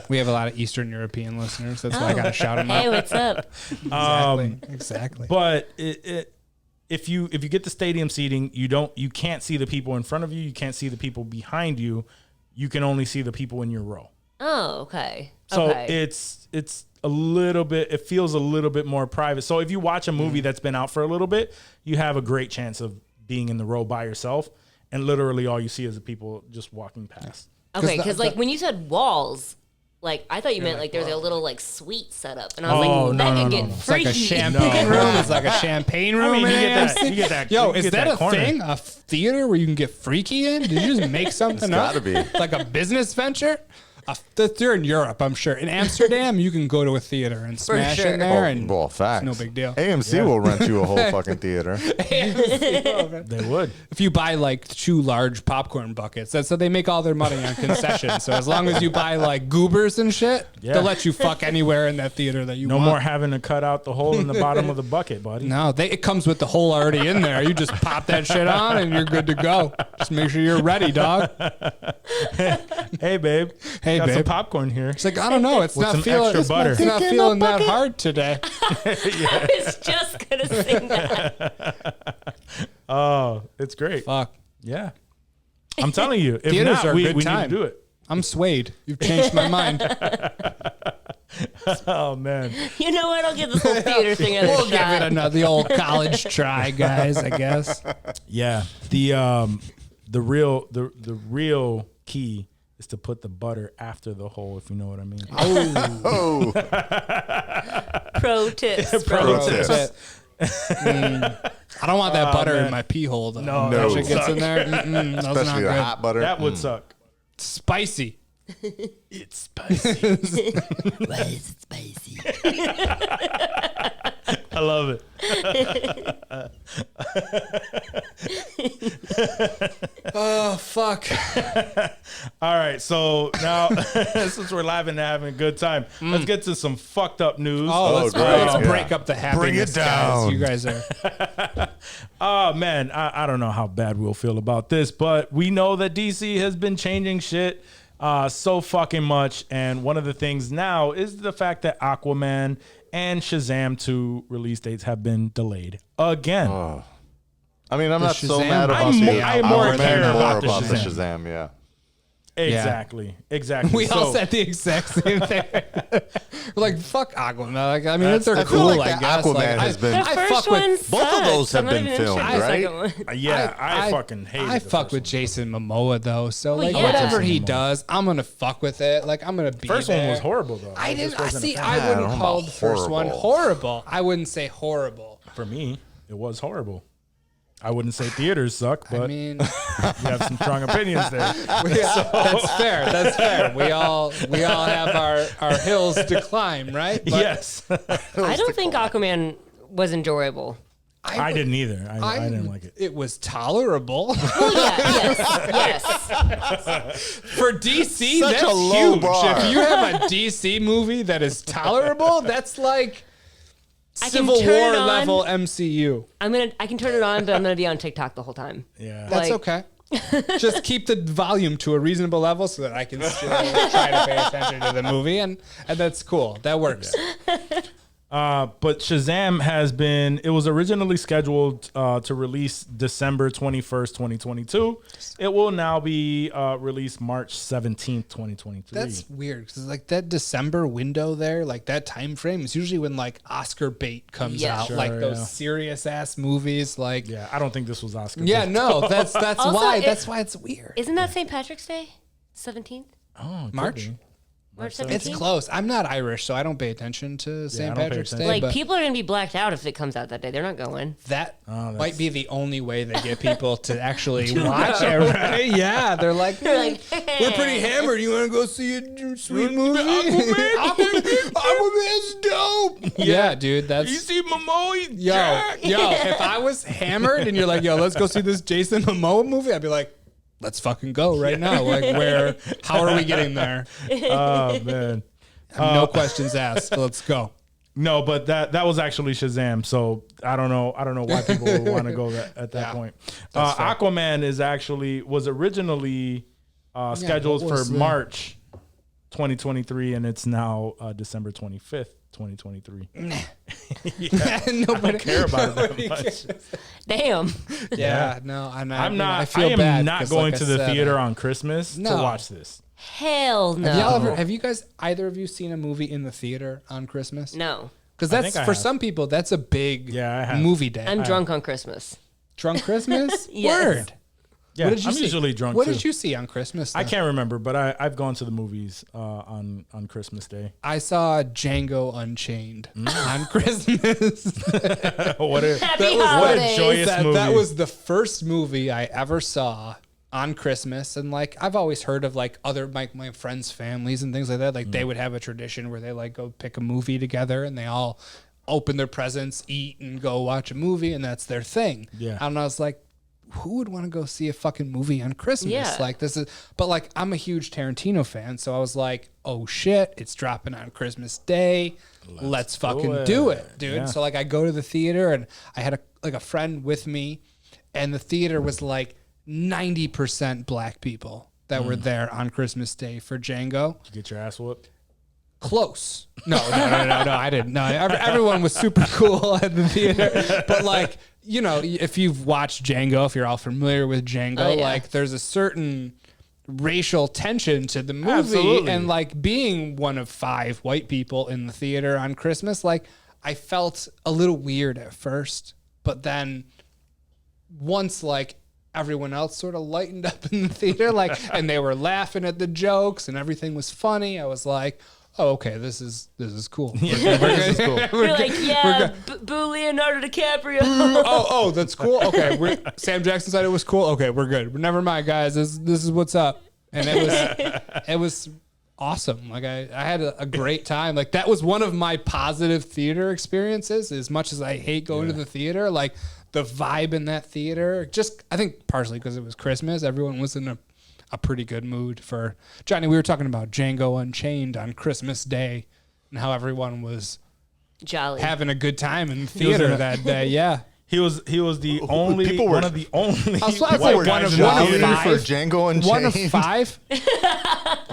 We have a lot of Eastern European listeners. That's why I got to shout them out. Hey, what's up? Exactly. But if you get the stadium seating, you can't see the people in front of you. You can't see the people behind you. You can only see the people in your row. Oh, okay. So Okay. it's a little bit. It feels a little bit more private. So if you watch a movie that's been out for a little bit, you have a great chance of being in the row by yourself, and literally all you see is the people just walking past. Okay, because like when you said walls, like I thought you meant like there's a little like suite setup, and I was like, that could get It's like freaky. a champagne room. It's like a champagne room. I mean, you in get that. AMC. You get that. Yo, you is get that a corner. thing? A theater where you can get freaky in? Did you just make something up? gotta be. Like a business venture? They're in Europe, I'm sure. In Amsterdam, you can go to a theater and smash sure. in there, and Well, facts. no big deal. AMC will rent you a whole fucking theater. They would. if you buy like 2 large popcorn buckets, that's so they make all their money on concessions. So as long as you buy like goobers and shit, Yeah. they'll let you fuck anywhere in that theater that you No want. more having to cut out the hole in the bottom of the bucket, buddy. No, it comes with the hole already in there. You just pop that shit on and you're good to go. Just make sure you're ready, dog. Hey, babe. Hey, Got some babe. popcorn here. It's like, I don't know. It's With not some feeling extra butter. It's not feeling that hard today. I was just gonna sing that. Oh, it's great. Fuck. Yeah. I'm telling you, if Theaters not, are a we good need to time. do it. I'm swayed. You've changed my mind. Oh, man. You know what? I'll give this whole theater thing another We'll give shot. it the old college try, guys, I guess. Yeah. The real key is to put the butter after the hole, if you know what I mean. Oh, Pro tips. Pro tips. I don't want that butter man. in my pee hole, though. No, that that shit would gets suck. in there. That's not especially the good. hot butter. That would suck. Spicy. It's spicy. Why is it spicy? I love it. Oh, fuck. All right, so now since we're laughing and having a good time, let's get to some fucked up news. Oh, great. let's Yeah. break up the happiness, down. guys. You guys are... Oh man, I don't know how bad we'll feel about this, but we know that DC has been changing shit so fucking much, and one of the things now is the fact that Aquaman and Shazam 2 release dates have been delayed again. I mean, I'm not so Shazam- mad about I'm the more- I more Aquaman, care more about the the Shazam. Shazam. Yeah. Exactly. We all So- said the exact same thing. We're like, fuck Aquaman. Like, I mean, they're I feel cool, like I the guess. Aquaman Like, has been- The I first fuck one with... Both of those sucks. have I'm not been even interested in filmed, the right? second one. Yeah, I fucking hate it. I fuck with Jason Momoa though, so like yeah. whatever Jason he Momoa. does, I'm gonna fuck with it. Like I'm gonna be First there. one was horrible though. I just didn't. wasn't a See, fan. I I don't wouldn't know call about the first one horrible. horrible. I wouldn't say horrible. For me, it was horrible. I wouldn't say theaters suck, but I mean, you have some strong opinions there. that's fair. That's fair. We all have our hills to climb, right? But Yes. I don't think Aquaman was enjoyable. I didn't either. I didn't like it. It was tolerable Well, yeah, yes. for DC. Such That's a low huge. bar. If you have a DC movie that is tolerable, that's like I can Civil turn War it on. level MCU. I can turn it on, but I'm gonna be on TikTok the whole time. Yeah. That's Like- okay. Just keep the volume to a reasonable level so that I can still try to pay attention to the movie, and that's cool. That works. But Shazam it was originally scheduled to release December 21st, 2022. It will now be released March 17th, 2023. That's weird because like that December window there, like that time frame is usually when like Oscar bait comes Yeah. out, Sure, like those yeah. serious ass movies. Like yeah, I don't think this was Oscar. yeah, bait. no, that's Also, why it's weird. Isn't that St. Patrick's Day? 17th? Oh, it could March? be. March It's 17th? close. I'm not Irish, so I don't pay attention to St. I don't pay Patrick's Day. attention. Like, but people are gonna be blacked out if it comes out that day. They're not going. that Oh, might be the only way they get people to actually watch it, right? Yeah, they're like, They're like, we're pretty hammered. You want to go see a sweet movie? Aquaman's dope. Yeah, dude, that's. You see Momoa? Yo, if I was hammered and you're like, yo, let's go see this Jason Momoa movie, I'd be like, let's fucking go right now. Like, how are we getting there? Oh man. No questions asked. Let's go. No, but that was actually Shazam. So I don't know why people would want to go at that Yeah, point. Aquaman was originally scheduled what for was the- March 2023, and it's now December 25th, 2023. Nobody I don't care about it that much. damn. Yeah, no, I I am bad not 'cause, going like to I the said, theater on Christmas to No. watch this. Hell no. Have you guys, either of you seen a movie in the theater on Christmas? No. Because I that's think I for have. some people, that's a big Yeah, I have. movie day. I'm drunk on Christmas. Drunk Christmas? Yes. Word. Yeah, What did you I'm see? usually drunk What too. did you see on Christmas? I though? can't remember, but I've gone to the movies on Christmas Day. I saw Django Unchained on Christmas. What a Happy what a holidays. joyous movie. That was the first movie I ever saw on Christmas. And like, I've always heard of like other my friends' families and things like that. Like they would have a tradition where they like go pick a movie together and they all open their presents, eat, and go watch a movie, and that's their thing. Yeah. And I was like, who would want to go see a fucking movie on Christmas? Yeah. Like this is, but like I'm a huge Tarantino fan, so I was like, oh shit, it's dropping on Christmas Day. Let's fucking do it, dude. Yeah. So like I go to the theater and I had a friend with me, and the theater was like 90% black people that were there on Christmas Day for Django. Did you get your ass whooped? Close. No, I didn't. No, everyone was super cool at the theater. But like, you know, if you've watched Django, if you're all familiar with Django, Oh, yeah. like there's a certain racial tension to the movie. Absolutely. And like being one of 5 white people in the theater on Christmas, like I felt a little weird at first, but then once like everyone else sort of lightened up in the theater, like, and they were laughing at the jokes and everything was funny, I was like, oh, okay, this is cool. This is cool. You're like, yeah, boo Leonardo DiCaprio. oh, that's cool. Okay, Sam Jackson said it was cool. Okay, we're good. Never mind, guys. This is what's up. And it was awesome. Like I had a great time. Like that was one of my positive theater experiences. As much as I hate going to the theater, like the vibe in that theater, just I think partially because it was Christmas, everyone was in a pretty good mood for Johnny. We were talking about Django Unchained on Christmas Day and how everyone was Jolly. having a good time in theater that day. Yeah. He was the only people were- one of the only I was like, white one guys of in the Jolly theater. for Django Unchained. One of 5.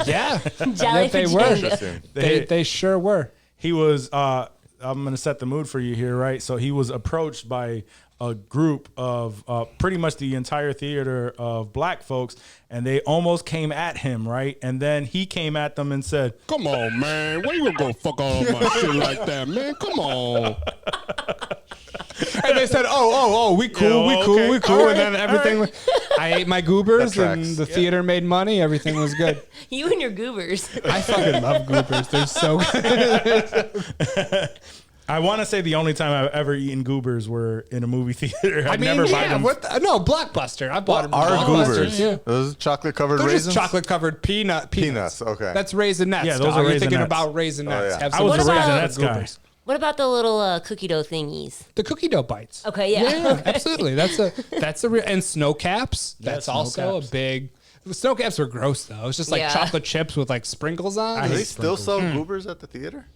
Yeah. Jolly Yeah, they for were. Django. Interesting. They sure were. He was I'm gonna set the mood for you here, right? So he was approached by a group of pretty much the entire theater of black folks, and they almost came at him, right? And then he came at them and said, Come on, man. Why you gonna go fuck all my shit like that, man? Come on. And they said, oh, we cool, Yeah, okay. we cool. All And then right, everything, I ate my goobers That and tracks. the theater made money. Everything was good. You and your goobers. I fucking love goobers. They're so good. I want to say the only time I've ever eaten goobers were in a movie theater. I mean, never buy yeah, them. no, Blockbuster. I bought them. Are Blockbuster, goobers? Yeah. Those chocolate covered They're raisins? just chocolate covered peanuts. Peanuts, okay. That's Raisinets. Yeah, those dog. are You're thinking Raisinets. about Raisinets. Oh, yeah. Have I some was a What about- Raisinets guy. goobers. What about the little cookie dough thingies? The cookie dough bites. Okay, yeah. Yeah, absolutely. That's a real, and snow caps. Yeah, That's snow also caps. a big. The snow caps were gross though. It's just like Yeah. chocolate chips with like sprinkles on. Do they It's- still sell goobers at the theater?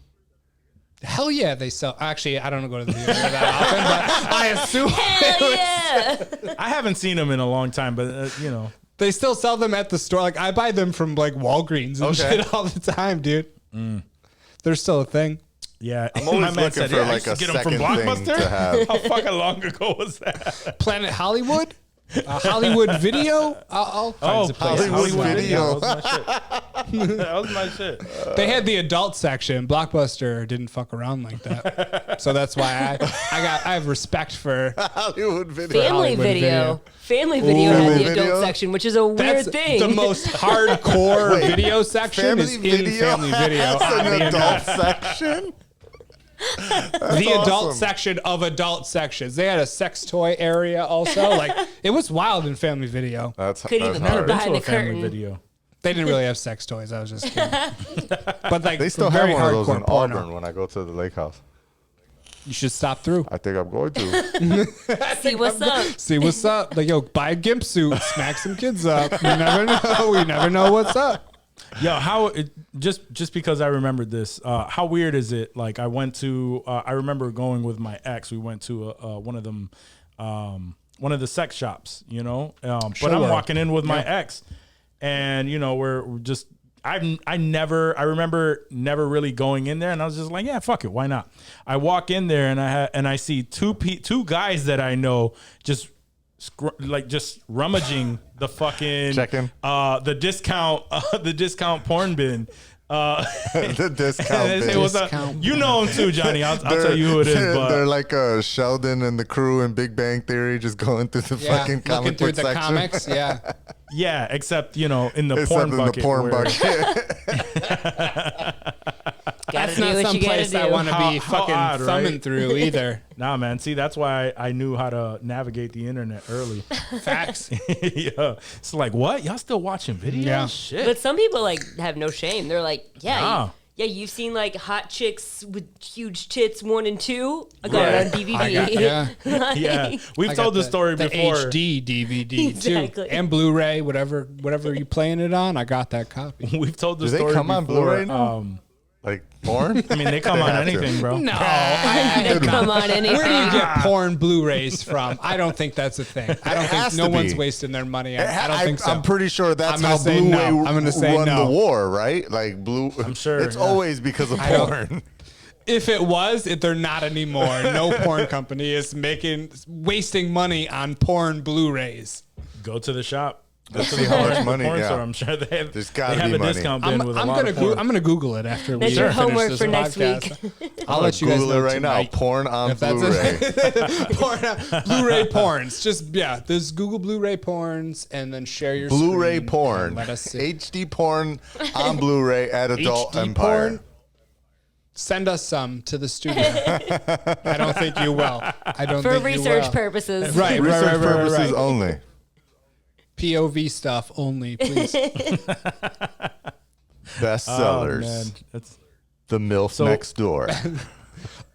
Hell yeah, they sell. Actually, I don't go to the theater that often, but I assume Hell yeah. I haven't seen them in a long time, but you know, they still sell them at the store. Like I buy them from like Walgreens and Okay. shit all the time, dude. They're still a thing. yeah. I'm always My man looking said, for yeah, I like used to a get them from second thing Blockbuster. to have. How fucking long ago was that? Planet Hollywood, Hollywood Video. I'll find some place. Hollywood Video. That was my shit. That was my shit. They had the adult section. Blockbuster didn't fuck around like that, so that's why I have respect for. Hollywood Video. Family Hollywood video. Video. Family video has Family the Video? adult section, which is a weird That's thing. the most hardcore video section Family is in Video? Family Video. That's an oddly adult enough. section? The adult awesome. section of adult sections. They had a sex toy area also. Like it was wild in Family Video. That's Could that's even hard. put behind To the a family curtain. video. They didn't really have sex toys. I was just kidding. But like They still very have one of those in hardcore porno. Auburn when I go to the lake house. You should stop through. I think I'm going to. See what's up. See what's up. Like, yo, buy a gimp suit, smack some kids up. You never know. We never know what's up. Yo, just because I remembered this, how weird is it? Like I went to, I remember going with my ex. We went to one of them, one of the sex shops, you know. But I'm Sure. walking in with my ex, and you know we're just. I remember never really going in there, and I was just like, yeah, fuck it, why not? I walk in there and I see two guys that I know just rummaging the fucking Checking. the discount porn bin The discount They say, bin. "What's up?" You know him too, Johnny. I'll tell you who it is. They're But like Sheldon and the crew in Big Bang Theory, just going through the Yeah, fucking looking comic through book the section. comics. Yeah. yeah, except in the Except porn in bucket. the porn where- bucket. Gotta That's do not what some you gotta place I do. want to be How fucking odd, right? thumbing through either. Nah, man. See, that's why I knew how to navigate the internet early. Facts. Yeah, it's like, what? Y'all still watching videos? Yeah. Shit. But some people like have no shame. They're like, yeah, Nah. you've seen like hot chicks with huge tits 1 and 2. I got it on DVD. I got, yeah. Like, Yeah, we've I told got the story the before. HD DVD Exactly. too, and Blu-ray, whatever you playing it on. I got that copy. We've told the Do they story come on before. Blu-ray now? Like porn? I mean, they come on have to. anything, bro. No, Come on, anything. Where do you get porn Blu-rays from? I don't think that's a thing. I don't think has no to one's be. wasting their money on it. I don't think so. I'm pretty sure that's I'm gonna how say Blu-ray no. I'm gonna say won no. the war, right? Like I'm sure, it's yeah. always because of don't- porn. If it was, they're not anymore. No porn company is wasting money on porn Blu-rays. Go to the shop. Go to See how much money, porn yeah. store. I'm sure they have. There's gotta they have be a money. discount bin with a I'm lot gonna of porn. I'm gonna Google it after That's we your finish homework this for next podcast. week. I'll let you guys Google know it right now. tonight. Porn on If that's Blu-ray. Blu-ray porns. Just there's Google Blu-ray porns, and then share your Blu-ray screen porn. and Let us see. HD porn on Blu-ray at Adult HD Empire. porn. Send us some to the studio. I don't think you will. I don't For think you research will. purposes. Right, Research right. purposes only. POV stuff only, please. Bestsellers. man, that's The MILF So- Next Door.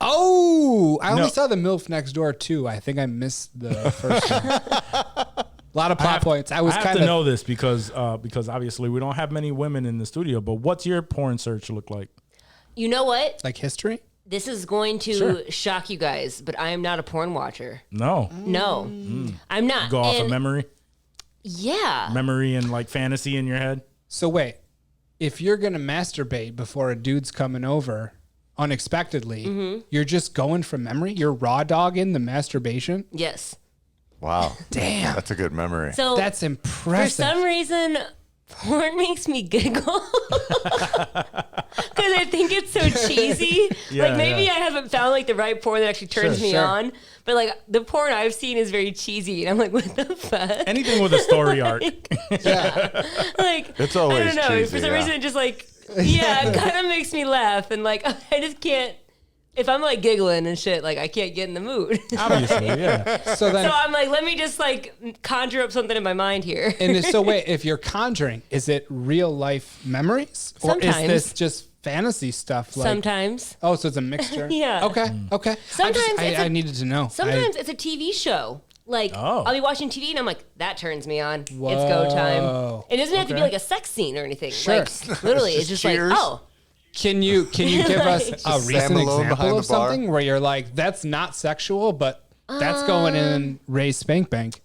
Oh, I only No. saw the MILF Next Door too. I think I missed the first one. A lot of plot points. I was I have kind to of know this because obviously we don't have many women in the studio. But what's your porn search look like? You know what? like history. This is going to Sure. shock you guys, but I am not a porn watcher. No, No, I'm not. go off of And- memory, Yeah. and like fantasy in your head. So wait, if you're gonna masturbate before a dude's coming over unexpectedly, you're just going from memory. You're raw dogging the masturbation. Yes. Wow. Damn, That's a good memory. So that's for impressive. some reason, porn makes me giggle because I think it's so cheesy. Yeah, like maybe yeah. I haven't found like the right porn that actually turns Sure, me sure. on. But like the porn I've seen is very cheesy, and I'm like, what the fuck? Anything with a story arc. yeah. Like It's always I don't know. cheesy, For some yeah. reason, it just like it kind of makes me laugh, and like I just can't. If I'm like giggling and shit, like I can't get in the mood. Obviously, yeah. So then, So I'm like, let me just like conjure up something in my mind here. and so wait, if you're conjuring, is it real life memories, or Sometimes. is this just fantasy stuff? Like, Sometimes. oh, so it's a mixture. Yeah. Okay. Okay. Sometimes it's I a- needed to know. Sometimes it's a TV show. Like Oh. I'll be watching TV and I'm like, that turns me on. It's go time. Whoa. It doesn't have to be Okay. like a sex scene or anything. Sure. Like literally, it's just Cheers. like, oh, Can you give us a Just recent Sam Malone example behind of the bar? something where you're like, that's not sexual, but that's going in Ray's Spank Bank?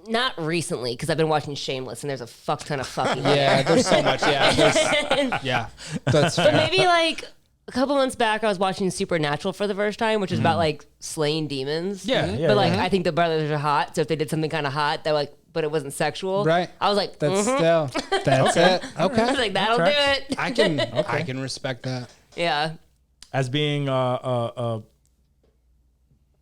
not recently because I've been watching Shameless and there's a fuck ton of fucking. Yeah, there's so much. Yeah, yeah, that's But fair. maybe like a couple months back, I was watching Supernatural for the first time, which is about like slaying demons. Yeah, yeah, But like, I think the brothers are hot, so if they did something kind of hot, that like, but it wasn't sexual. Right. I was like, That's mhm. still that's it. I was Okay, like, that'll do tracks. it. I can respect that. Yeah. As being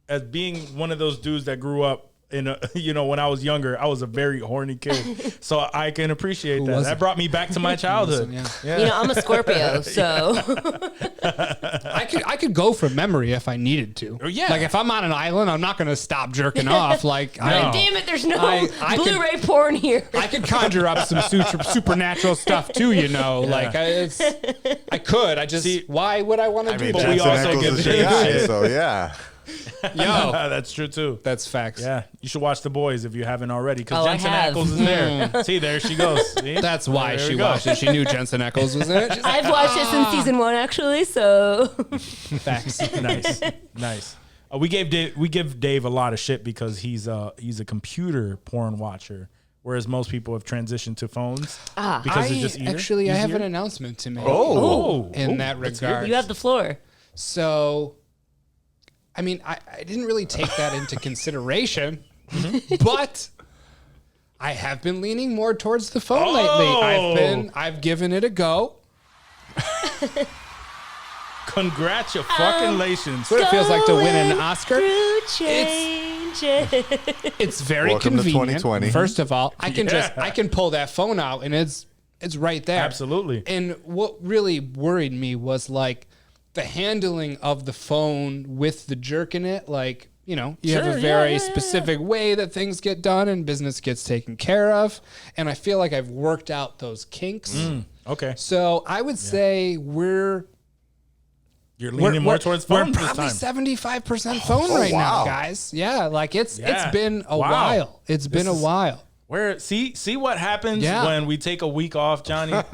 as being one of those dudes that grew up in a, when I was younger, I was a very horny kid, so I can appreciate that. wasn't? That brought me back to my childhood. Yeah. You know, I'm a Scorpio, so I could go from memory if I needed to. Yeah. Like if I'm on an island, I'm not gonna stop jerking off. Like like, damn it, there's no I could- Blu-ray porn here. I could conjure up some supernatural stuff too, Like I could. I just why would I want to I do mean, that? we Jensen also Ackles get is the your same guy, shit. so yeah. Yo, That's true too. that's facts. Yeah, you should watch The Boys if you haven't already, because Oh, I Jensen have. Ackles is there. See, there she goes. See? That's why There she we go. watched it. She knew Jensen Ackles was in it. She's like, I've watched it since season 1, actually, so facts. Nice. We give Dave a lot of shit because he's a computer porn watcher, whereas most people have transitioned to phones because it's just I have an easier. announcement to make Oh, in that regard. you have the floor. So, I mean, I didn't really take that into consideration, but I have been leaning more towards the phone lately. I've given it a go. Congratulations. What it feels like to win an Oscar. Through changes. It's very Welcome to convenient. 2020. First of all, I can pull that phone out and it's right there. Absolutely. And what really worried me was like the handling of the phone with the jerk in it. Like, you know, you have a very specific way that things get done and business gets taken care of. And I feel like I've worked out those kinks. Okay. So I would say You're leaning more towards phone We're this probably time. 75% phone right now, guys. Yeah, like it's been a Wow. while. It's been a while. Where see what happens Yeah. when we take a week off, Johnny? Shit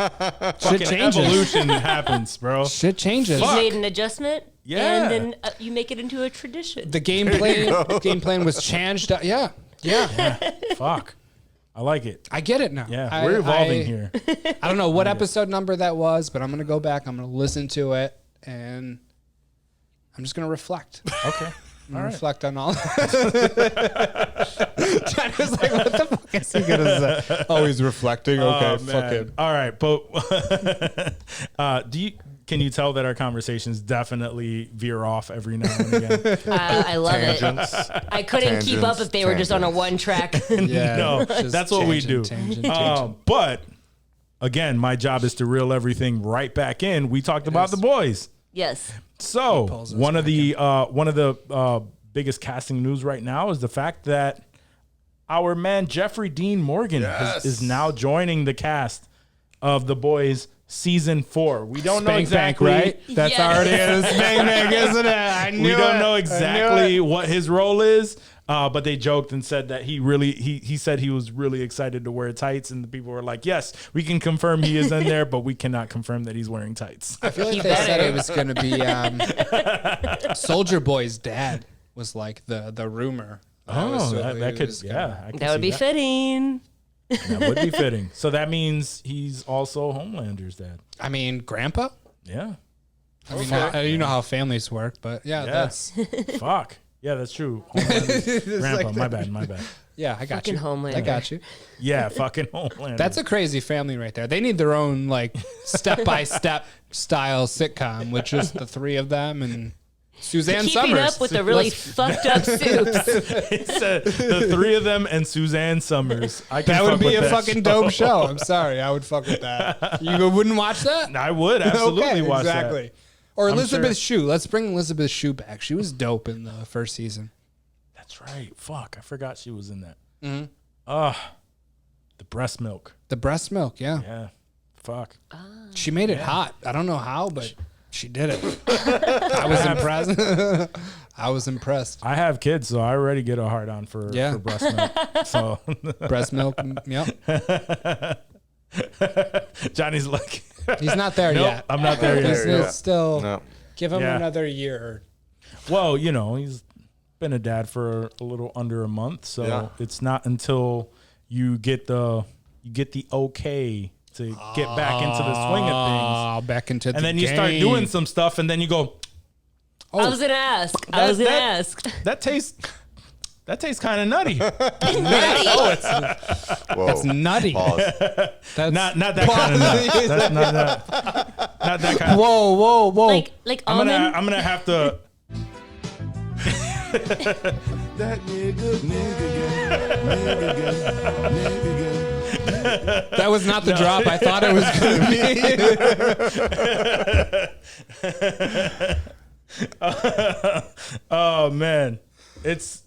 Fucking changes. evolution happens, bro. Shit changes. You made an adjustment. Yeah. And then you make it into a tradition. The game plan was changed. Yeah. Fuck. I like it. I get it now. Yeah, we're evolving here. I don't know what episode number that was, but I'm going to go back. I'm going to listen to it, and I'm just going to reflect. Okay. I'm going to reflect on all. John was like, what the fuck is he going to say? Oh, he's reflecting? Okay, fuck Man. it. All right, but can you tell that our conversations definitely veer off every now and again? I love it. I couldn't keep up if they were just on a one track. Yeah, No, just that's what we do. tangent. But again, my job is to reel everything right back in. We talked about the boys. Yes. So pulls us one of the biggest casting news right now is the fact that our man Jeffrey Dean Morgan is now joining the cast of The Boys season 4. We don't know Spank exactly, bank, right? That's Yes. already a spank bank, isn't it? I knew we don't it. know I knew exactly it. what his role is. But they joked and said that he said he was really excited to wear tights, and the people were like, "Yes, we can confirm he is in there, but we cannot confirm that he's wearing tights." I feel like they said it was going to be Soldier Boy's dad was like the rumor. That could That would be fitting. That would be fitting. So that means he's also Homelander's dad. I mean, Grandpa. Yeah. I mean, you know how families work, but yeah. That's Fuck. Yeah, that's true. Homelander's grandpa. My bad. yeah. I got Fucking you. Homelander. I got you. Yeah, fucking Homelander. That's a crazy family right there. They need their own like step-by-step style sitcom with just the three of them and Suzanne Keeping Summers. up with the really fucked up soups. It's the three of them and Suzanne Summers. That would be a fucking dope show. I'm sorry, I would fuck with that. You wouldn't watch that? I would absolutely Okay, watch exactly. that. Or I'm Elizabeth sure. Shue. Let's bring Elizabeth Shue back. She was dope in the first season. That's right. Fuck, I forgot she was in that. Mm-hmm. The breast milk. The breast milk, yeah. Yeah. Fuck. She made it hot. I don't know how, but she did it. I was impressed. I was impressed. I have kids, so I already get a hard on for breast milk. So Breast milk, yep. Johnny's like, He's not there nope, yet. I'm not there yet. It's still No. give him Yeah. another year. Well, you know, he's been a dad for a little under a month, so Yeah. it's not until you get the okay to get back into the swing of things, Back into the and then you start game. doing some stuff, and then you go, I was gonna ask. that tastes kind of nutty. Whoa. That's nutty. Pause. That's not that kind of nut. That's not that kind. whoa. Like I'm almond. gonna have to. That nigga. That was not the drop I thought it was going to be. Oh man, it's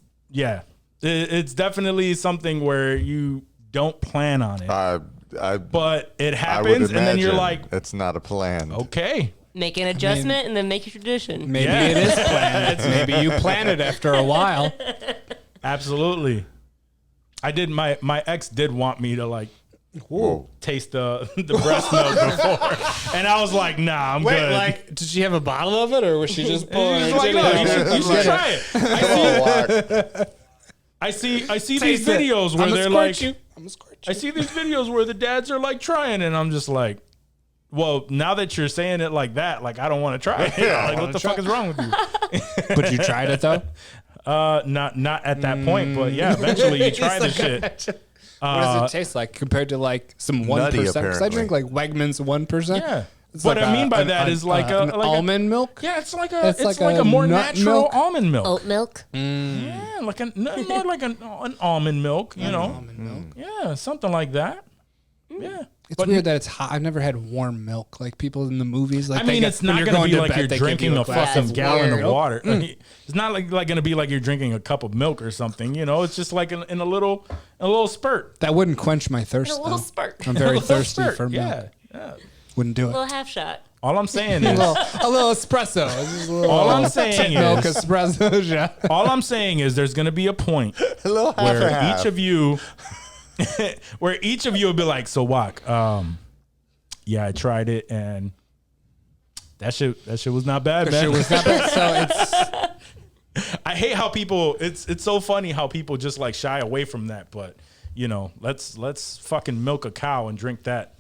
definitely something where you don't plan on it, but it I would happens, and then you're imagine like, it's not a plan. okay, Make an adjustment and then make a tradition. Maybe it is planned. Maybe you plan it after a while. absolutely. I did. My ex did want me to like Whoa. taste the breast milk before, and I was like, nah, I'm good. like, did she have a bottle of it, or was she just pulling She's her like, titty no, out? you should try it. I see these Taste it. videos where I'ma they're squirt like, you. I'ma squirt you. I see these videos where the dads are like trying, and I'm just like, well, now that you're saying it like that, like I don't want to try it. Like, what the fuck is wrong with you? But you tried it though. Not at that point, but yeah, eventually you try the shit. What does it taste like compared to like some 1%? Nutty, Because I apparently. drink like Wegmans 1%. Yeah. It's What like I mean by that is like an like almond milk. Yeah, it's like It's it's like like a a more nut natural milk? almond milk. Oat milk. Yeah, like more like an almond milk, you know. Almond milk. Yeah, something like that. Yeah. It's weird that it's hot. I've never had warm milk like people in the movies. Like I mean, it's not going to be like you're drinking a fucking That's gallon weird. of water. It's not like going to be like you're drinking a cup of milk or something. You know, it's just like in a little spurt. That wouldn't quench my thirst. A little though. spurt. I'm very A little thirsty spurt, for milk. Yeah. Wouldn't do A it. little half shot. All I'm saying A is, little espresso. It's just a little all I'm saying milk is, espresso shot. all I'm saying is, there's going to be a point A little half where and half. each of you, will be like, so Wak, yeah, I tried it and that shit was not bad, man. Shit was not bad. So it's I hate how people. It's so funny how people just like shy away from that. But you know, let's fucking milk a cow and drink that.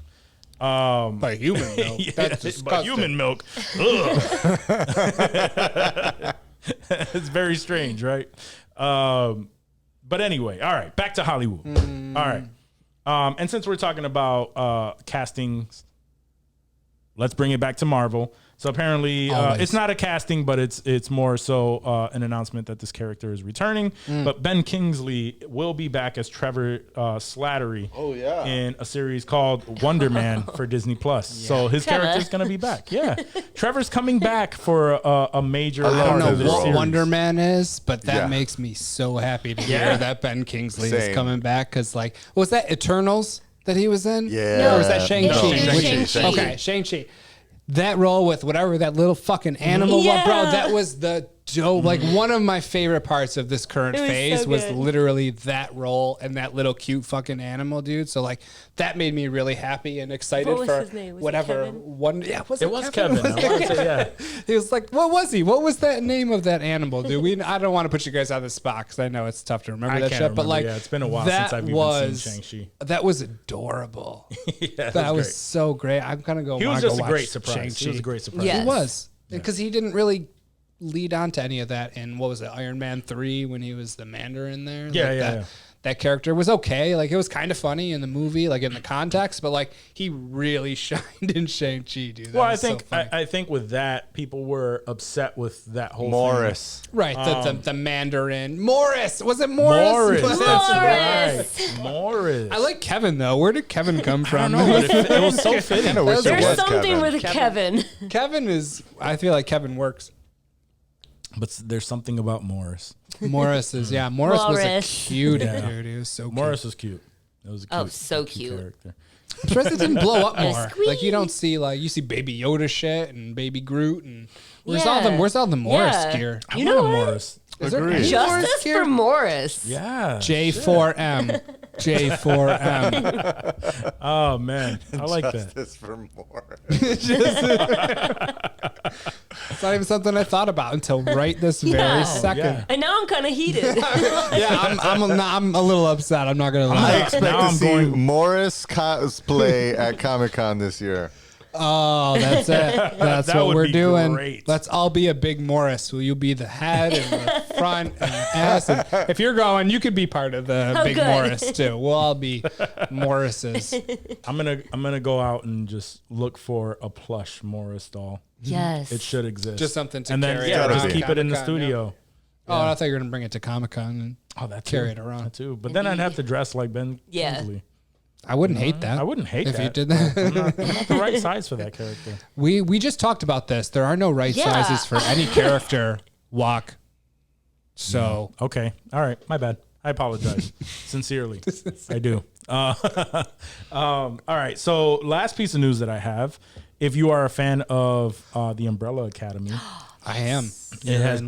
by human milk. Yeah, That's but disgusting. human milk. Ugh. It's very strange, right? But anyway, all right, back to Hollywood. All right, and since we're talking about castings, let's bring it back to Marvel. So apparently, Always. it's not a casting, but it's more so an announcement that this character is returning. But Ben Kingsley will be back as Trevor Slattery. Oh, yeah. In a series called Wonder Man for Disney Plus. So his Trevor. character's gonna be back. Yeah, Trevor's coming back for a major. I don't part know of this what series. Wonder Man is, but that Yeah. makes me so happy to Yeah. hear that Ben Kingsley is Same. coming back. Because like, was that Eternals that he was in? Yeah. Or was that Shang-Chi? No, Shang-Chi. Okay, Shang-Chi. That role with whatever that little fucking animal was, bro, Yeah. that was the dope. Like one of my favorite parts of this current It was phase so was good. literally that role and that little cute fucking animal, dude. So like that made me really happy and excited What was for his name? Was it whatever Kevin? one. Yeah, was It was Kevin. I wanna say, yeah. He was like, what was he? What was that name of that animal, dude? I don't want to put you guys on the spot because I know it's tough to remember I that can't shit. But remember. like, Yeah, it's been a while that since I've even was, seen Shang-Chi. That was adorable. Yeah, That was great. so great. I'm gonna go. He was wanna just go a great watch surprise. Shang-Chi. He was a great surprise. Yeah. He was because he didn't really lead on to any of that in what was it, Iron Man 3 when he was the Mandarin there. Yeah, Like, yeah, that, yeah. That character was okay. Like it was kind of funny in the movie, like in the context, but like he really shined in Shang-Chi, dude. That Well, I was so think funny. I think with that, people were upset with that whole Morris. Right, the Mandarin. Morris. Was it thing. Morris? Morris, Was it- that's right. Morris. I like Kevin though. Where did Kevin come from? No, but it was so fitting. Kinda wish it There's was something Kevin. with Kevin. Kevin is. I feel like Kevin works. But there's something about Morris. Morris is. Yeah, Morris was a Morris. cutie, Yeah. dude. He was so cute. Morris was cute. It was a cute, Oh, so cute. character. I'm surprised it didn't blow up more. Squeak. Like you don't see like you see Baby Yoda shit and Baby Groot and where's all the Morris Yeah. gear? I You want know a what? Morris. Is there Agreed. any Morris Justice gear? for Morris. Yeah. J4M. J4M. Oh man, I like that. Justice for more. It's not even something I thought about until right this very Yeah. second. Yeah. And now I'm kind of heated. Yeah, I'm a little upset. I'm not gonna I lie. expect Now to I'm see going- Morris cosplay at Comic-Con this year. Oh, that's it. That's That what would we're be doing. great. Let's all be a big Morris. Will you be the head and the front and the ass? And if you're going, you could be part of the Oh, big good. Morris too. We'll all be Morrises. I'm gonna go out and just look for a plush Morris doll. Yes. It should exist. Just something to and then carry yeah, around just at keep it in the Comic-Con, studio. Oh, I thought you were gonna bring it to Comic-Con and Oh, that carry too. it around. That too. But then I'd have to dress like Ben Yeah. Kingsley. I wouldn't hate that. I wouldn't hate if that. you did that. I'm not the right size for that character. We just talked about this. There are no right Yeah. sizes for any character. Walk. So Okay. All right. My bad. I apologize. Sincerely. I do. All right. So last piece of news that I have, if you are a fan of the Umbrella Academy, I am. it has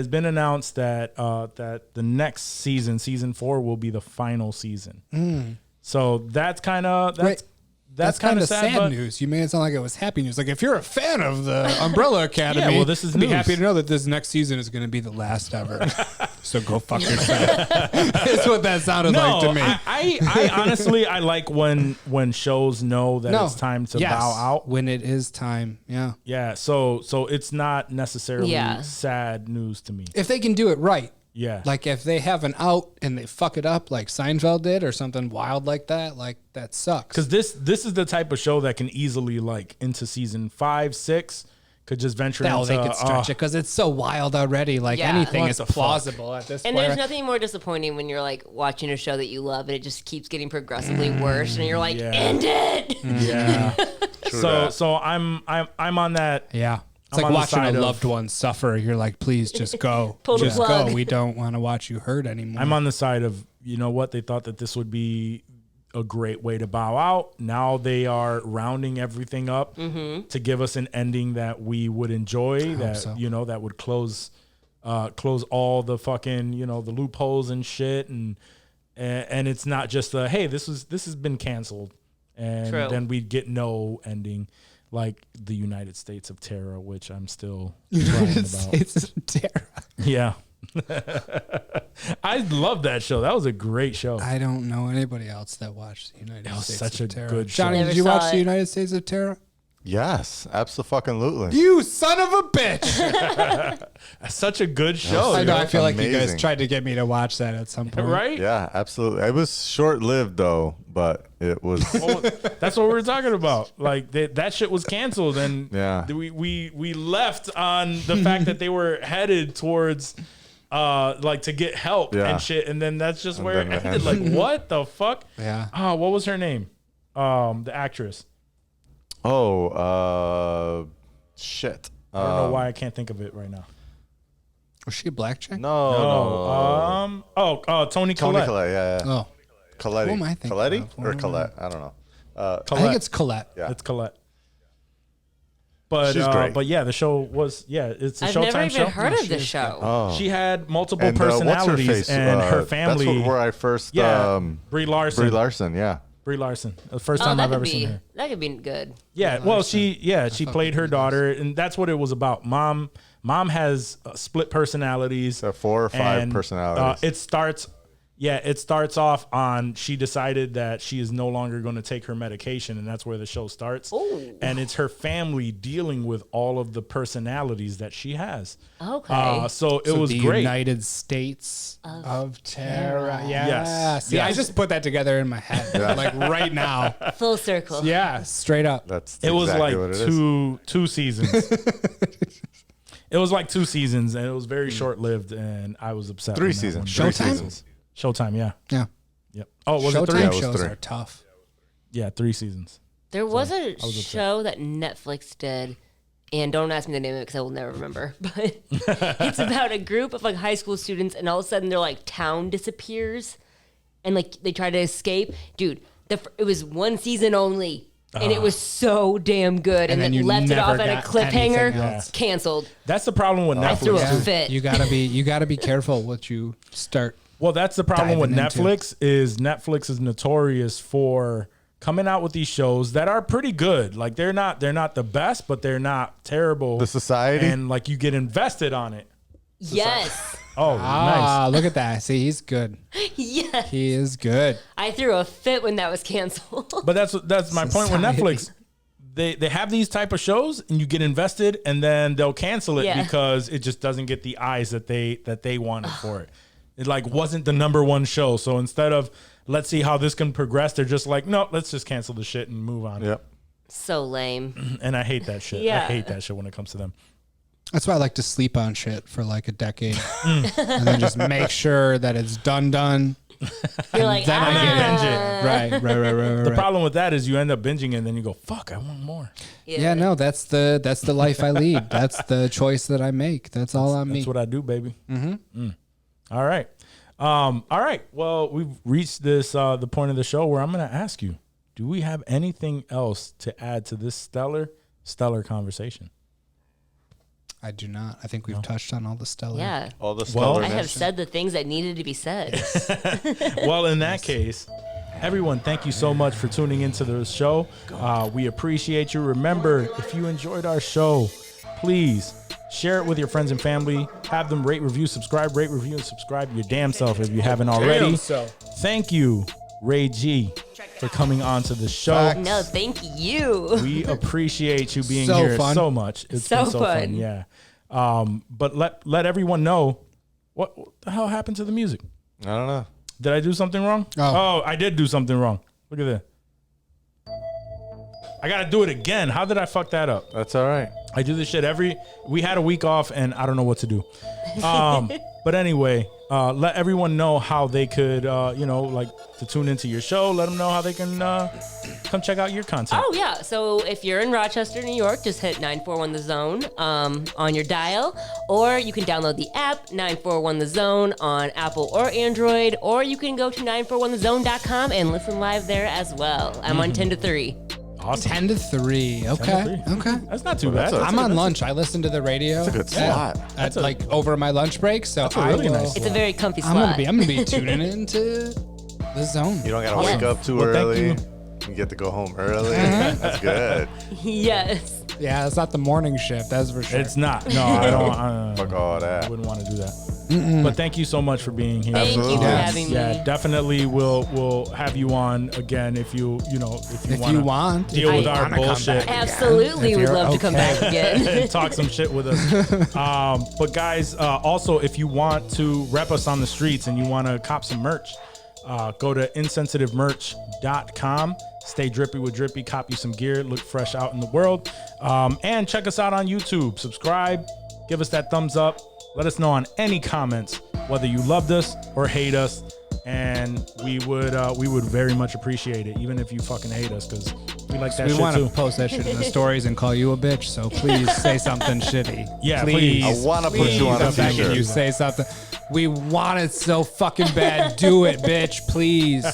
been announced that that the next season 4 will be the final season. So that's kind of Right. that's kind of sad, sad but- news. You made it sound like it was happy news. Like if you're a fan of the Umbrella Academy, Yeah, well, this is be news. happy to know that this next season is going to be the last ever. So go fuck yourself. That's what that sounded like to me. I honestly I like when shows know that it's time to Yes, bow out. when it is time. Yeah. Yeah, so it's not necessarily Yeah. sad news to me. If they can do it right, Yeah. Like if they have an out and they fuck it up like Seinfeld did or something wild like that sucks. Because this is the type of show that can easily like into season 5, 6 could just venture into. They could stretch it because it's so wild already. Like Yeah. anything What is the fuck? plausible at this And point. there's nothing more disappointing when you're like watching a show that you love and it just keeps getting progressively worse, and you're like, Yeah. end it. Yeah. that. so I'm on that. Yeah. It's I'm like on the watching a side of- loved one suffer. You're like, please just go. Pull the just plug. go. We don't want to watch you hurt anymore. I'm on the side of, you know what, they thought that this would be a great way to bow out. Now they are rounding everything up to give us an ending that we would enjoy, that so. you know, that would close all the fucking, you know, the loopholes and shit, and it's not just a hey, this has been canceled, and True. then we'd get no ending like the United States of Terror, which I'm still United crying about. States of Terror. Yeah. I love that show. That was a great show. I don't know anybody else that watched the United That was States such of a Terror. good show. Johnny, Never did you saw watch the it. United States of Terror? Yes, absolutely. You son of a bitch! Such a good show. I know. yo. I feel like you guys Amazing. tried to get me to watch that at some point. Right? Yeah, absolutely. It was short-lived though, but it was. Well, that's what we were talking about. Like that shit was canceled, and Yeah. we left on the fact that they were headed towards like to get help Yeah. and shit, and then that's just And where it then it ended. Like ended. what the fuck? Yeah. Oh, what was her name? The actress. Shit. I don't know why I can't think of it right now. Was she a black chick? No. Tony Tony Collette. Collette. Yeah. Oh, Coletti. Who am I thinking Coletti of? or Collette? I don't know. I think Collette. it's Colette. Yeah. It's Colette. But She's great. But yeah, the show was it's a I've Showtime never even show. heard of this show. Oh. She had multiple And what's her personalities, face? and her family. That's where I first. yeah, Brie Larson. Brie Larson. Yeah. Brie Larson. The first Oh, time that I've could ever seen be her. that could be good. Yeah, well, she played her daughter, and that's what it was about. Mom has split personalities. So 4 or 5 and, personalities. it starts off on she decided that she is no longer going to take her medication, and that's where the show starts. Ooh. And it's her family dealing with all of the personalities that she has. Okay. So it was the great. United States of Terror. Yeah. Yes. See, I Yes. just put that together in my head, like right now. Full circle. Yeah, straight up. That's It was exactly like what it is. two seasons. It was like 2 seasons, and it was very short lived, and I was upset. 3 when that seasons. one- 3 Showtime? seasons. Showtime, yeah. Yeah. Yep. Oh, was it Showtime 3? Yeah, it was shows 3. are tough. Yeah, 3 seasons. There was a upset. show that Netflix did, and don't ask me the name of it because I will never remember. But it's about a group of like high school students, and all of a sudden their like town disappears, and like they try to escape. Dude, it was 1 season only, and it was so damn good, And and, then then you left it never off at a got anything cliffhanger. else. Canceled. That's the problem with I threw a Netflix. fit. You gotta be careful what you start. Well, that's the problem with diving into. Netflix is notorious for coming out with these shows that are pretty good. Like they're not the best, but they're not terrible. The Society? And like you get invested on it. Yes. Oh, Ah, look at that. See, he's good. Yes. He is good. I threw a fit when that was canceled. nice. But that's my point with Society. Netflix. They have these type of shows and you get invested and then they'll cancel it Yeah. because it just doesn't get the eyes that they wanted for it. It like wasn't the number one show. So instead of let's see how this can progress, they're just like, no, let's just cancel the shit and move on. Yep. So lame. And I hate that shit. I Yeah. hate that shit when it comes to them. That's why I like to sleep on shit for like a decade, and then just make sure that it's done. You're like, Then I get binge it. Right. The problem with that is you end up binging it and then you go, fuck, I want more. Yeah, no, that's the life I lead. That's the choice that I make. That's all on me. That's what I do, baby. Mm-hmm. All right. All right. Well, we've reached this the point of the show where I'm going to ask you, do we have anything else to add to this stellar conversation? I do not. I think we've touched on all the stellar. yeah. All the Well, I stellarness. have said the things that needed to be said. Well, in that case, everyone, thank you so much for tuning into the show. We appreciate you. Remember, if you enjoyed our show, please share it with your friends and family. Have them rate, review, subscribe, your damn self if you haven't already. Thank you, Ray G, for coming on to the show. No, thank you. We appreciate you being So here fun. so much. It's So been so fun. fun. Yeah. But let everyone know What the hell happened to the music? I don't know. Did I do something wrong? Oh. I did do something wrong. Look at that. I gotta do it again. How did I fuck that up? That's all right. I do this shit we had a week off and I don't know what to do. But anyway, let everyone know how they could, like to tune into your show. Let them know how they can come check out your content. Oh, yeah. So if you're in Rochester, New York, just hit 941 The Zone on your dial. Or you can download the app 941 The Zone on Apple or Android. Or you can go to 941thezone.com and listen live there as well. I'm on 10 to 3. Awesome. 10 to 3. Okay. 10 to 3. Okay. That's not too bad. I'm on lunch. I listen to the radio. That's a good slot. At like over my lunch break. So a really nice It's a very comfy I'm slot. gonna be tuning into the zone. You don't gotta Awesome. wake up too Well, thank early. you. You get to go home early. That's good. Yes. Yeah, it's not the morning shift. That's for sure. It's not. No, I don't. Fuck all that. I wouldn't want to do that. But thank you so much for being here. Thank you for Absolutely. having me. Yeah, definitely. We'll have you on again if you if wanna you want. deal If with you our wanna come bullshit. back. Absolutely. If We'd you're love to come okay. back again. and talk some shit with us. But guys, also if you want to rep us on the streets and you want to cop some merch, go to insensitivemerch.com. Stay drippy with Drippy. Cop you some gear. Look fresh out in the world. And check us out on YouTube. Subscribe. Give us that thumbs up. Let us know on any comments whether you loved us or hate us. And we would very much appreciate it, even if you fucking hate us, because we like that We shit want too. to post that shit in the stories and call you a bitch. So please say something shitty. Yeah, please. I want to put you on a I'm begging t-shirt. you, say something. We want it so fucking bad. Do it, bitch. Please.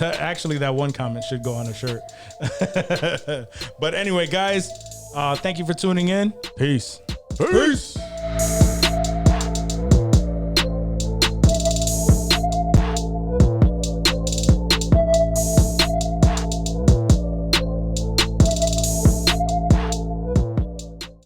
Actually, that one comment should go on a shirt. But anyway, guys, thank you for tuning in. Peace. Peace.